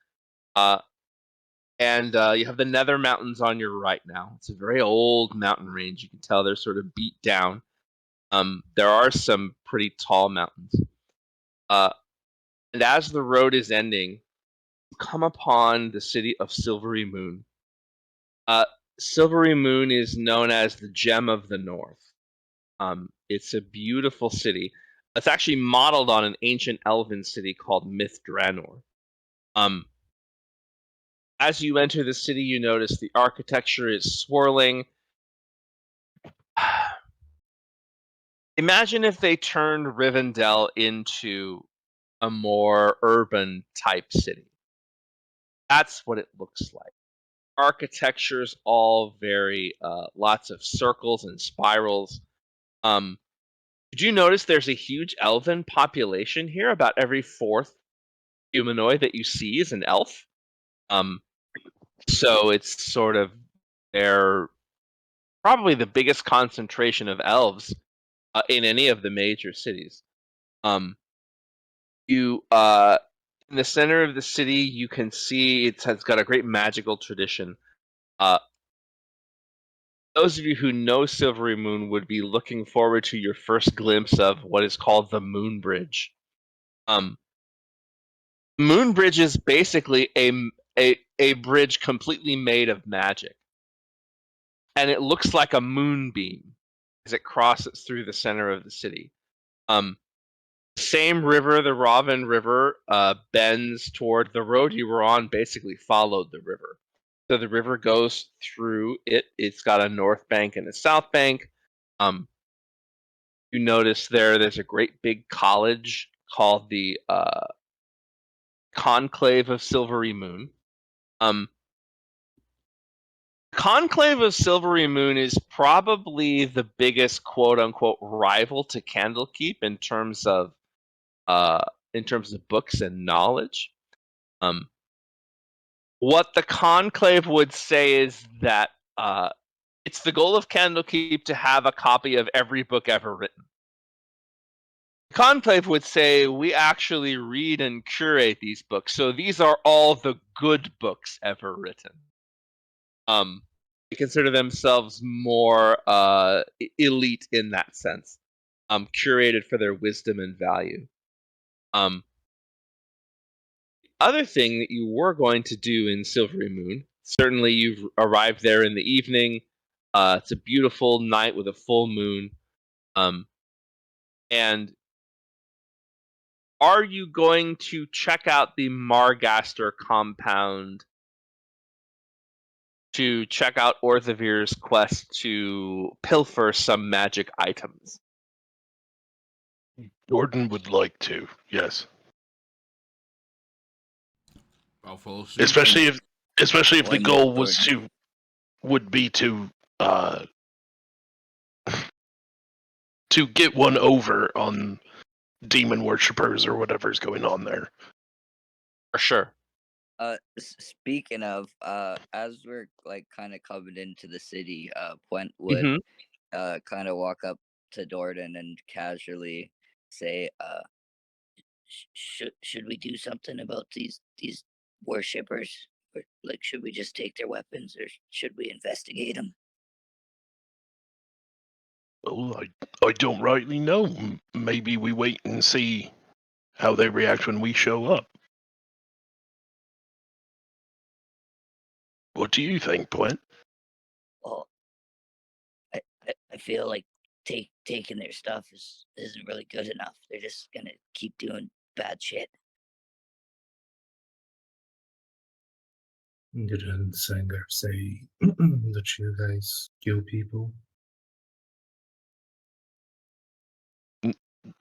And you have the Nether Mountains on your right now. It's a very old mountain range. You can tell they're sort of beat down. There are some pretty tall mountains. And as the road is ending, you come upon the city of Silvery Moon. Silvery Moon is known as the Gem of the North. It's a beautiful city. It's actually modeled on an ancient elven city called Myth Dranor. As you enter the city, you notice the architecture is swirling. Imagine if they turned Rivendell into a more urban type city. That's what it looks like. Architecture's all very lots of circles and spirals. Did you notice there's a huge elven population here? About every 4th humanoid that you see is an elf. So it's sort of they're probably the biggest concentration of elves in any of the major cities. You in the center of the city, you can see it has got a great magical tradition. Those of you who know Silvery Moon would be looking forward to your first glimpse of what is called the Moon Bridge. Moon Bridge is basically a bridge completely made of magic, and it looks like a moonbeam as it crosses through the center of the city. Same river, the Ravin River, bends toward the road you were on. Basically, followed the river. So the river goes through it. It's got a north bank and a south bank. You notice there's a great big college called the Conclave of Silvery Moon. Conclave of Silvery Moon is probably the biggest quote unquote rival to Candlekeep in terms of books and knowledge. What the Conclave would say is that it's the goal of Candlekeep to have a copy of every book ever written. Conclave would say we actually read and curate these books, so these are all the good books ever written. They consider themselves more elite in that sense, curated for their wisdom and value. Other thing that you were going to do in Silvery Moon, certainly you've arrived there in the evening. It's a beautiful night with a full moon. And are you going to check out the Margaster compound to check out Orthavir's quest to pilfer some magic items? Jordan would like to, yes. I'll follow suit. Especially if the Why not, goal was Jordan? would be to get one over on demon worshippers or whatever's going on there. For sure. Speaking of, as we're like kind of coming into the city, Puent would Mhm. kind of walk up to Jordan and casually say, should we do something about these worshippers? Or, like, should we just take their weapons, or should we investigate them? Well, I don't rightly know. Maybe we wait and see how they react when we show up. What do you think, Brent? Well, I feel like taking their stuff isn't really good enough. They're just gonna keep doing bad shit. Didn't Sengars say that you guys kill people?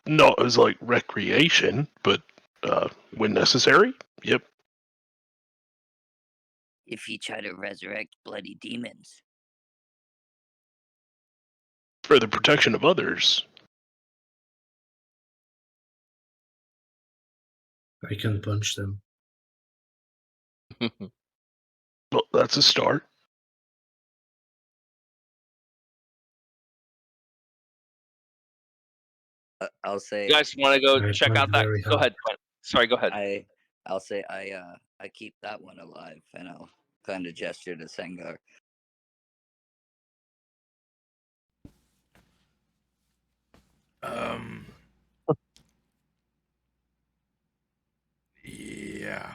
Not as like recreation, but when necessary. Yep. If you try to resurrect bloody demons, For the protection of others. I can punch them. Well, that's a start. I'll say You guys want to go I check punch out that? very Go hard. ahead, Quinn. Sorry, go ahead. I'll say I keep that one alive, and I'll kind of gesture to Sengar. Yeah.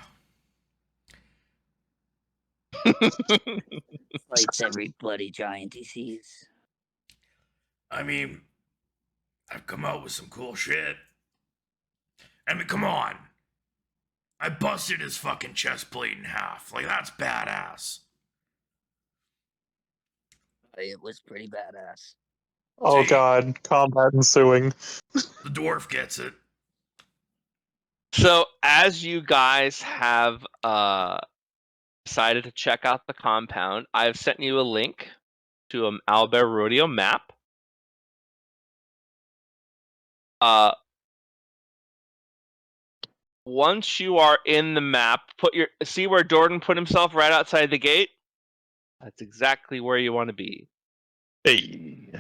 Fights every bloody giant he sees. I mean, I've come out with some cool shit. I mean, come on. I busted his fucking chest plate in half. Like, that's badass. It was pretty badass. Oh See? god, combat ensuing. The dwarf gets it. So, as you guys have decided to check out the compound, I've sent you a link to an Albert Rodeo map. Once you are in the map, see where Jordan put himself right outside the gate? That's exactly where you want to be. Hey.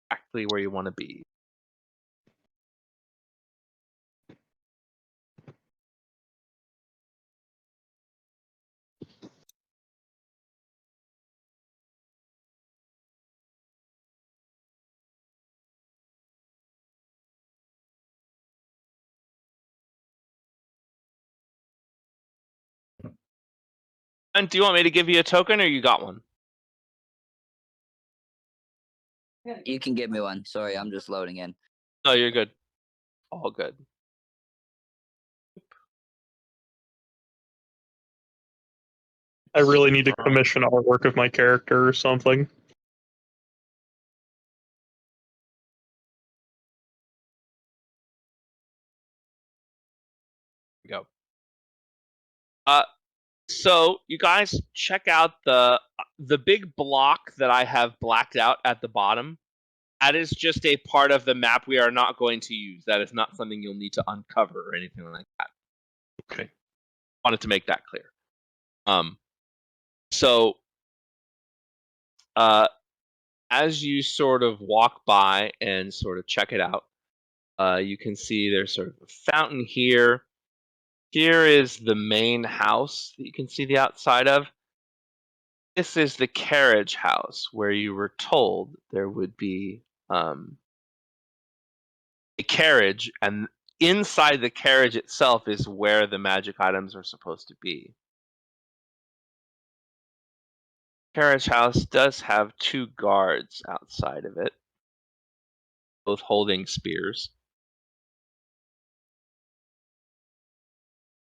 Exactly where you want to be. And do you want me to give you a token, or you got one? You can give me one. Sorry, I'm just loading in. No, you're good. All good. I really need to commission artwork of my character or something. Go. So you guys check out the big block that I have blacked out at the bottom. That is just a part of the map we are not going to use. That is not something you'll need to uncover or anything like that. Okay. Wanted to make that clear. So as you sort of walk by and sort of check it out, you can see there's sort of a fountain here. Here is the main house that you can see the outside of. This is the carriage house where you were told there would be a carriage, and inside the carriage itself is where the magic items are supposed to be. Carriage house does have 2 guards outside of it, both holding spears.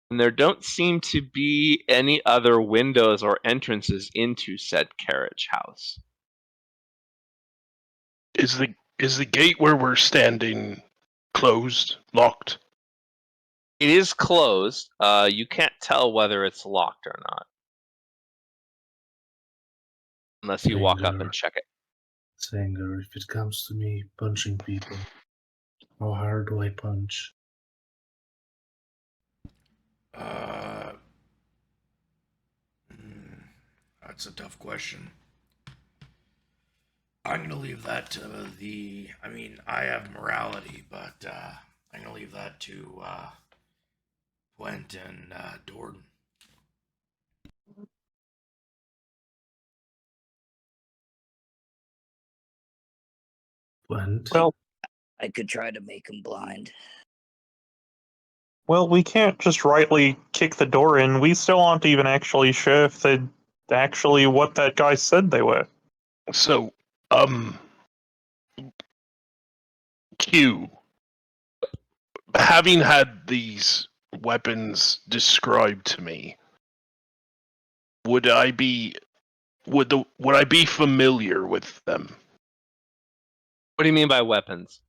And there don't seem to be any other windows or entrances into said carriage house. Is the gate where we're standing closed, locked? It is closed. You can't tell whether it's locked or not. Unless you walk up and check it. Sengar, if it comes to me punching people, how hard do I punch? That's a tough question. I'm gonna leave that to the. I mean, I have morality, but I'm gonna leave that to Gwent and Dordan. Went. Well, I could try to make him blind. well, we can't just rightly kick the door in. We still aren't even actually sure if they're actually what that guy said they were. So, Q, having had these weapons described to me, would I be familiar with them? What do you mean by weapons?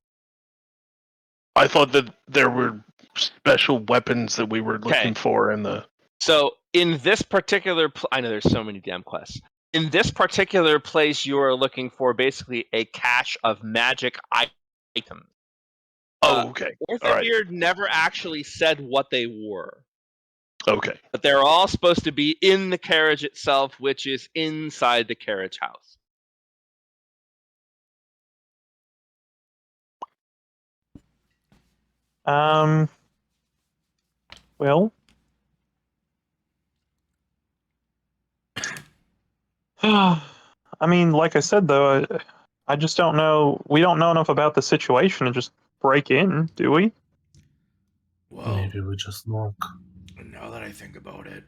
I thought that there were special weapons that we were looking for in the. So in this particular, I know there's so many damn quests. In this particular place, you are looking for basically a cache of magic items. Oh, okay. All right. Orthobeard never actually said what they were, Okay. but they're all supposed to be in the carriage itself, which is inside the carriage house. Well, I mean, like I said, though, I just don't know. We don't know enough about the situation to just break in, do we? Well, Maybe we just knock. now that I think about it,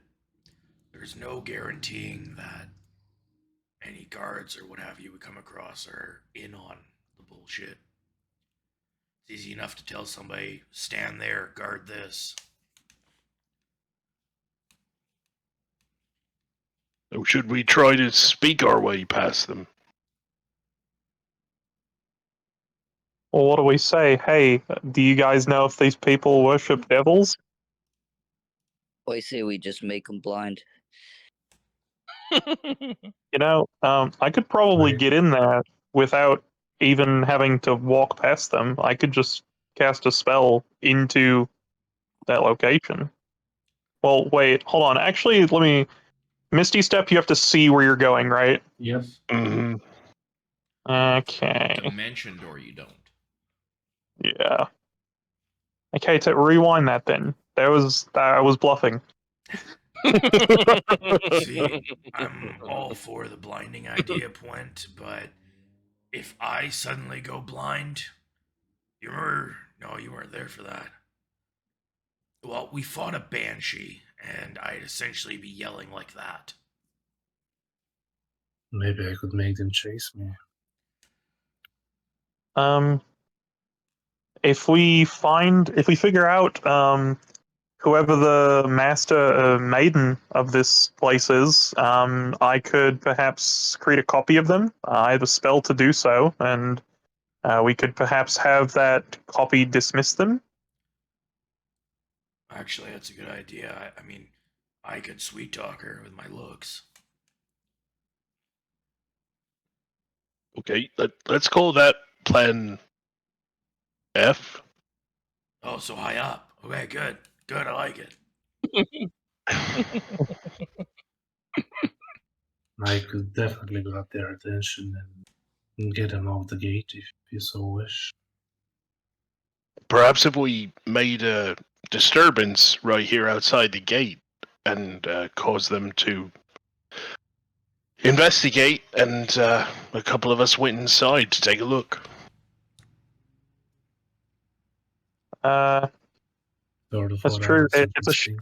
there's no guaranteeing that any guards or what have you we come across are in on the bullshit. It's easy enough to tell somebody, stand there, guard this. So should we try to speak our way past them? Well, what do we say? Hey, do you guys know if these people worship devils? I say we just make him blind. You know, I could probably Right. get in there without even having to walk past them. I could just cast a spell into that location. Well, wait, hold on. Actually, let me. Misty Step, you have to see where you're going, right? Yep. Mm-hmm. Okay. Dimension door, you don't. Yeah. Okay, to rewind that then. I was bluffing. See, I'm all for the blinding idea, Puent, but if I suddenly go blind, you remember? No, you weren't there for that. Well, we fought a banshee, and I'd essentially be yelling like that. Maybe I could make them chase me. If we figure out whoever the master maiden of this place is, I could perhaps create a copy of them. I have a spell to do so, and we could perhaps have that copy dismiss them. Actually, that's a good idea. I mean, I could sweet talk her with my looks. Okay, let's call that plan F. Oh, so high up. Okay, good. Good, I like it. I could definitely grab their attention and get them off the gate if you so wish. Perhaps if we made a disturbance right here outside the gate and cause them to investigate, and a couple of us went inside to take a look. Sort of That's what I true. was suggesting.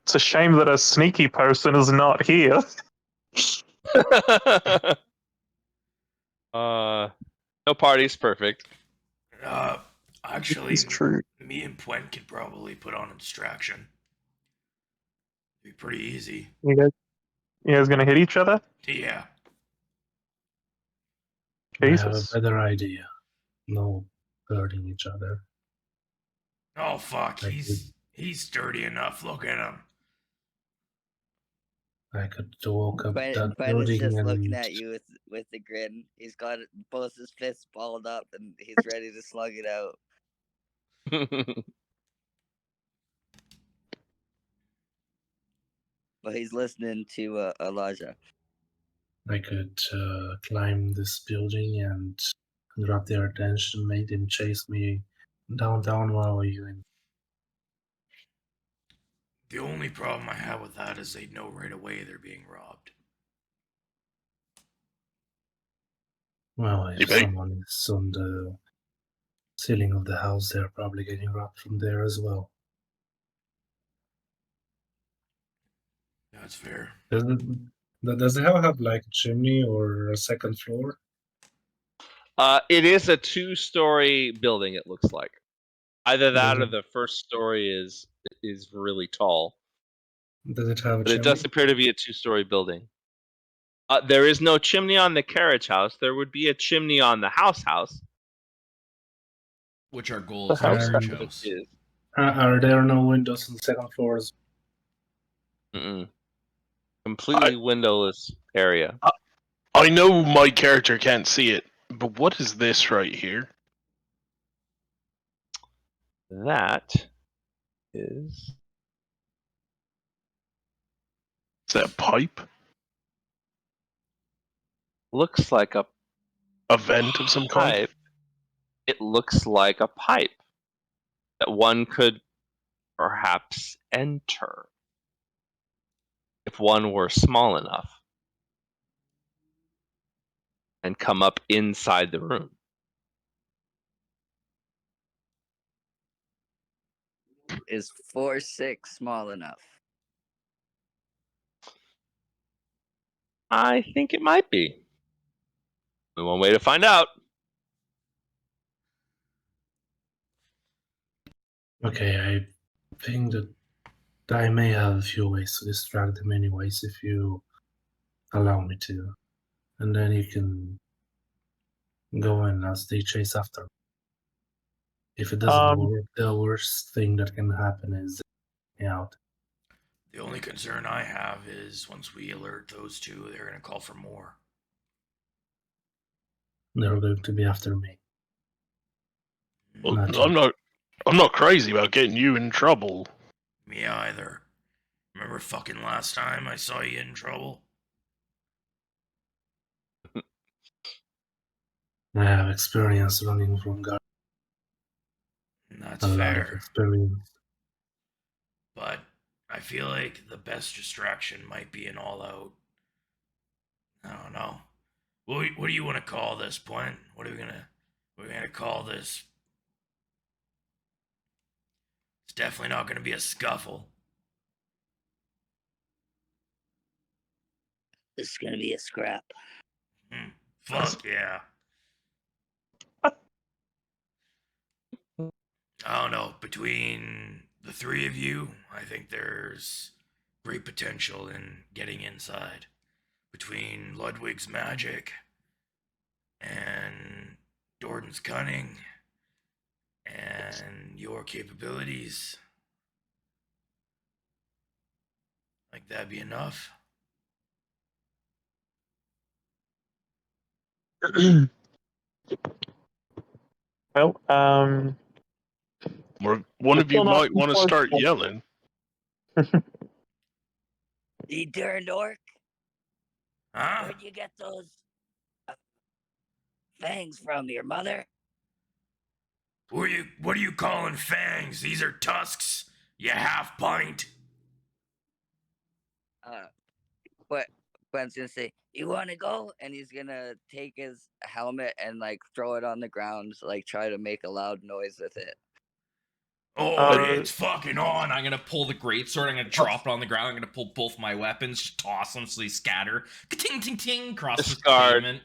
It's a shame that a sneaky person is not here. No party's perfect. Actually, It's true. me and Puent could probably put on a distraction. It'd be pretty easy. You guys gonna hit each other? Yeah. I have a Jesus. better idea. No hurting each other. Oh fuck, I he's sturdy enough. Look at him. I could walk up that Brennan's building just and looking at you with a grin. He's got both his fists balled up and he's ready to slug it out. But he's listening to Elijah. I could climb this building and grab their attention, make them chase me downtown while you in. The only problem I have with that is they'd know right away they're being robbed. Well, if Maybe. someone is on the ceiling of the house, they're probably getting robbed from there as well. That's fair. Does it have like a chimney or a second floor? It is a 2-story building. It looks like either that or Does the first story is really tall. Does it have a But it chimney? does appear to be a 2-story building. There is no chimney on the carriage house. There would be a chimney on the house. Which our goal The is the house carriage house. house. Is. Are there no windows on the second floors? Mm-mm. Completely windowless area. I know my character can't see it, but what is this right here? That is Is that a pipe? looks like a A vent of some kind? pipe. It looks like a pipe that one could perhaps enter if one were small enough and come up inside the room. Is 4'6" small enough? I think it might be. Only one way to find out. Okay, I think that I may have a few ways to distract them anyways if you allow me to. And then you can go in as they chase after me. If it doesn't work, the worst thing that can happen is they get me out. The only concern I have is once we alert those two, they're going to call for more. They're going to be after me. Well, Not I'm not crazy about getting you in trouble. Me either. Remember fucking last time I saw you in trouble? I have experience running from guards. That's A lot of fair. experience. But I feel like the best distraction might be an all-out. I don't know. What do you want to call this, Point? What are we gonna call this? It's definitely not gonna be a scuffle. This is gonna be a scrap. Fuck yeah. I don't know. Between the three of you, I think there's great potential in getting inside. Between Ludwig's magic and Jordan's cunning and your capabilities, like that'd be enough. Well, Or one We're of you still not might want to start enforceable. yelling. You darn dork! Huh? Where'd you get those fangs from? Your mother? What are you calling fangs? These are tusks, you half pint. But Glenn's gonna say, "You want to go?" And he's gonna take his helmet and like throw it on the ground, like try to make a loud noise with it. Oh, it's fucking on. I'm gonna pull the greatsword. I'm gonna drop it on the ground. I'm gonna pull both my weapons, just toss them so they scatter. Ting ting ting across the Discard. pavement.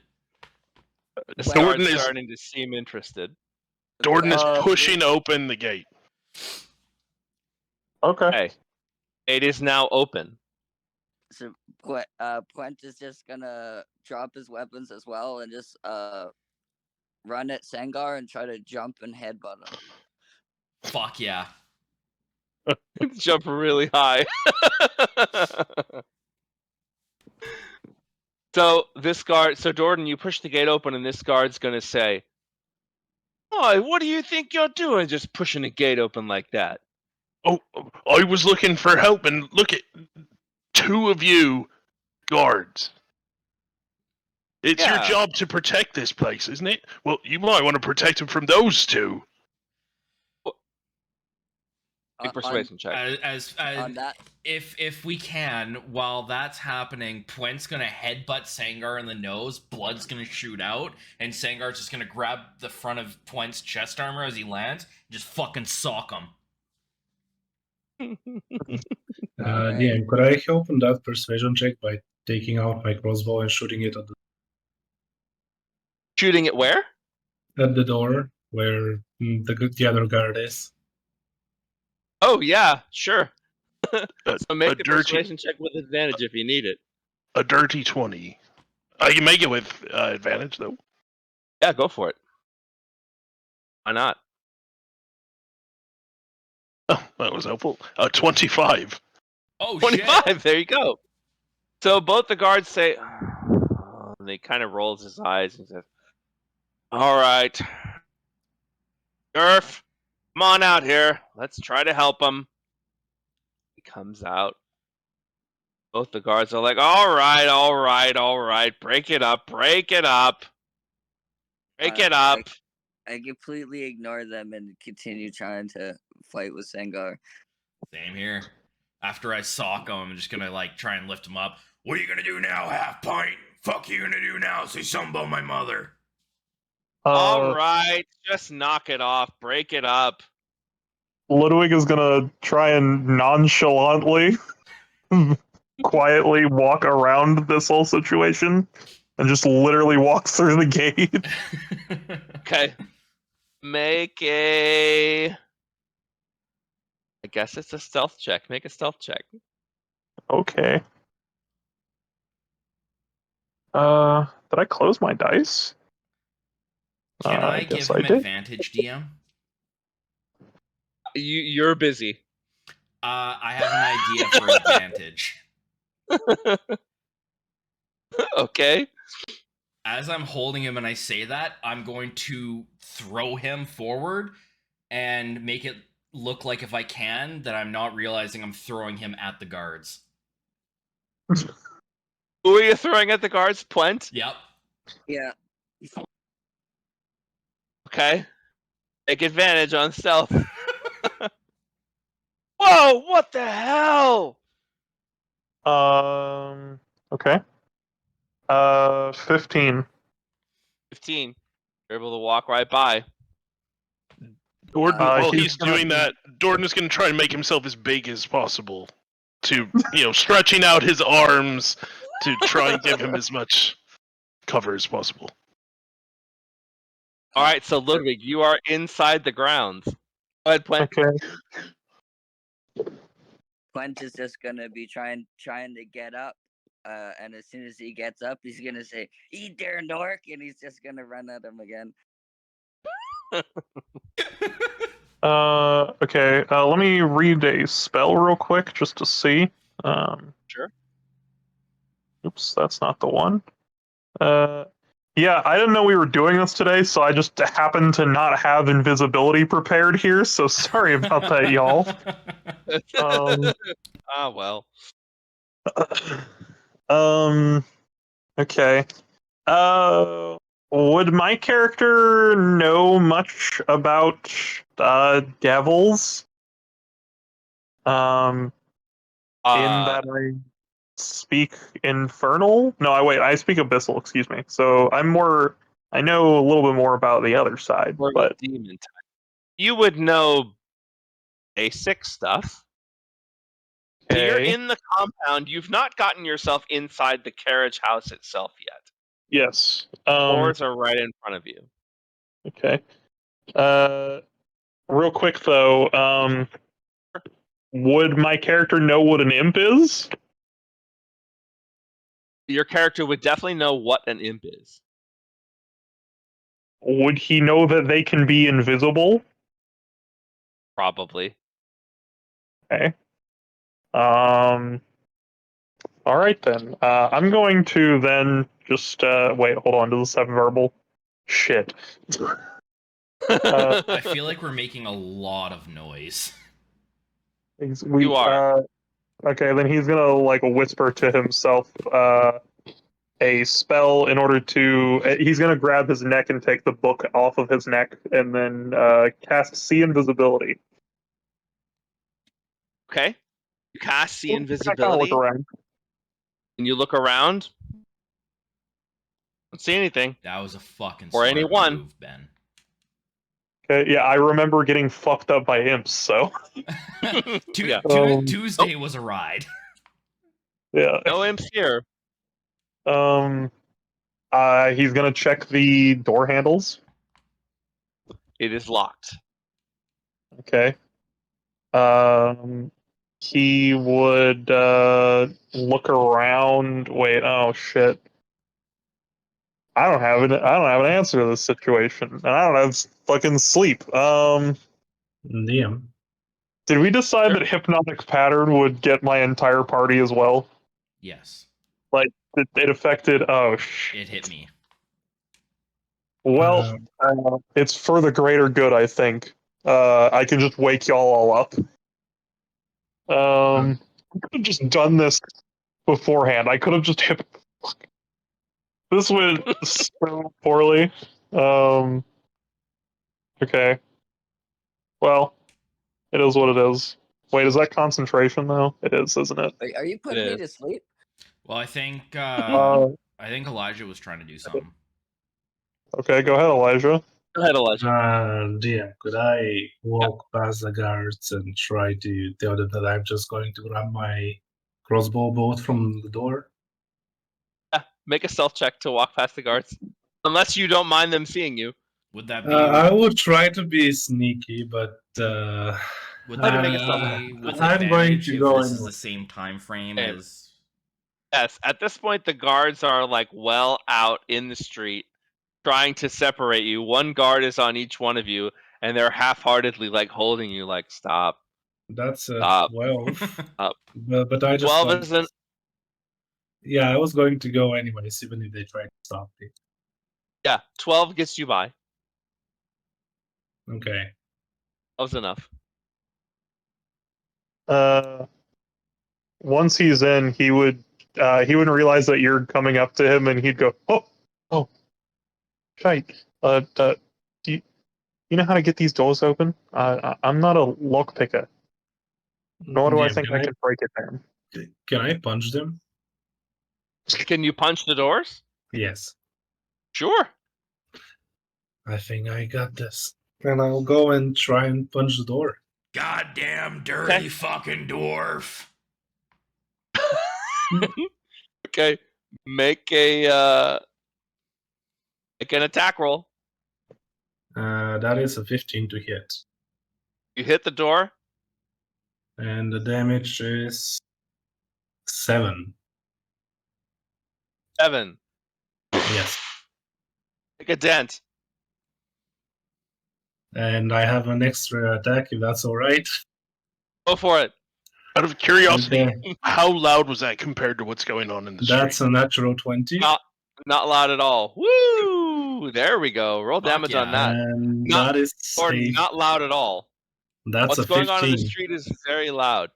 The Jordan guard's is- starting to seem interested. Jordan is Well, pushing open the gate. okay. Hey, it is now open. So Puent is just gonna drop his weapons as well and just run at Sengar and try to jump and headbutt him. Fuck yeah. Jump really high. So Jordan, you push the gate open, and this guard's gonna say, "Oh, what do you think you're doing? Just pushing a gate open like that?" Oh, I was looking for help, and look at two of you guards. It's your Yeah. job to protect this place, isn't it? Well, you might want to protect him from those two. Big On persuasion check. on that, If we can, while that's happening, Puent's gonna headbutt Sengar in the nose, blood's gonna shoot out, and Sengar's just gonna grab the front of Puent's chest armor as he lands, and just fucking sock him. DM, could I help on that persuasion check by taking out my crossbow and shooting it Shooting it where? at the door where the other guard is? Oh yeah, sure. So make a the dirty- persuasion check with advantage if you need it. A dirty 20. You can make it with advantage, though. Yeah, go for it. Why not? Oh, that was helpful. 25. Oh 25. shit! There you go. So both the guards say, and they kind of rolls his eyes and says, "All right, Nerf, come on out here. Let's try to help him." He comes out. Both the guards are like, "All right, all right, all right. Break it up, break it up, break it up." I completely ignore them and continue trying to fight with Sengar. Same here. After I sock him, I'm just gonna like try and lift him up. What are you gonna do now, half pint? Fuck you gonna do now? Say something about my mother. All right, just knock it off, break it up. Ludwig is gonna try and nonchalantly, quietly walk around this whole situation and just literally walk through the gate. Okay. Make a. I guess it's a stealth check. Make a stealth check. Okay. Did I close my dice? Can I give guess I him did. advantage, DM? You're busy. I have an idea for advantage. Okay. As I'm holding him and I say that, I'm going to throw him forward and make it look like, if I can, that I'm not realizing I'm throwing him at the guards. Who are you throwing at the guards? Puent? Yep. Yeah. Okay. Take advantage on stealth. Whoa! What the hell? Okay. 15. 15. You're able to walk right by. Gordon, Uh, while he's he's gonna- doing that, Gordon is going to try and make himself as big as possible. To, stretching out his arms to try and give him as much cover as possible. All right, so Ludwig, you are inside the grounds. Go ahead, Puent. Okay. Quent is just gonna be trying to get up, and as soon as he gets up, he's gonna say, "Eat there, Nork," and he's just gonna run at him again. Okay. Let me read a spell real quick just to see. Sure. Oops, that's not the one. Yeah, I didn't know we were doing this today, so I just happened to not have invisibility prepared here. So sorry about that, y'all. Ah, well. Okay. Would my character know much about devils? In that I speak Infernal? No, I speak Abyssal, excuse me. So I know a little bit more about the other side, More of a but demon type. You would know basic stuff. So you're okay. in the compound. You've not gotten yourself inside the carriage house itself yet. Yes. Doors are right in front of you. Okay. Real quick though, would my character know what an imp is? Your character would definitely know what an imp is. Would he know that they can be invisible? Probably. Okay. All right then. I'm going to then just wait. Hold on. Does this have verbal? Shit. I feel like we're making a lot of noise. You are. Okay, then he's gonna like whisper to himself. a spell in order to. He's going to grab his neck and take the book off of his neck, and then cast See Invisibility. Okay. You cast See I kind of look Invisibility, around. and you look around. Don't see anything. That was a fucking Or smart anyone. move, Ben. Okay, yeah, I remember getting fucked up by imps, so Yeah. Tuesday was a ride. yeah. No imps here. Um, he's gonna check the door handles. It is locked. Okay. He would look around. Wait, oh shit. I don't have an answer to this situation, and I don't have fucking sleep. DM. Did we decide Sure. that hypnotic pattern would get my entire party as well? Yes, Like it affected. Oh shit. it hit me. Well, it's for the greater good, I think. I can just wake y'all all up. I could have just done this beforehand. I could have just hit. This went so poorly. Okay. Well, it is what it is. Wait, is that concentration though? It is, isn't it? Are you putting me is. to sleep? Well, I think Uh, Elijah was trying to do something. okay, go ahead, Elijah. Go ahead, Elijah. DM, could I walk past the guards and try to tell them that I'm just going to grab my crossbow bolt from the door? Yeah, make a stealth check to walk past the guards. Unless you don't mind them seeing you. Would that be? I would try to be sneaky, but Would Let that him make a be stealth with I'm going advantage to if go this is anyway. the same time frame Okay. as? Yes, at this point, the guards are like well out in the street trying to separate you. One guard is on each one of you, and they're half-heartedly like holding you, like, stop. That's a Stop. 12. Up. But I just 12 thought, isn't. yeah, I was going to go anyways, even if they tried to stop me. Yeah, 12 gets you by. Okay. 12's enough. Once he's in, he wouldn't realize that you're coming up to him, and he'd go, "Oh, shite. Do you know how to get these doors open? I'm not a lock picker, nor do I DM, think I can break it down." can I punch them? Can you punch the doors? Yes. Sure. I think I got this. And I'll go and try and punch the door. Goddamn dirty Okay. fucking dwarf! Okay. Make an attack roll. That is a 15 to hit. You hit the door. And the damage is 7. 7. Yes. Make a dent. And I have an extra attack if that's alright. Go for it. Out of curiosity, Okay. how loud was that compared to what's going on in the That's street? a natural 20. Not loud at all. Woo! There we go. Roll Fuck damage on yeah. that. And Not- that is Or a, not loud at all. that's What's a going 15. on in the street is very loud.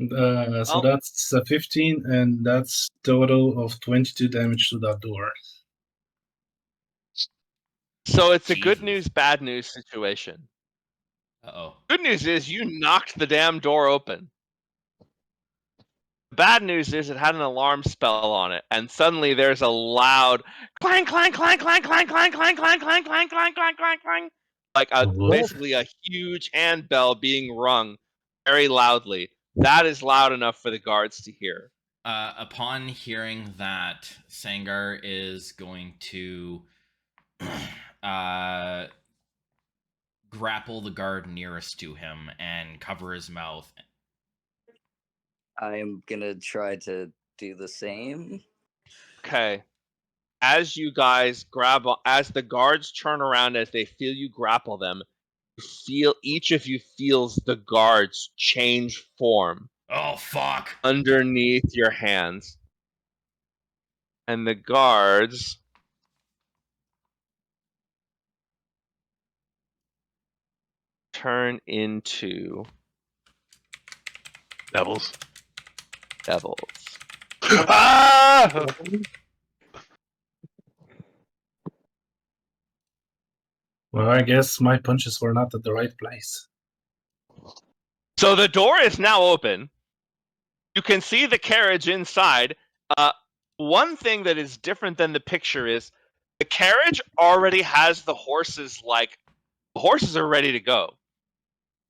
So Well- that's a 15, and that's total of 22 damage to that door. So it's a good Jesus. news, bad news situation. Uh-oh. Good news is you knocked the damn door open. The bad news is it had an alarm spell on it, and suddenly there's a loud clang, clang, clang, clang, clang, clang, clang, clang, clang, clang, clang, clang, clang, clang, like basically a huge handbell being rung very loudly. That is loud enough for the guards to hear. Upon hearing that, Sangar is going to grapple the guard nearest to him and cover his mouth. I'm gonna try to do the same. Okay. As you guys as the guards turn around, as they feel you grapple them, each of you feels the guards change form Oh, fuck. underneath your hands. And the guards turn into Devils. devils. Ah! Well, I guess my punches were not at the right place. So the door is now open. You can see the carriage inside. One thing that is different than the picture is the carriage already has the horses. Like the horses are ready to go.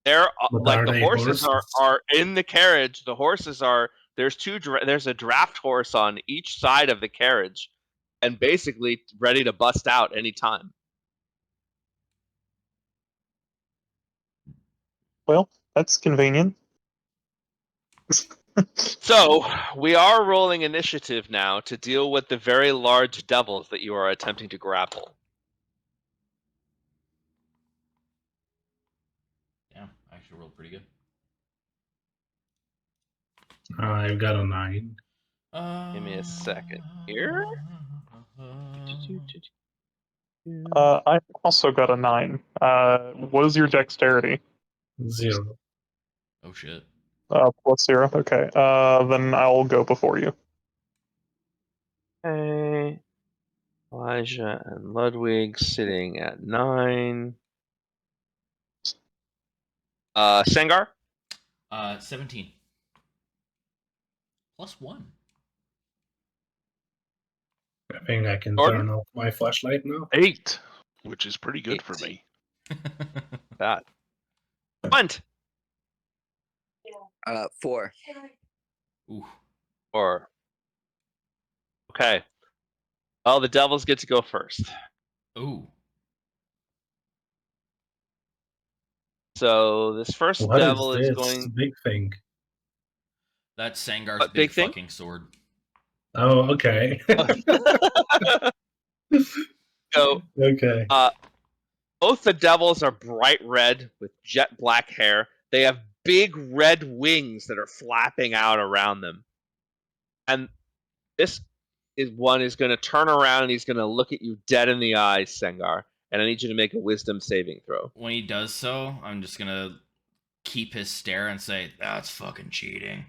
They're But like are the they horses horses? are in the carriage. The horses are there's there's a draft horse on each side of the carriage, and basically ready to bust out anytime. Well, that's convenient. So we are rolling initiative now to deal with the very large devils that you are attempting to grapple. Yeah, I actually rolled pretty good. I've got a 9. Give me a second here. I also got a 9. What is your dexterity? 0. Oh shit. +0. Okay. Then I'll go before you. Okay. Elijah and Ludwig sitting at 9. Sengar? 17. +1. I think I can Gordon? turn off my flashlight now. 8, which is pretty good for 8. me. That. Quint! 4. Ooh. Or. Okay. Well, the devils get to go first. Ooh. So this first What is devil is this going. big thing? That's Sangar's What big big thing? fucking sword. Oh, okay. So, Okay. both the devils are bright red with jet black hair. They have big red wings that are flapping out around them. And this one is going to turn around and he's going to look at you dead in the eyes, Sengar. And I need you to make a wisdom saving throw. When he does so, I'm just gonna keep his stare and say, "That's fucking cheating."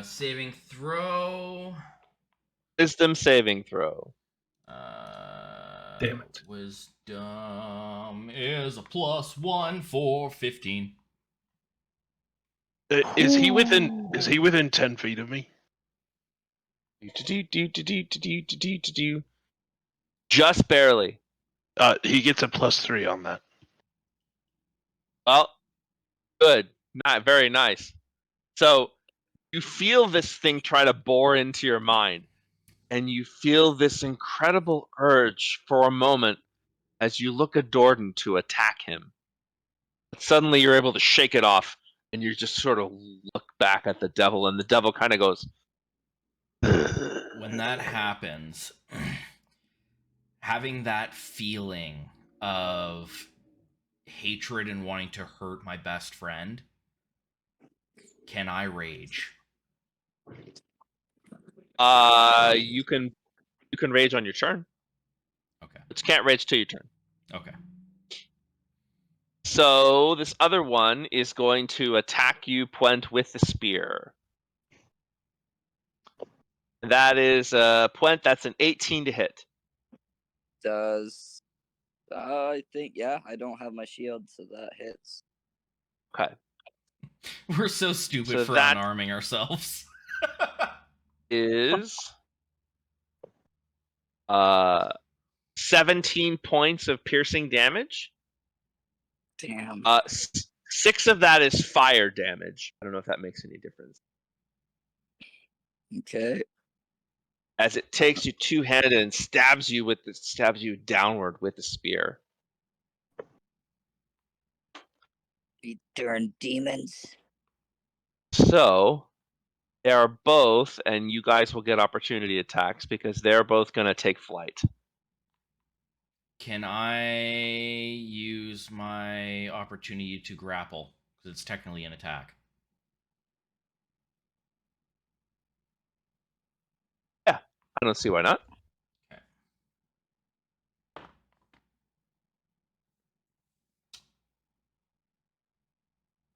Saving throw. Wisdom saving throw. Damn it. Wisdom is a +1 for 15. Is he within 10 feet of me? Just barely. He gets a +3 on that. Well, good. Not very nice. So you feel this thing try to bore into your mind, and you feel this incredible urge for a moment as you look at Jordan to attack him. But suddenly you're able to shake it off, and you just sort of look back at the devil, and the devil kind of goes. When that happens, having that feeling of hatred and wanting to hurt my best friend, can I rage? You can rage on your turn. Okay. But you can't rage till your turn. Okay. So this other one is going to attack you, Puent, with the spear. That is Puent. That's an 18 to hit. Does I think I don't have my shield, so that hits. Okay. We're so stupid So for that- unarming ourselves. Is 17 points of piercing damage. Damn. 6 of that is fire damage. I don't know if that makes any difference. Okay. As it takes you two-handed and stabs you downward with the spear. You darn demons. So they are both, and you guys will get opportunity attacks because they're both going to take flight. Can I use my opportunity to grapple? Because it's technically an attack. Yeah, I don't see why not. Okay.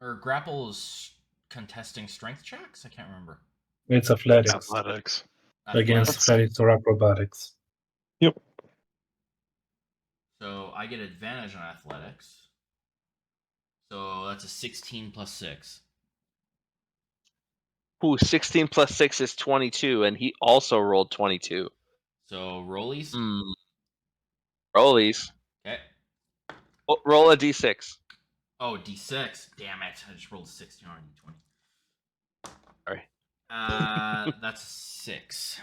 Or grapple is contesting strength checks? I can't remember. It's athletics Athletics. against Athletics. ferrets or acrobatics. Yep. So I get advantage on athletics. So that's a 16 plus 6. Ooh, 16 plus 6 is 22, and he also rolled 22. So rollies. Rollies. Okay. Roll a d6. Oh, d6. Damn it. I just rolled a 16 on a d20. Sorry. That's a 6.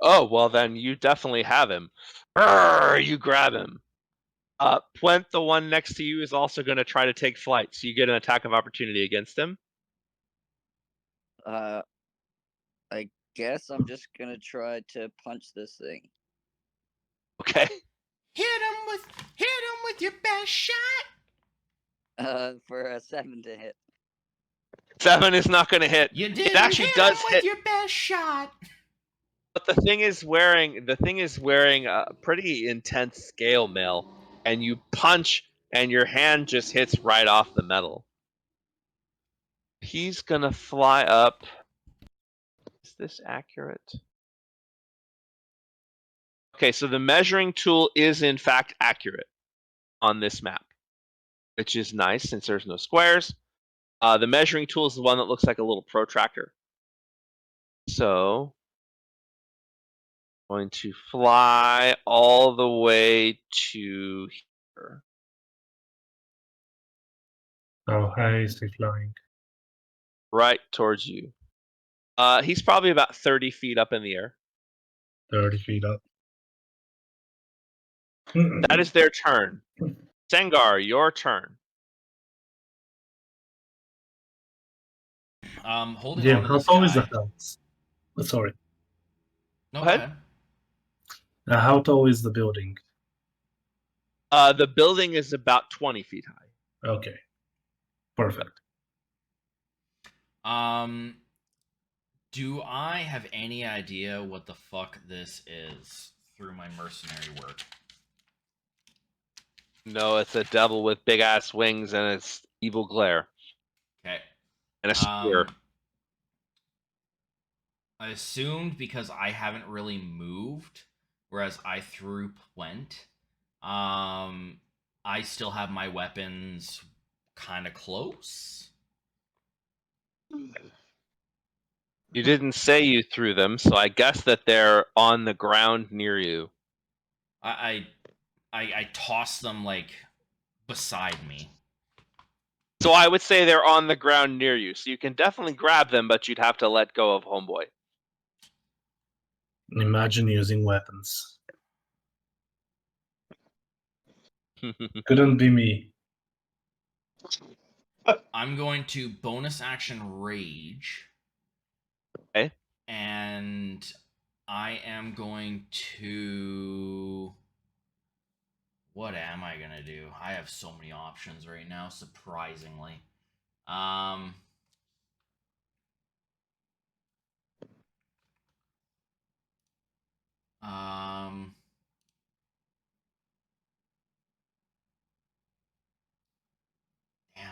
Oh, well, then you definitely have him. You grab him. Puent, the one next to you, is also going to try to take flight, so you get an attack of opportunity against him. I guess I'm just gonna try to punch this thing. Okay. Hit him with your best shot. For a 7 to hit. 7 is not going to hit. You It didn't actually hit does him with hit, your best shot. but the thing is wearing a pretty intense scale mail, and you punch, and your hand just hits right off the metal. He's going to fly up. Is this accurate? Okay, so the measuring tool is in fact accurate on this map, which is nice since there's no squares. The measuring tool is the one that looks like a little protractor. So, going to fly all the way to here. How high is he flying? Right towards you. He's probably about 30 feet up in the air. 30 feet up. That is their turn. Sengar, your turn. Holding Jim, on to how this tall is the guy. house? Sorry. No, Go go ahead. ahead. How tall is the building? The building is about 20 feet high. Okay. Perfect. Do I have any idea what the fuck this is through my mercenary work? No, it's a devil with big ass wings and its evil glare. Okay. And a spear. I assumed because I haven't really moved, whereas I threw Puent, I still have my weapons kind of close. You didn't say you threw them, so I guess that they're on the ground near you. I tossed them like beside me. So I would say they're on the ground near you. So you can definitely grab them, but you'd have to let go of Homeboy. Imagine using weapons. Couldn't be me. I'm going to bonus action rage. Okay. And I am going to. What am I gonna do? I have so many options right now, surprisingly. Damn,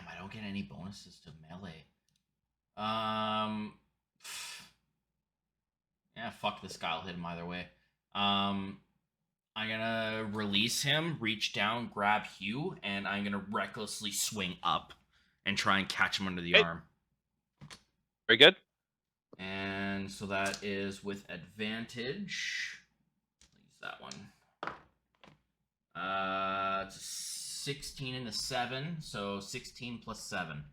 I don't get any bonuses to melee. Yeah, fuck this guy. I'll hit him either way. I'm gonna release him, reach down, grab Hugh, and I'm gonna recklessly swing up and try and catch him under the arm. Very good. And so that is with advantage. Use that one. It's a 16 and a 7, so 16 plus 7.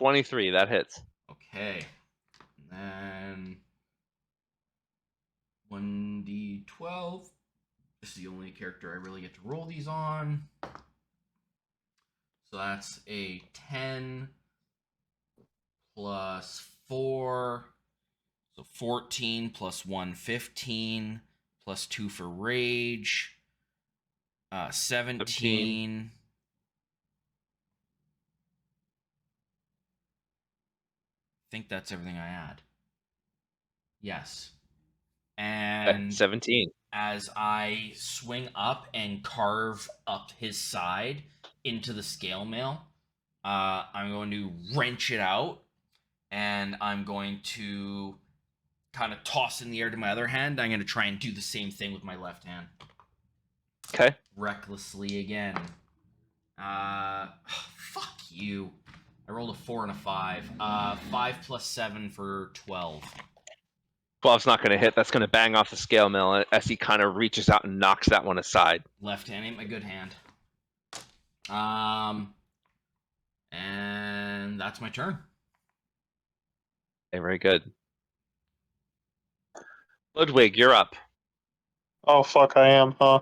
23, that hits. Okay. And then 1d12. This is the only character I really get to roll these on. So that's a 10 plus 4. So 14 plus 1, 15. Plus 2 for rage. 17. I think that's everything I add. Yes. And 17. as I swing up and carve up his side into the scale mail, I'm going to wrench it out, and I'm going to kind of toss in the air to my other hand. I'm going to try and do the same thing with my left hand. Okay. Recklessly again. Fuck you. I rolled a 4 and a 5. 5 plus 7 for 12. 12's not going to hit. That's going to bang off the scale mill as he kind of reaches out and knocks that one aside. Left hand ain't my good hand. And that's my turn. Okay, very good. Ludwig, you're up. Oh fuck, I am, huh?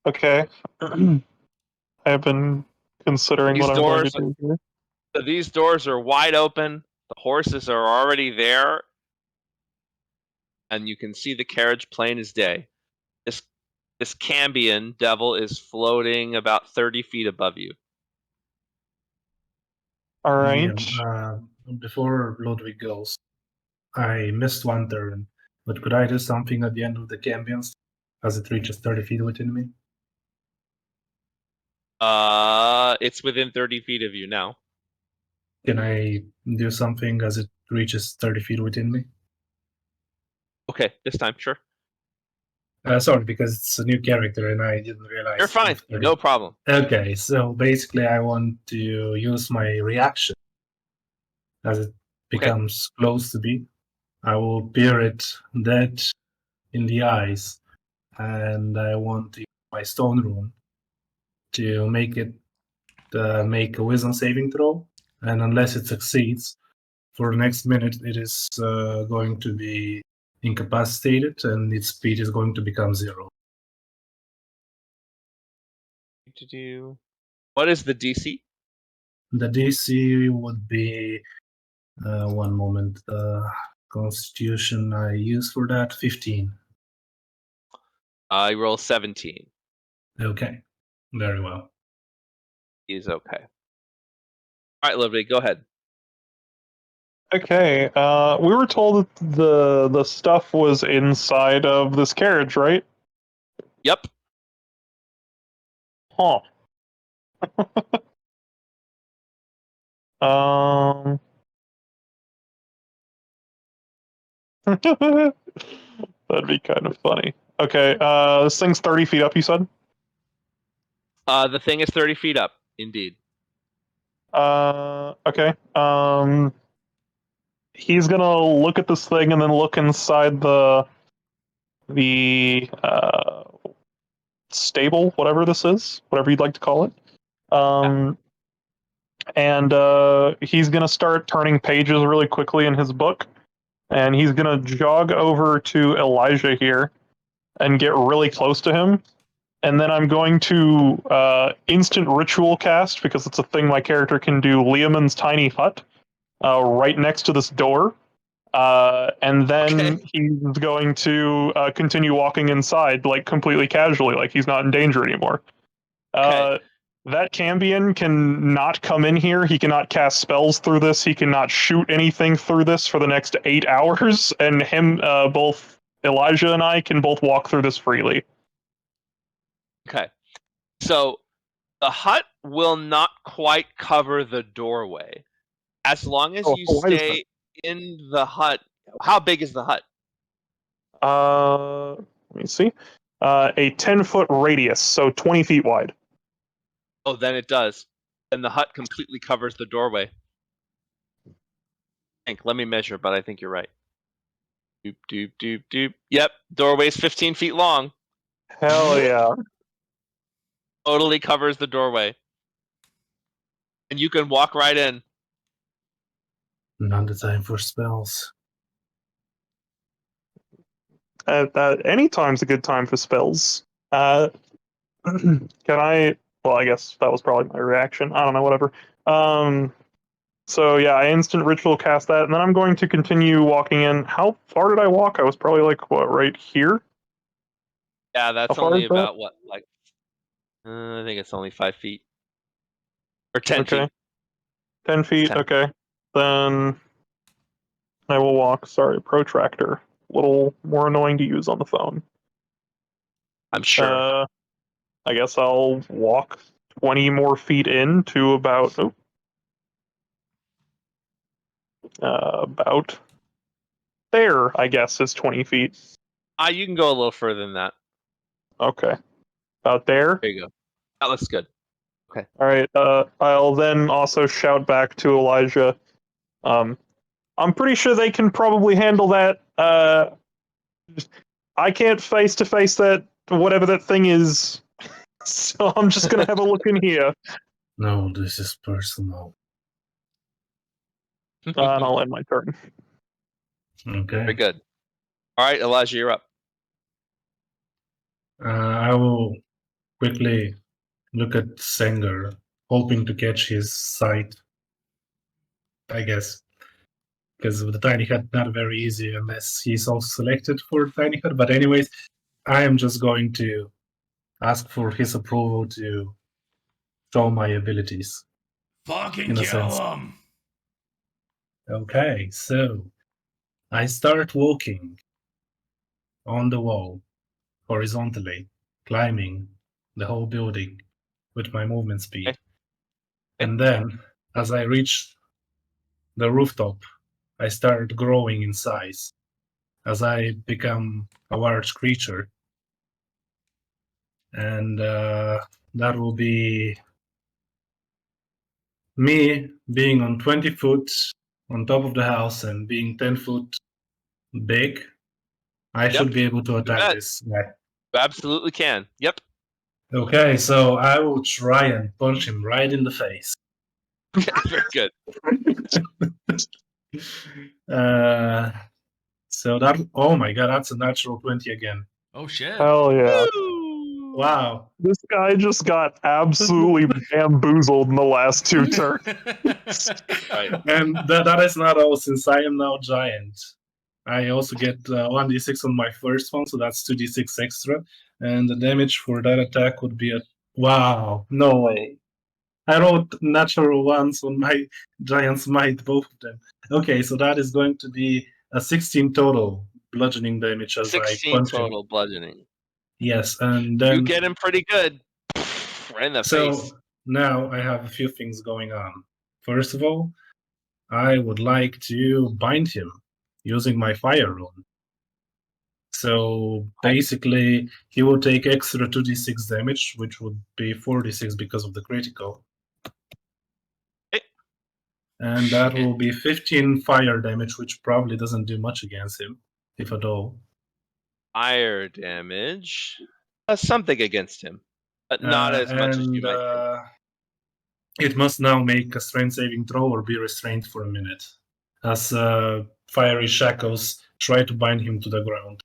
Okay. I've been considering These what I'm going to doors- do here. So these doors are wide open. The horses are already there. And you can see the carriage plain as day. This Cambion devil is floating about 30 feet above you. All right. Before Ludwig goes, I missed one turn, but could I do something at the end of the Cambions as it reaches 30 feet within me? It's within 30 feet of you now. Can I do something as it reaches 30 feet within me? Okay, this time, sure. Sorry, because it's a new character and I didn't realize. You're fine. if 30 No problem. Okay, so basically I want to use my reaction as it becomes close to me. I will peer it dead in the eyes, and I want to use my stone rune to make it make a wisdom saving throw, and unless it succeeds, for the next minute it is going to be incapacitated, and its speed is going to become 0. What is the DC? The DC would be one moment. Constitution I use for that 15. I roll 17. Okay, very well. He's okay. All right, Ludwig, go ahead. Okay. We were told that the stuff was inside of this carriage, right? Yep. Huh. Um. That'd be kind of funny. Okay. This thing's 30 feet up. You said. The thing is 30 feet up, indeed. Okay. He's gonna look at this thing and then look inside the stable, whatever this is, whatever you'd like to call it. And he's gonna start turning pages really quickly in his book, and he's gonna jog over to Elijah here and get really close to him. And then I'm going to instant ritual cast, because it's a thing my character can do, Liamon's tiny hut, right next to this door. And then he's going to continue walking inside, like completely casually, like he's not in danger anymore. Okay. That Cambion can not come in here. He cannot cast spells through this. He cannot shoot anything through this for the next 8 hours. And both Elijah and I can both walk through this freely. Okay. So the hut will not quite cover the doorway. As long as you why is stay in the hut. How big is the hut? Let me see. A 10-foot radius, so 20 feet wide. Oh, then it does. And the hut completely covers the doorway. Let me measure, but I think you're right. Doop, doop, doop, doop. Yep, doorway's 15 feet long. Hell yeah. Totally covers the doorway. And you can walk right in. Not the time for spells. Any time's a good time for spells. Can I? Well, I guess that was probably my reaction. I don't know, whatever. So yeah, I instant ritual cast that, and then I'm going to continue walking in. How far did I walk? I was probably like, what, right here? Yeah, that's How far only is that? about what, like, I think it's only 5 feet. Or 10 Okay. feet. 10 feet, 10. okay. Then I will walk. Sorry, protractor. A little more annoying to use on the phone. I'm sure. I guess I'll walk 20 more feet in to about about there, I guess, is 20 feet. You can go a little further than that. Okay. About there. There you go. That looks good. All right. I'll then also shout back to Elijah. I'm pretty sure they can probably handle that. I can't face to face that whatever that thing is, so I'm just gonna have a look in here, No, this is personal. and I'll end my turn. Okay. Very good. All right, Elijah, you're up. I will quickly look at Sengar, hoping to catch his sight, I guess. Because with the tiny hut, not very easy unless he's also selected for tiny hut. But anyways, I am just going to ask for his approval to show my abilities. Fucking In a kill sense. him. Okay, so I start walking on the wall horizontally, climbing the whole building with my movement speed. Okay. And then, as I reach the rooftop, I start growing in size as I become a large creature. And that will be me being on 20 foot on top of the house and being 10 foot big. I should be able to attack bet. this guy. You absolutely can. Yep. Okay, so I will try and punch him right in the face. Very good. So that, oh my god, that's a natural 20 again. Oh shit. Hell yeah! Woo! Wow. This guy just got absolutely bamboozled in the last 2 turns. Right. And that is not all, since I am now giant. I also get 1d6 on my first one, so that's 2d6 extra. And the damage for that attack would be wow, no way. I wrote natural ones on my giant's might, both of them. Okay, so that is going to be a 16 total bludgeoning damage as I 16 punch him. total bludgeoning. Yes, and then You get him pretty good. Right in the face. Now I have a few things going on. First of all, I would like to bind him using my fire rune. So basically, he will take extra 2d6 damage, which would be 4d6 because of the critical. And that Shit. will be 15 fire damage, which probably doesn't do much against him, if at all. Fire damage. Something against him, but not as much as you might think. It must now make a strength saving throw or be restrained for a minute, as fiery shackles try to bind him to the ground.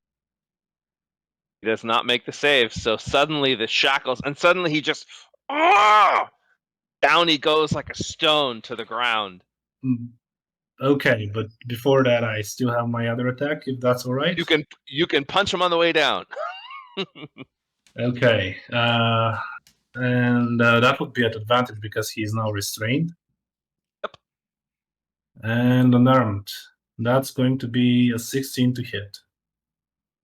He does not make the save, so suddenly the shackles, and suddenly he just down he goes like a stone to the ground. Okay, but before that, I still have my other attack, if that's all right. You can punch him on the way down. Okay, and that would be at advantage because he is now restrained. Yep. And unarmed. That's going to be a 16 to hit.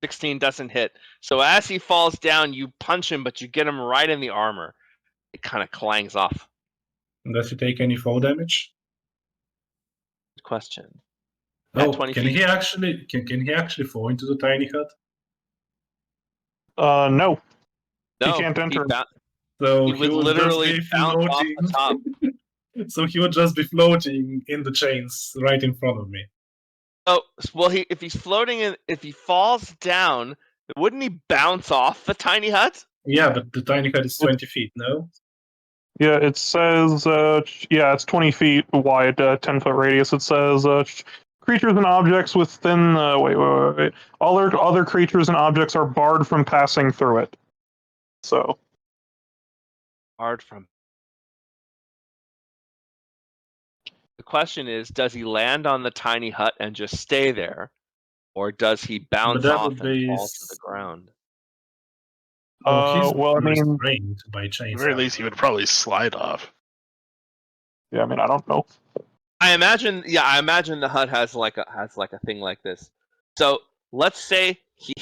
16 doesn't hit. So as he falls down, you punch him, but you get him right in the armor. It kind of clangs off. Does he take any fall damage? Good question. Oh, 20 can feet. he actually fall into the tiny hut? No, No, he can't enter. So He would literally bounce off the top. So he would just be floating in the chains right in front of me. Oh, well, if he's floating, if he falls down, wouldn't he bounce off the tiny hut? Yeah, but the tiny hut is 20 feet, no? Yeah, it says, it's 20 feet wide, 10-foot radius. It says, creatures and objects within, wait. All other creatures and objects are barred from passing through it. So. Hard from. The question is, does he land on the tiny hut and just stay there? Or does he bounce off and fall to the ground? He's well, I mean, restrained by At chains. the very least, he would probably slide off. yeah, I mean, I don't know. I imagine the hut has like a thing like this. So let's say he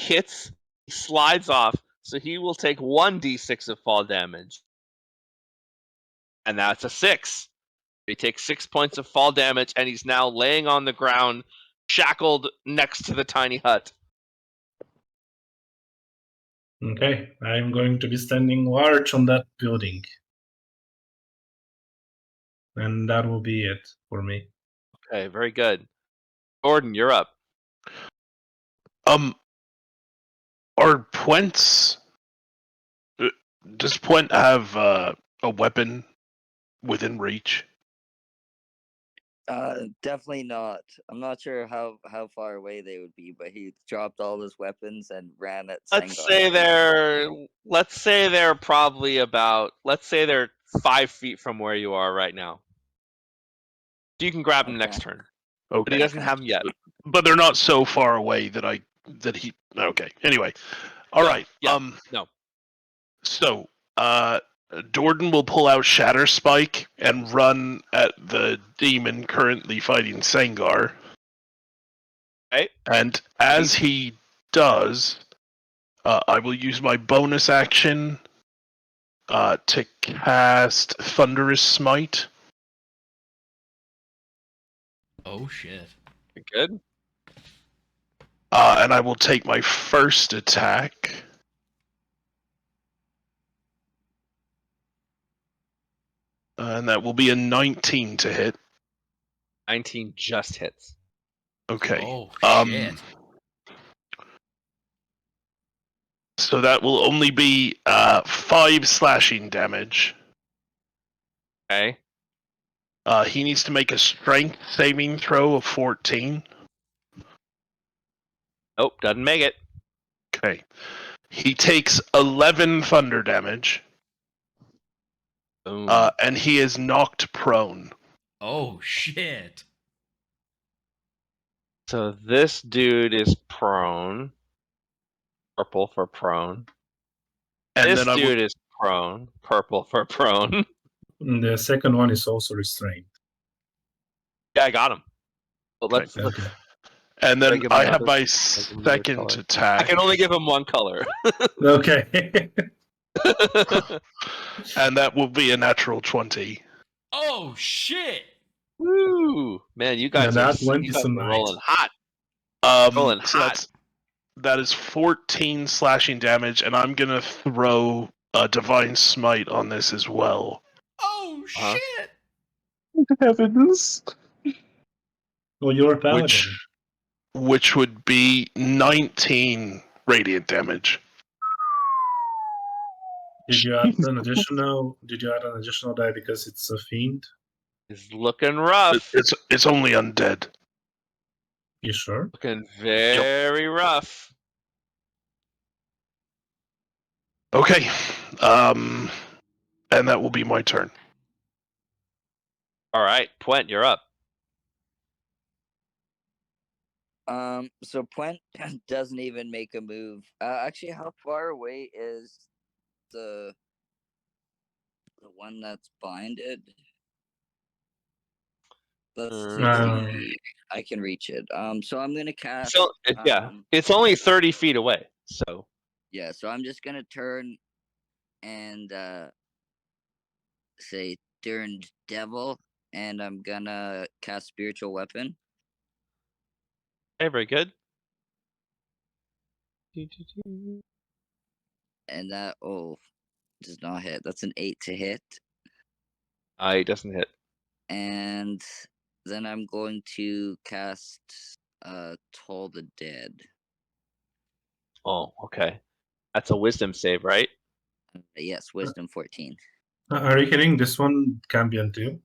slides off, so he will take 1d6 of fall damage. And that's a 6. He takes 6 points of fall damage, and he's now laying on the ground, shackled next to the tiny hut. Okay, I'm going to be standing large on that building. And that will be it for me. Okay, very good. Gordon, you're up. Are Puent's... Does Puent have a weapon within reach? Definitely not. I'm not sure how far away they would be, but he dropped all his weapons and ran at Let's Sengars. say they're probably about, let's say they're 5 feet from where you are right now. So you can grab him next Okay. turn. But he Okay. doesn't have them yet. But they're not so far away that he... Okay, anyway. All right. Yeah, no. So, Dordan will pull out Shatter Spike and run at the demon currently fighting Sengar. Okay. And as he does, I will use my bonus action to cast Thunderous Smite. Oh shit. Good. And I will take my first attack. And that will be a 19 to hit. 19 just hits. Okay. Oh shit. So that will only be 5 slashing damage. Okay. He needs to make a strength saving throw of 14. Nope, doesn't make it. Okay. He takes 11 thunder damage. Boom. And he is knocked prone. Oh shit. So this dude is prone. Purple for prone. And This then dude is prone. Purple for prone. The second one is also restrained. Yeah, I got him. But let's Okay. And then give him I have another- my give him another second color. attack. I can only give him one color. Okay. And that will be a natural 20. Oh shit. Woo! Man, you guys Now are, that one you is guys a are night. rolling hot. Rolling So hot. that is 14 slashing damage, and I'm gonna throw a Divine Smite on this as well. Oh Uh-huh. shit. Heavens. Well, you're a paladin. Which would be 19 radiant damage. Did you add an additional die because it's a fiend? It's looking rough. It's only undead. You sure? Looking very rough. Okay. And that will be my turn. All right, Puent, you're up. So Puent doesn't even make a move. Actually, how far away is the one that's binded? Let's see. I can reach it. So I'm gonna cast. So yeah, it's only 30 feet away. So Yeah, so I'm just gonna turn and say Turned Devil, and I'm gonna cast Spiritual Weapon. okay, very good. And that does not hit. That's an 8 to hit. It doesn't hit. And then I'm going to cast Toll the Dead. Oh, okay. That's a wisdom save, right? Yes, Wisdom 14. Are you kidding? This one can be until.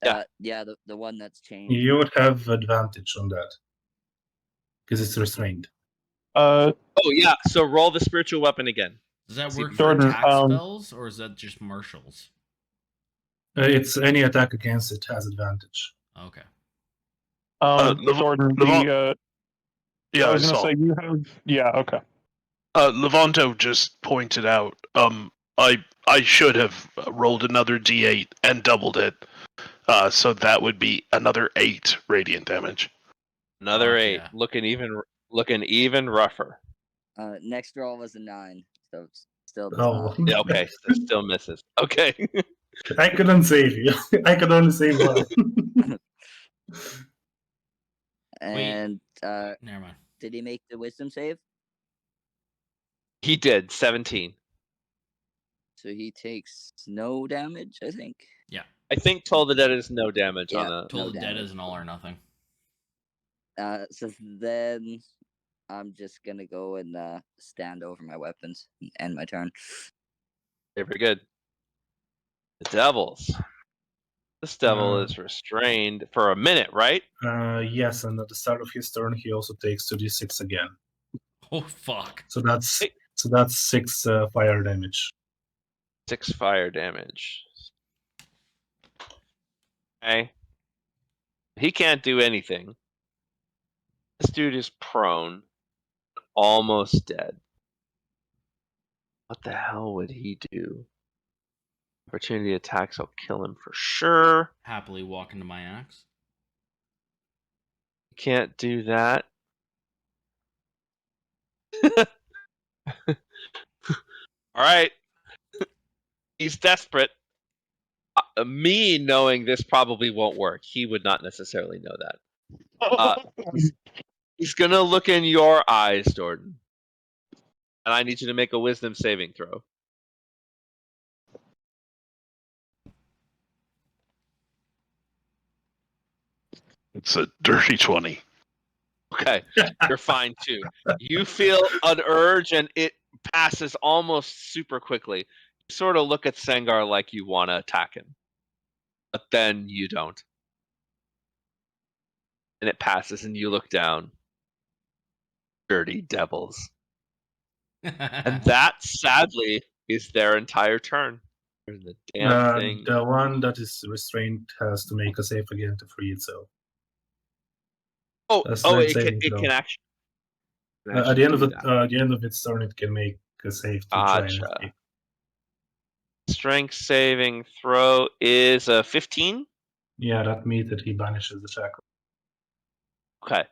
Yeah. Yeah, the one that's changed. You would have advantage on that because it's restrained. Oh yeah. So roll the spiritual weapon again. Does that See, work for Jordan, attack spells, or is that just martials? It's any attack against it has advantage. Okay. Jordan, Yeah, I was I going to saw. say you have. Yeah, okay. Levanto just pointed out. I should have rolled another D8 and doubled it. So that would be another 8 radiant damage. Another Fuck 8. yeah. Looking even rougher. Next roll was a 9, so it's still does Oh, not. Yeah, okay. It still misses. Okay. I couldn't save you. I could only save one. And Never mind. did he make the wisdom save? He did 17. So he takes no damage, I think. Yeah. I think Toll the Dead is no damage on Yeah. a. Toll No the Dead damage. is an all or nothing. So then I'm just gonna go and stand over my weapons and end my turn. Very good. The devils. This devil Uh, is restrained for a minute, right? yes, and at the start of his turn, he also takes 2d6 again. Oh fuck. So that's Hey. 6 fire damage. 6 fire damage. Okay. He can't do anything. This dude is prone, almost dead. What the hell would he do? Opportunity attacks will kill him for sure. Happily walk into my axe. Can't do that. All right. He's desperate. Me knowing this probably won't work. He would not necessarily know that. He's gonna look in your eyes, Jordan. And I need you to make a wisdom saving throw. It's a dirty 20. Okay, you're fine too. You feel an urge and it passes almost super quickly. You sort of look at Sengar like you want to attack him, but then you don't. And it passes and you look down. Dirty devils. And that, sadly, is their entire turn. The damn thing. The one that is restrained has to make a save again to free itself. Oh, That's it strength can, saving it throw. can actually. At the end of the end of its turn, it can make a save to try and Gotcha. escape. Strength saving throw is a 15. Yeah, that means that he banishes the shackle. Okay.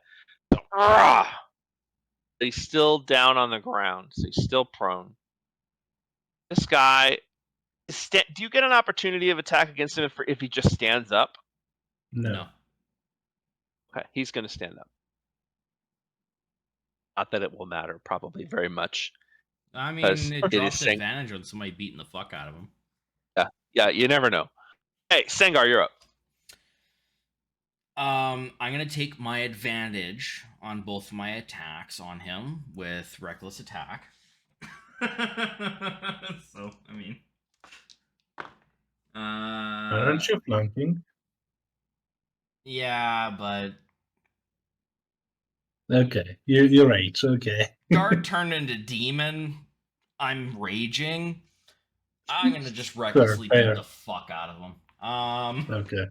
He's still down on the ground, so he's still prone. This guy, do you get an opportunity of attack against him if he just stands up? No. Okay, he's going to stand up. Not that it will matter, probably very much. I Because mean, it it drops is advantage on somebody beating the fuck out of him. Yeah, you never know. Hey, Sengar, you're up. I'm gonna take my advantage on both my attacks on him with reckless attack. So I mean, Aren't you flanking? yeah, but Okay, you're right. Okay. guard turned into demon. I'm raging. I'm gonna just recklessly fair. beat the fuck out of him. Okay.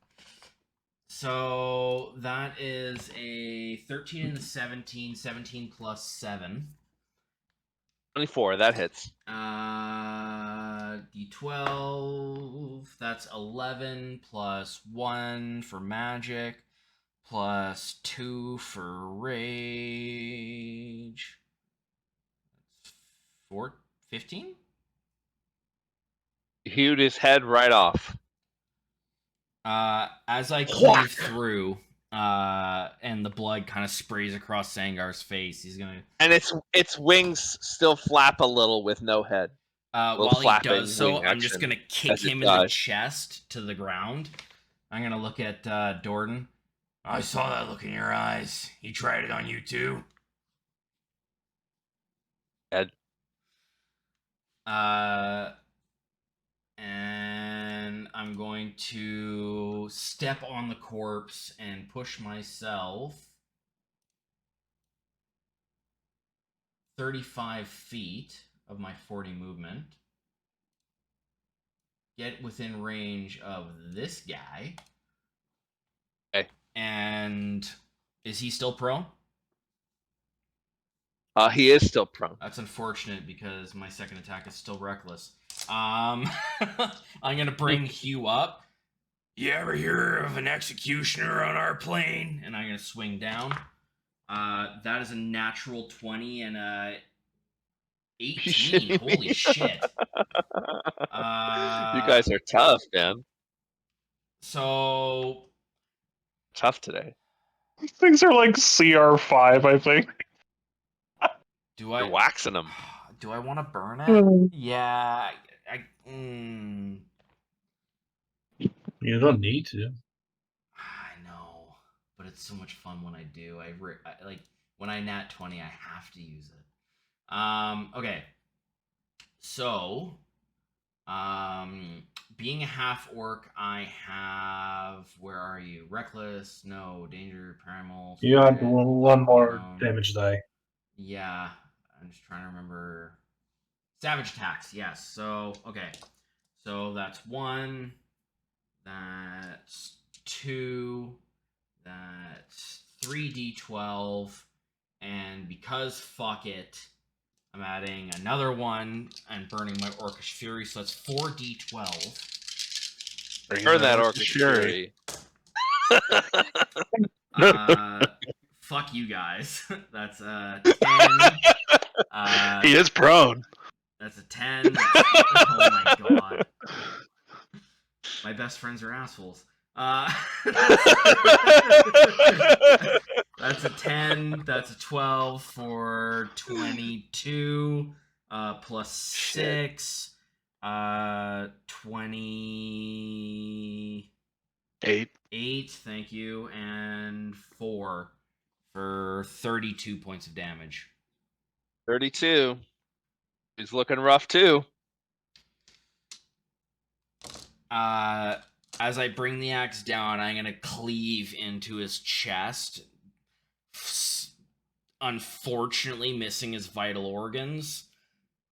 So that is a 13 and a 17. 17 plus 7. 24, that hits. D12. That's 11 plus 1 for magic, plus 2 for rage. That's 15? Hewed his head right off. As I cleave through, and the blood kind of sprays across Sangar's face, he's gonna. And its wings still flap a little with no head. While he flapping does so, wing I'm just action gonna kick as it him in the dies. chest to the ground. I'm gonna look at Dordan. I saw that look in your eyes. He tried it on you too. Ed. And I'm going to step on the corpse and push myself 35 feet of my 40 movement. Get within range of this guy. Okay. And is he still prone? He is still prone. That's unfortunate because my second attack is still reckless. I'm gonna bring Hugh up. You ever hear of an executioner on our plane? And I'm gonna swing down. That is a natural 20 and a 18. Holy me? shit. You guys are tough, man. So Tough today. Things are like CR5, I think. do You're I waxing them. do I want to burn it? Mm. Yeah. You don't need to. I know, but it's so much fun when I do. I like when I nat 20, I have to use it. Okay. So, being a half orc, I have. Where are you? Reckless, no. Danger, primal. You add Spirit, one more unknown. damage die. Yeah, I'm just trying to remember. Savage attacks, yes. So, okay. So that's 1. That's 2. That's 3d12. And because fuck it, I'm adding another 1 and burning my Orcish Fury. So that's 4d12. Burn that Orcish Fury. Fuck you guys. That's a 10. He is prone. That's a 10. Oh my god. My best friends are assholes. That's a 10. That's a 12 for 22. Plus 6. 28. 8. Thank you. And 4 for 32 points of damage. 32. He's looking rough too. As I bring the axe down, I'm gonna cleave into his chest, unfortunately missing his vital organs,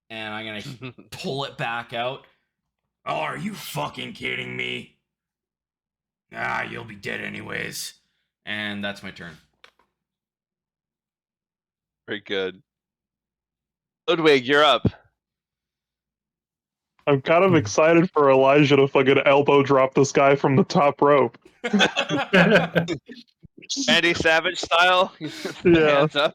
and I'm gonna pull it back out. Oh, are you fucking kidding me? Ah, you'll be dead anyways. And that's my turn. Very good. Ludwig, you're up. I'm kind of excited for Elijah to fucking elbow drop this guy from the top rope. Andy Savage style. Yeah. Hands up.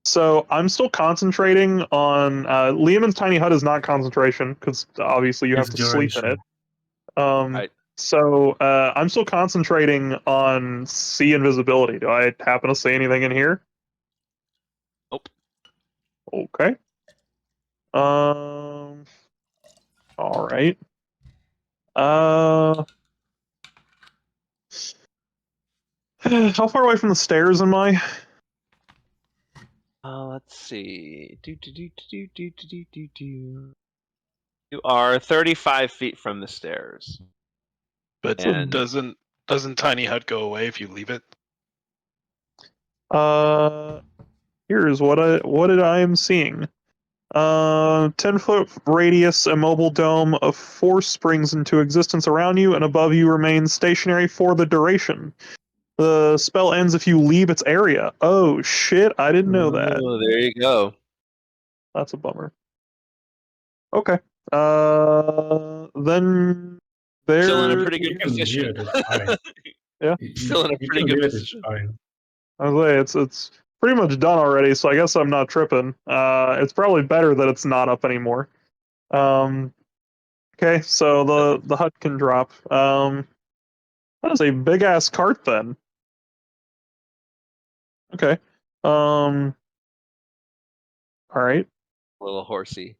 So I'm still concentrating on Liamon's tiny hut is not concentration because obviously you have It's to sleep in duration. it. Right. So I'm still concentrating on see invisibility. Do I happen to see anything in here? Nope. Okay. All right. How far away from the stairs am I? Let's see. You are 35 feet from the stairs. But And doesn't Tiny Hut go away if you leave it? Here's what I am seeing. 10-foot radius immobile dome of force springs into existence around you, and above you remains stationary for the duration. The spell ends if you leave its area. Oh shit! I didn't know that. Oh, there you go. That's a bummer. Okay. Then there. Still in a pretty You good can leave position. it, it's fine. Yeah. Still in a You pretty can good leave it, it's position. fine. I was like, it's pretty much done already, so I guess I'm not tripping. It's probably better that it's not up anymore. Okay, so the hut can drop. That is a big ass cart then. Okay. All right. A little horsey.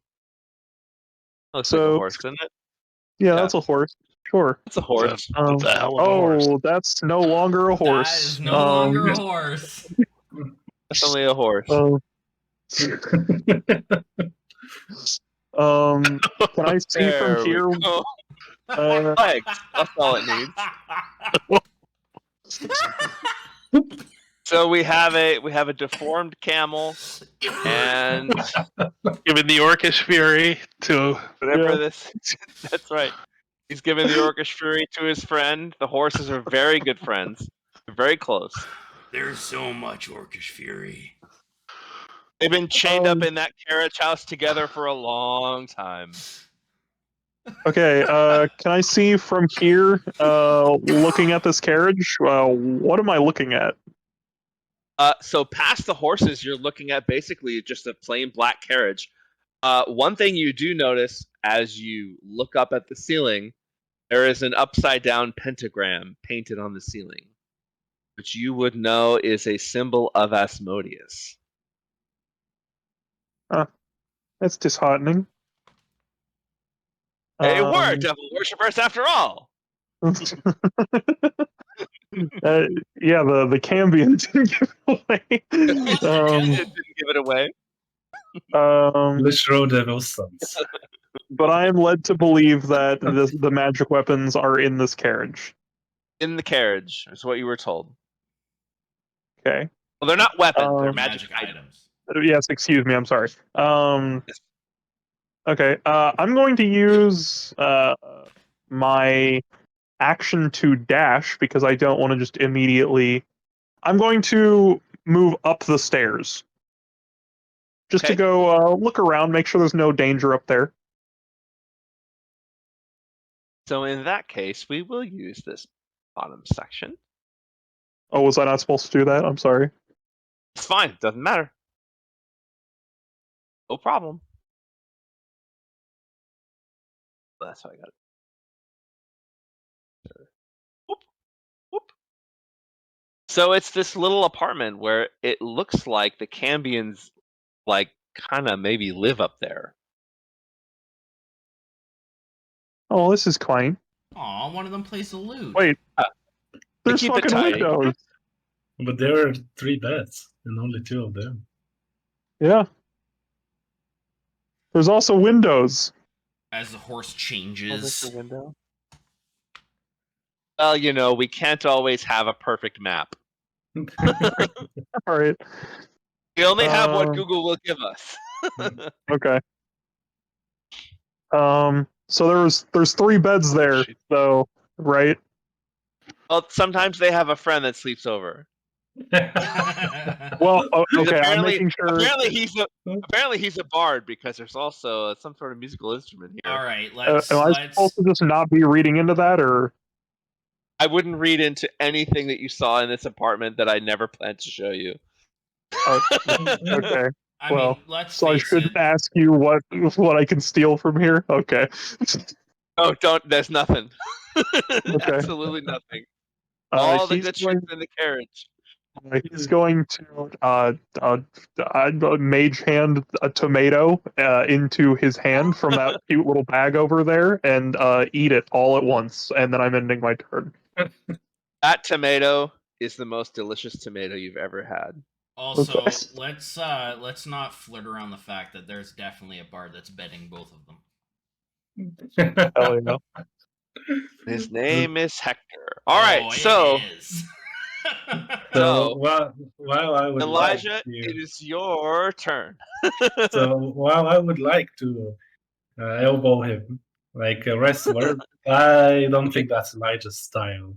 Looks like a So horse, doesn't it? yeah, Yeah. that's a horse. Sure. It's a horse. That's a hell of a horse. Oh, that's no longer a That horse. is no longer a horse. Definitely a horse. Can I see There from we here? go. Uh, Legs. That's all it needs. So we have a deformed camel, and Giving the Orcish Fury to whatever Yeah. this. That's right. He's giving the Orcish Fury to his friend. The horses are very good friends. They're very close. There's so much Orcish Fury. They've been chained up in that carriage house together for a long time. Okay, can I see from here, looking at this carriage, what am I looking at? So past the horses, you're looking at basically just a plain black carriage. One thing you do notice as you look up at the ceiling, there is an upside down pentagram painted on the ceiling, which you would know is a symbol of Asmodeus. That's disheartening. They were devil worshippers after all. Yeah, the Cambion didn't give it away. It didn't give it away. Let's roll Devil's Sons. But I am led to believe that the magic weapons are in this carriage. In the carriage, is what you were told. Okay. Well, they're not weapons; they're Magic magic items. Yes, excuse me. I'm sorry. Okay. I'm going to use my action to dash because I don't want to just immediately. I'm going to move up the stairs. Just to Okay. go look around, make sure there's no danger up there. So in that case, we will use this bottom section. Oh, was I not supposed to do that? I'm sorry. It's fine; doesn't matter. No problem. That's how I got it. Whoop, whoop. So it's this little apartment where it looks like the Cambions, like, kind of maybe live up there. Oh, this is quaint. Aw, one of them plays the lute. Wait. There's keep it fucking tidy. windows. But there are 3 beds, and only 2 of them. Yeah. There's also windows. As the horse Oh, there's changes. the window. Well, you know, we can't always have a perfect map. All right. We only have what Um, Google will give us. Okay. So there's 3 beds there, Shoot. so right? Well, sometimes they have a friend that sleeps over. Well, Because okay, I'm making sure. apparently he's a bard because there's also some sort of musical instrument here. All right, let's. Am I supposed to just not be reading into that, or? I wouldn't read into anything that you saw in this apartment that I never planned to show you. Okay. I Well, mean, let's So I face shouldn't it. ask you what I can steal from here. Okay. Oh, don't. There's nothing. Okay. Absolutely nothing. All the He's good going. shit's in the carriage. He's going to mage hand a tomato into his hand from that cute little bag over there and eat it all at once, and then I'm ending my turn. That tomato is the most delicious tomato you've ever had. Also, Okay. let's not flirt around the fact that there's definitely a bard that's betting both of them. Hell yeah. His name is Hector. All right, Oh, it so is. So So, while I would Elijah, like it to, is your turn. so while I would like to elbow him like a wrestler, I don't think that's Elijah's style.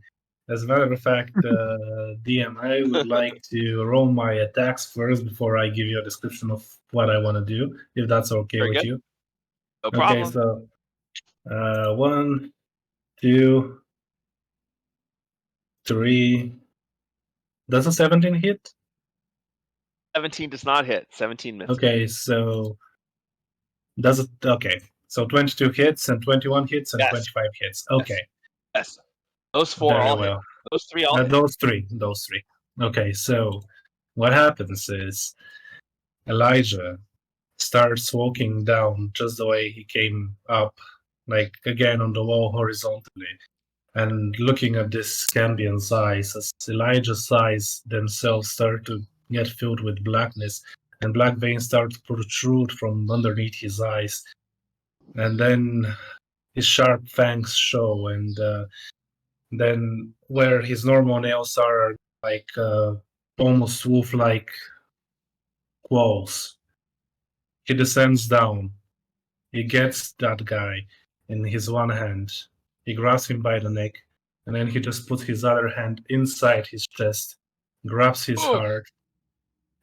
As a matter of fact, DM, I would like to roll my attacks first before I give you a description of what I want to do, if that's okay Very with good. you. No Okay, problem. so 1, 2, 3. Does a 17 hit? 17 does not hit. 17 misses. Okay, so does it? Okay, so 22 hits and 21 hits and Yes. 25 hits. Okay, Yes. Those 4 very all well. hit. Those 3 all hit. Those three. Okay, so what happens is Elijah starts walking down just the way he came up, like again on the wall horizontally, and looking at this Cambian's eyes, as Elijah's eyes themselves start to get filled with blackness, and black veins start to protrude from underneath his eyes, and then his sharp fangs show, and then where his normal nails are like almost wolf-like claws. He descends down. He gets that guy in his one hand. He grabs him by the neck, and then he just puts his other hand inside his chest, grabs his Ooh. heart,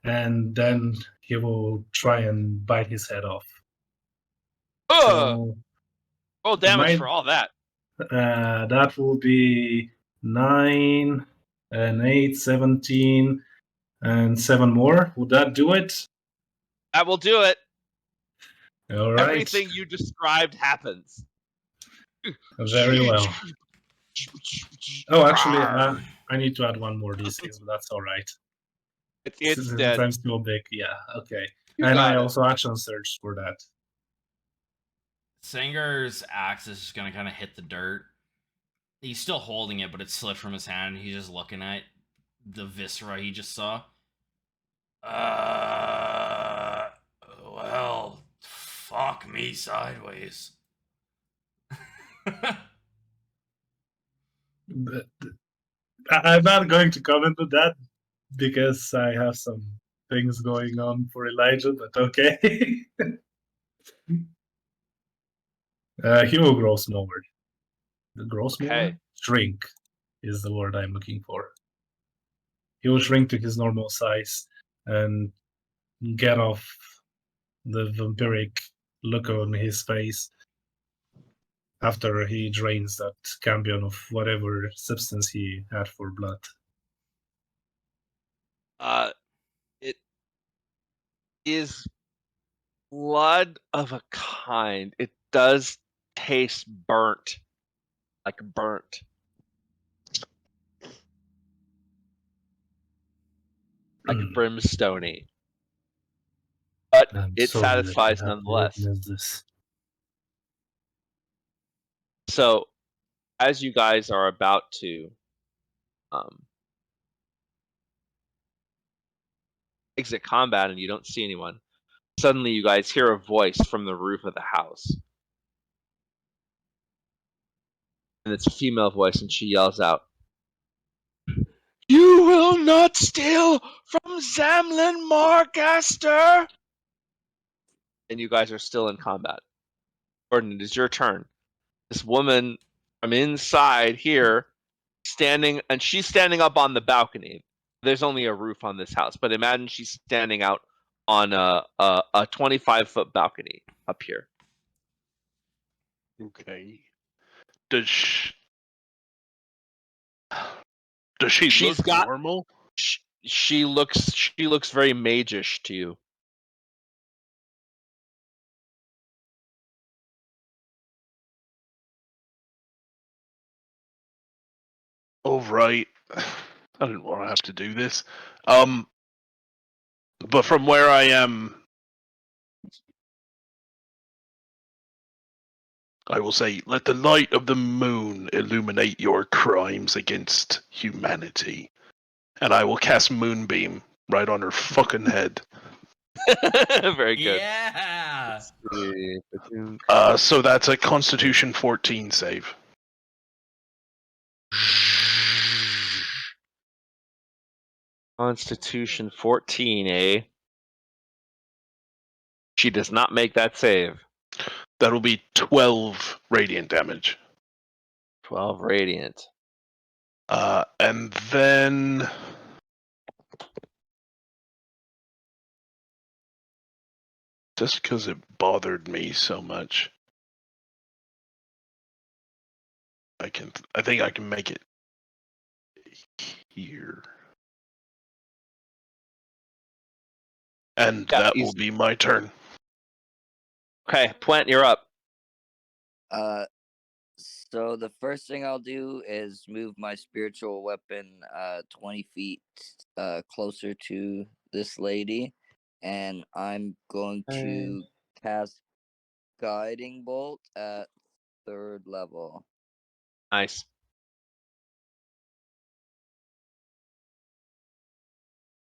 and then he will try and bite his head off. Ugh! So Roll damage my- for all that. that will be 9 and 8, 17, and 7 more. Would that do it? That will do it. All right. Everything you described happens. Very well. Oh, actually, I need to add one more d6, but that's all right. It's Since dead. I'm still big, yeah, okay. You And I got it. also action search for that. Sengars' axe is just gonna kind of hit the dirt. He's still holding it, but it slipped from his hand. He's just looking at the viscera he just saw. Well, fuck me sideways. But I'm not going to comment on that because I have some things going on for Elijah, but okay. He will grow smaller. Grow smaller? Okay. Shrink is the word I'm looking for. He will shrink to his normal size and get off the vampiric look on his face after he drains that campion of whatever substance he had for blood. It is blood of a kind. It does taste burnt, like burnt. Like brimstone-y. But I'm it sorry that satisfies you have to nonetheless. witness this. So, as you guys are about to exit combat and you don't see anyone, suddenly you guys hear a voice from the roof of the house. And it's a female voice, and she yells out, "You will not steal from Zamlin Margaster!" And you guys are still in combat. Gordon, it is your turn. This woman from inside here, she's standing up on the balcony. There's only a roof on this house, but imagine she's standing out on a 25-foot balcony up here. Okay. Does she She's look got- normal? She looks very magish to you. Oh, right. I didn't want to have to do this. But from where I am, I will say, let the light of the moon illuminate your crimes against humanity. And I will cast Moonbeam right on her fucking head. Very good. Yeah. So that's a Constitution 14 save. Constitution 14, eh? She does not make that save. That'll be 12 radiant damage. 12 radiant. And then just because it bothered me so much, I think I can make it here. And Yeah, that easy. will be my turn. Okay, Pwent, you're up. So the first thing I'll do is move my spiritual weapon 20 feet closer to this lady, and I'm going to cast Guiding Bolt at 3rd level. Nice.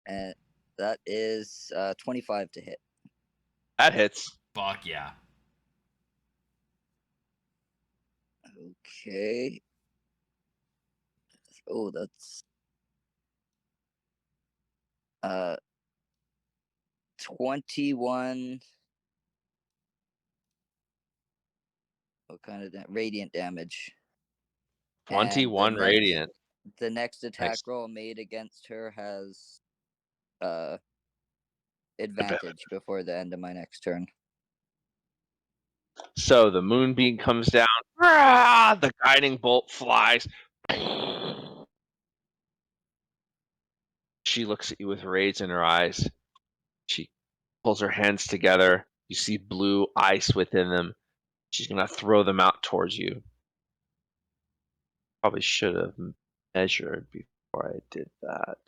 And that is 25 to hit. That hits. Fuck yeah. Okay. Oh, that's 21. What kind of radiant damage? 21 radiant. The next attack Nice. roll made against her has advantage before the end of my next turn. So the moonbeam comes down. The guiding bolt flies. She looks at you with rage in her eyes. She pulls her hands together. You see blue ice within them. She's gonna throw them out towards you. Probably should have measured before I did that.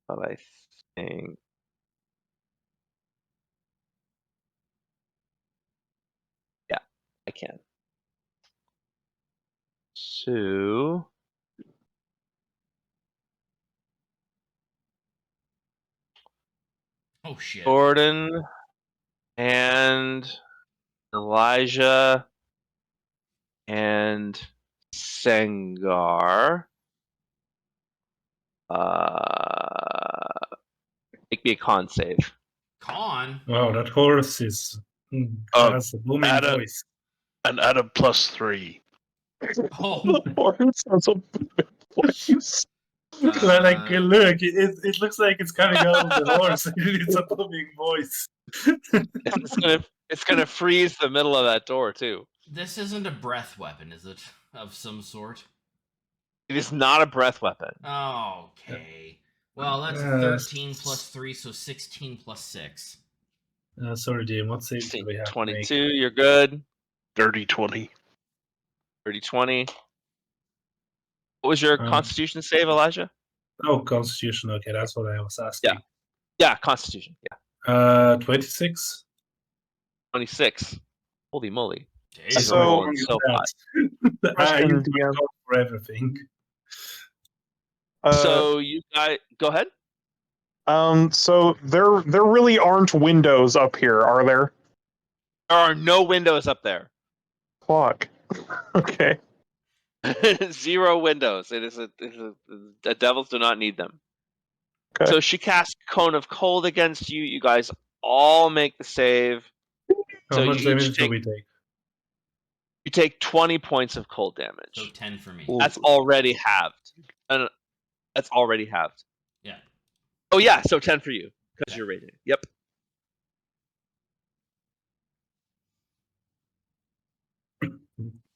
But I think yeah, I can. So Oh shit. Jordan and Elijah and Sengar. Make me a con save. Con. Wow, that horse has a booming add a- voice. And add a +3. Oh. Horse has a place. Like, look, it looks like it's coming out of the horse. It's a booming voice. It's gonna freeze the middle of that door too. This isn't a breath weapon, is it? Of some sort. It is not a breath weapon. Okay. Well, that's Uh, 13 plus 3, so 16 plus 6. Sorry, Jim. What save do we have to make? 22, you're good. Dirty 20. 30, 20. What was your Constitution save, Elijah? Oh, Constitution. Okay, that's what I was asking. Yeah, Constitution. Yeah, 26. 26. Holy moly! Damn. That's So- rolling so hot. I Question, use my DM. code for everything. So you guys, go ahead. So there really aren't windows up here, are there? There are no windows up there. Fuck. Okay. 0 windows. The devils do not need them. Okay. So she casts Cone of Cold against you. You guys all make the save. How So much you damage each do take- we take? You take 20 points of cold So damage. 10 for me. Ooh. That's already halved. And that's already halved. Yeah. Oh yeah, so 10 for you because Okay. you're rating. Yep.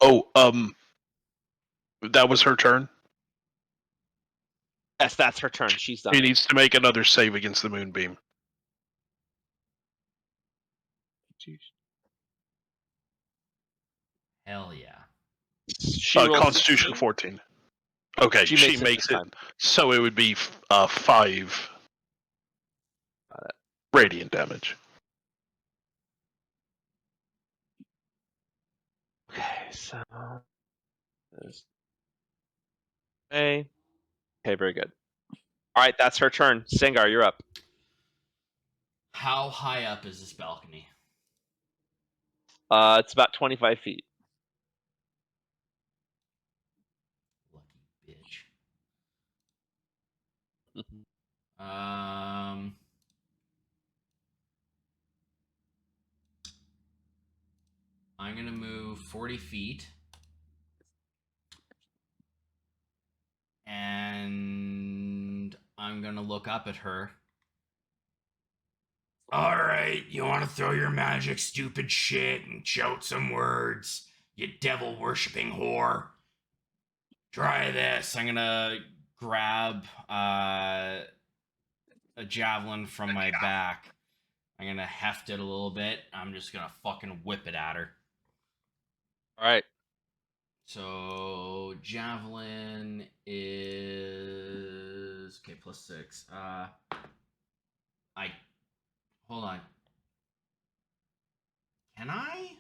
Oh, that was her turn. Yes, that's her turn. She's done. He needs to make another save against the moonbeam. Hell yeah. She rolls Constitution 16. 14. Okay, She she makes makes this it. time. So it would be 5 radiant damage. Okay, so okay, very good. All right, that's her turn. Sengar, you're up. How high up is this balcony? It's about 25 feet. Lucky bitch. Mhm. I'm gonna move 40 feet. And I'm gonna look up at her. Alright, you wanna throw your magic stupid shit and shout some words, you devil worshipping whore. Try this. I'm gonna grab a javelin from my back. I'm gonna heft it a little bit. I'm just gonna fucking whip it at her. All right. So javelin is okay +6. Hold on. Can I?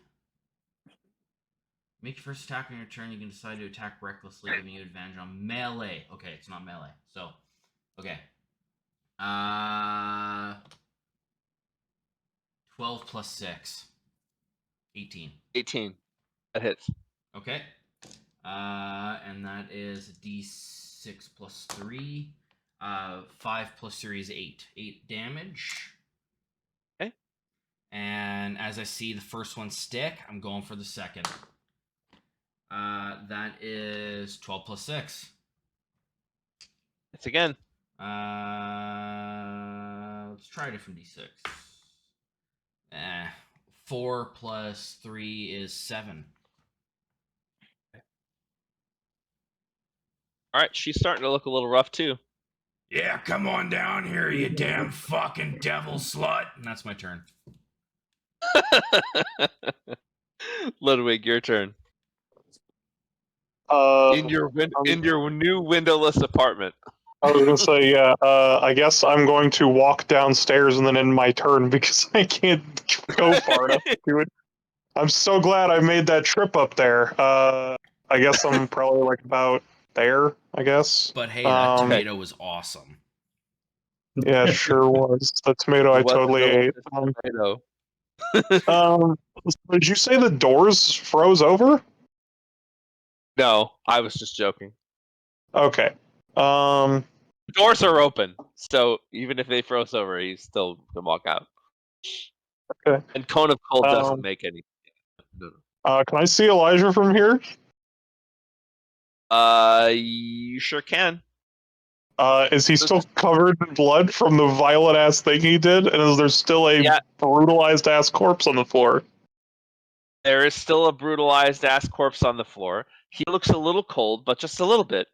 Make your first attack on your turn. You can decide to attack recklessly, giving you advantage on melee. Okay, it's not melee. So, okay. 12 plus 6. 18. 18. That hits. Okay. And that is d6 plus 3. 5 plus 3 is 8. 8 damage. Okay. And as I see the first one stick, I'm going for the second. That is 12 plus 6. It's again. Let's try a different d6. 4 plus 3 is 7. All right, she's starting to look a little rough too. Yeah, come on down here, you damn fucking devil slut. And that's my turn. Ludwig, your turn. In your new windowless apartment. I was gonna say, yeah. I guess I'm going to walk downstairs and then end my turn because I can't go far enough to do it. I'm so glad I made that trip up there. I guess I'm probably like about there. I guess. But hey, that Um, tomato was awesome. Yeah, it sure was. The tomato I It was a totally ate. delicious tomato. Did you say the doors froze over? No, I was just joking. Okay. The doors are open, so even if they froze over, he still can walk out. Okay. And Cone of Cold doesn't Um, make any. No. Can I see Elijah from here? You sure can. Is he still covered in blood from the violent ass thing he did? And is there still a Yeah. brutalized ass corpse on the floor? There is still a brutalized ass corpse on the floor. He looks a little cold, but just a little bit.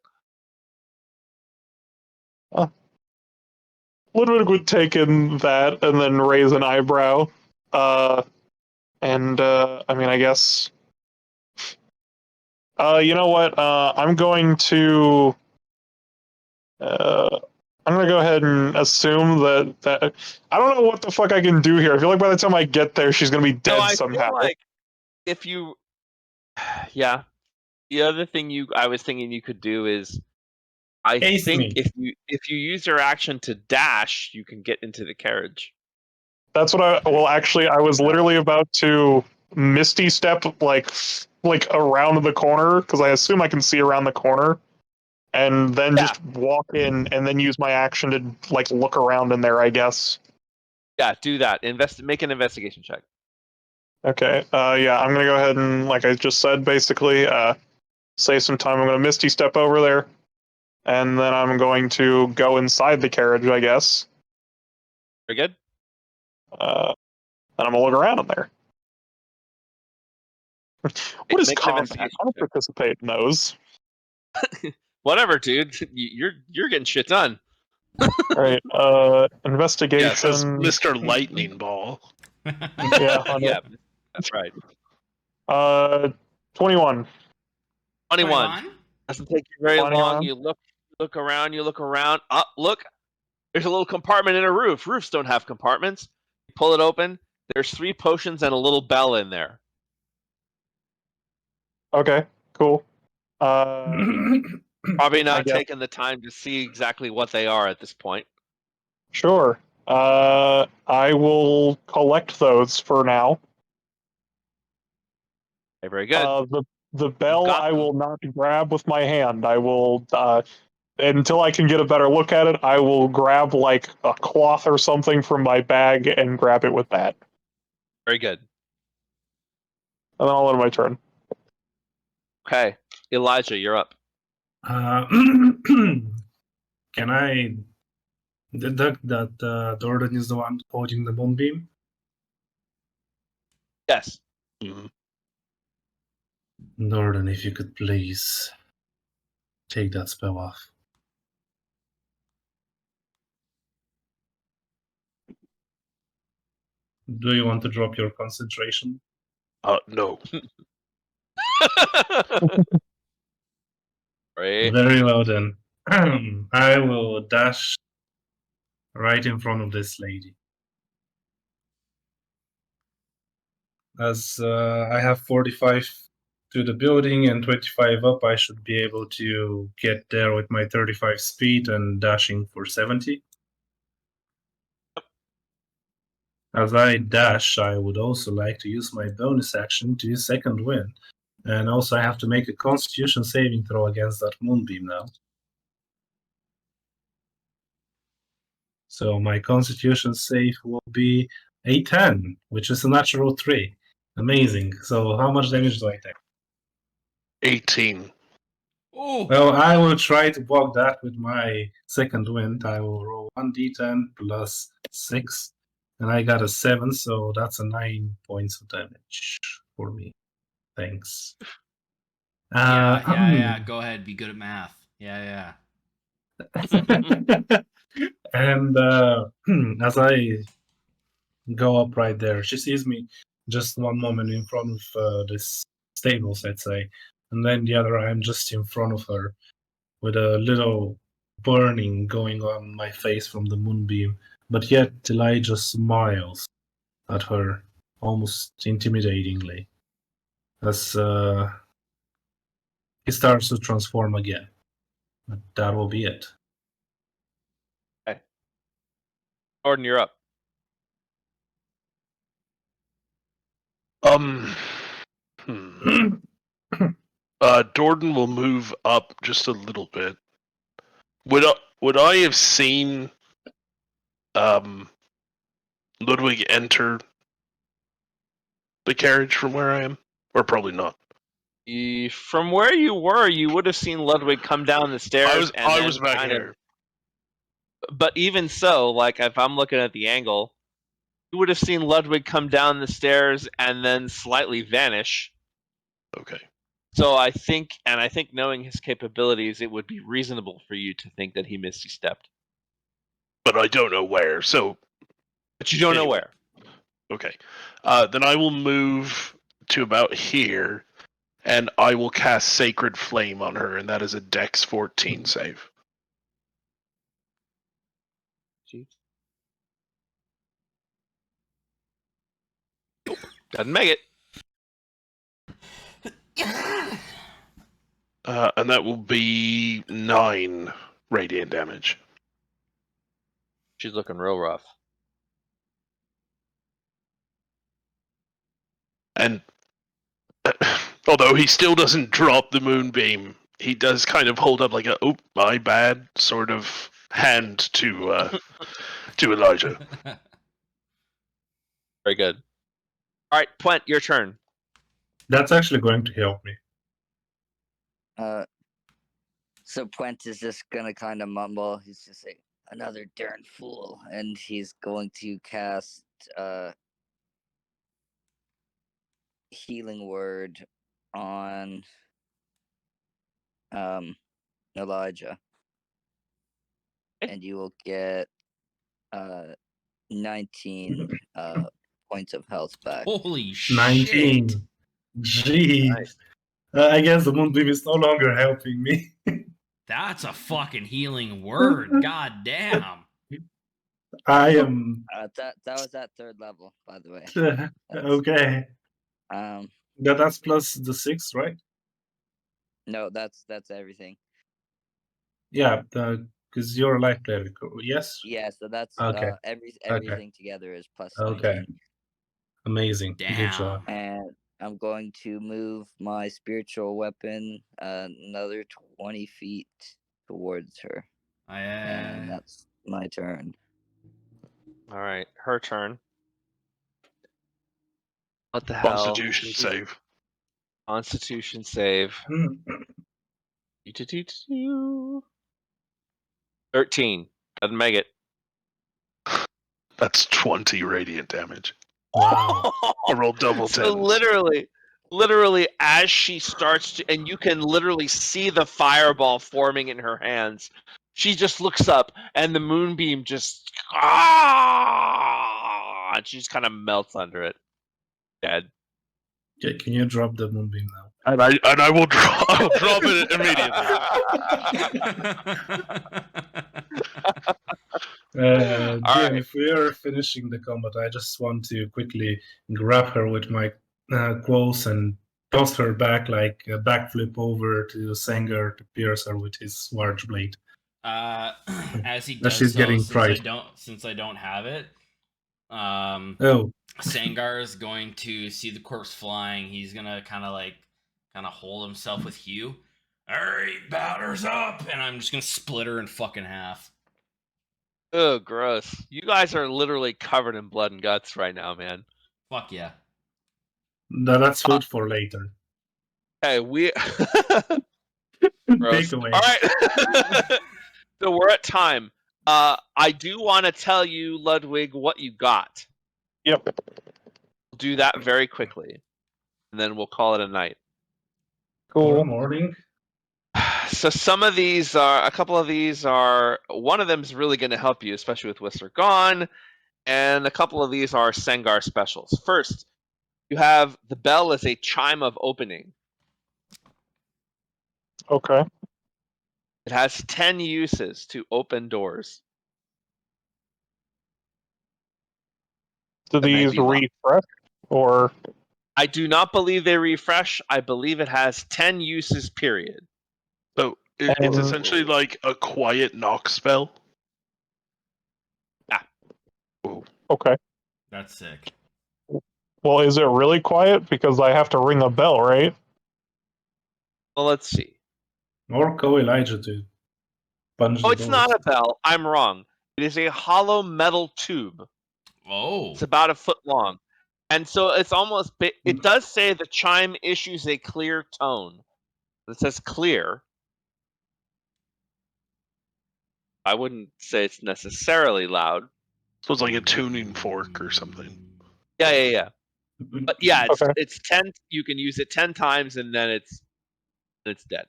Ludwig would take in that and then raise an eyebrow. I mean, I guess. You know what? I'm going to. I'm gonna go ahead and assume that I don't know what the fuck I can do here. I feel like by the time I get there, she's gonna be dead I somehow. feel like if you, yeah. The other thing I was thinking you could do is, I Haste think me. if you use your action to dash, you can get into the carriage. That's what I was literally about to misty step like around the corner because I assume I can see around the corner, and then Yeah. just walk in and then use my action to like look around in there. I guess. Yeah, do that. Make an investigation check. Okay. Yeah, I'm gonna go ahead and like I just said, basically, save some time. I'm gonna misty step over there, and then I'm going to go inside the carriage. I guess. Very good. And I'm gonna look around in there. What is Make an combat? I investigation don't check. participate in those. Whatever, dude. You're getting shit done. All right. Yes, Investigation. as Mr. Lightning Ball. Yeah. Yeah, that's right. 21. 21. Doesn't take you very 21. long. You look around. Oh, look. There's a little compartment in a roof. Roofs don't have compartments. You pull it open. There's 3 potions and a little bell in there. Okay. Cool. Probably I not guess. taking the time to see exactly what they are at this point. Sure. I will collect those for now. Okay, very good. The bell got I them. will not grab with my hand. I will until I can get a better look at it. I will grab like a cloth or something from my bag and grab it with that. Very good. And then I'll end my turn. Okay, Elijah, you're up. Can I deduct that Jordan is the one holding the moonbeam? Yes. Jordan, if you could please take that spell off. Do you want to drop your concentration? No. Right. Very well then. I will dash right in front of this lady. As I have 45 to the building and 25 up, I should be able to get there with my 35 speed and dashing for 70. As I dash, I would also like to use my bonus action to second wind. And also I have to make a constitution saving throw against that moonbeam now. So my constitution save will be a 10, which is a natural 3. Amazing. So how much damage do I take? 18. Oh, Well, I will try to block that with my second wind. I will roll 1d10 plus 6. And I got a 7, so that's a 9 points of damage for me. Thanks. yeah. Go ahead. Be good at math. Yeah. And as I go up right there, she sees me just one moment in front of this stables, I'd say, and then the other I'm just in front of her with a little burning going on my face from the moonbeam. But yet Elijah smiles at her almost intimidatingly as he starts to transform again. But that will be it. Gordon, you're up. Hmm. Jordan will move up just a little bit. Would I have seen Ludwig enter the carriage from where I am? Or probably not. From where you were, you would have seen Ludwig come down the stairs I and was then back kind here. of. But even so, like if I'm looking at the angle, you would have seen Ludwig come down the stairs and then slightly vanish. Okay. So I think knowing his capabilities, it would be reasonable for you to think that he misty stepped. But I don't know where, so But you don't know Anyway. where. okay. Then I will move to about here, and I will cast Sacred Flame on her, and that is a Dex 14 save. Doesn't make it. And that will be 9 radiant damage. She's looking real rough. And although he still doesn't drop the moonbeam, he does kind of hold up like a "oh, my bad" sort of hand to Elijah. Very good. All right, Puent, your turn. That's actually going to help me. So Puent is just gonna kind of mumble. He's just like, another darn fool, and he's going to cast healing word on Elijah, and you will get 19 points of health back. Holy shit! 19. Jeez. Nice. I guess the moonbeam is no longer helping me. That's a fucking healing word. God damn. I am That was at 3rd level, by the way. okay. That's plus the 6, right? No, that's everything. Yeah, because you're a light player. Yes. Yeah, so that's Okay. everything together is plus Okay. 19. Amazing. Good Damn. job. And I'm going to move my spiritual weapon another 20 feet towards her. And that's my turn. All right, her turn. What the hell? Constitution save. Constitution save. 13. Doesn't make it. That's 20 radiant damage. Wow. I rolled double So tens. literally, as she starts to, and you can literally see the fireball forming in her hands, she just looks up, and the moonbeam just, and she just kind of melts under it, dead. Okay, can you drop the moonbeam now? And I will I'll drop it immediately. GM, if we are finishing the combat, I just want to quickly grab her with my quotes and toss her back like a backflip over to Sengar to pierce her with his large blade. As he That does she's so, getting since I don't have it, Oh, Sangar is going to see the corpse flying. He's gonna kind of hold himself with Hugh. Alright, batters up, and I'm just gonna split her in fucking half. Oh, gross. You guys are literally covered in blood and guts right now, man. Fuck yeah. that's food for later. Hey, we... Gross. Takeaway. All right. So we're at time. I do want to tell you, Ludwig, what you got. Yep. We'll do that very quickly, and then we'll call it a night. Tomorrow morning. So some of these are, a couple of these are, one of them is really going to help you, especially with Whistler gone, and a couple of these are Sengar specials. First, you have the bell as a chime of opening. Okay. It has 10 uses to open doors. Do That may these be loud. refresh or I do not believe they refresh. I believe it has 10 uses, period. So it's And- essentially like a quiet knock spell. okay? That's sick. Well, is it really quiet? Because I have to ring a bell, right? Well, let's see. Or call Elijah to punch Oh, the it's doors. not a bell. I'm wrong. It is a hollow metal tube. Oh. It's about a foot long. And so it's almost, it does say the chime issues a clear tone. It says clear. I wouldn't say it's necessarily loud. So it's like a tuning fork or something. Yeah. But yeah, Okay. it's 10. You can use it 10 times and then it's dead.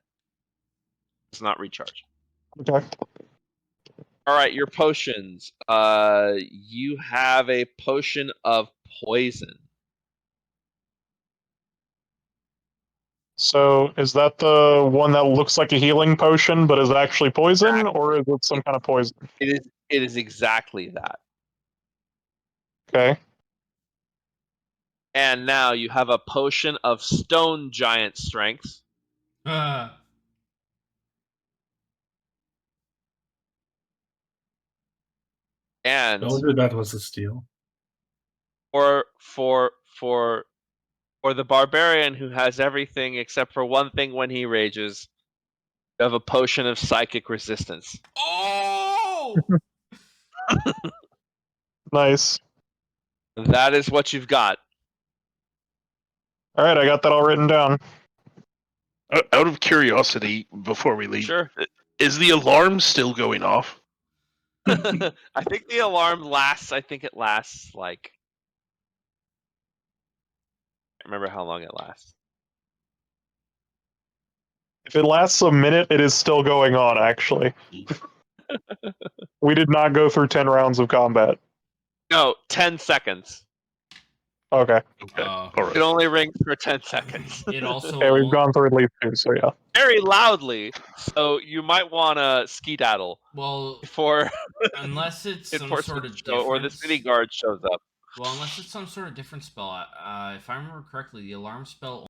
It's not recharged. Okay. All right, your potions. You have a potion of poison. So is that the one that looks like a healing potion but is actually poison, or is it some kind of poison? It is exactly that. Okay. And now you have a potion of stone giant strength. And Told you that was a steal. for the barbarian who has everything except for one thing when he rages, you have a potion of psychic resistance. Oh! Nice. That is what you've got. All right, I got that all written down. Out of curiosity, before we leave, Sure. is the alarm still going off? I think the alarm lasts. I think it lasts like. I don't remember how long it lasts. If it lasts a minute, it is still going on, actually. We did not go through 10 rounds of combat. No, 10 seconds. Okay. Okay. All It right. only rings for 10 seconds. It also Okay, we've gone through at least 2, so yeah. Very loudly, so you might want to skedaddle well, before unless it's some enforcement sort of show, or the difference. city guard shows up. Well, unless it's some sort of different spell. If I remember correctly, the alarm spell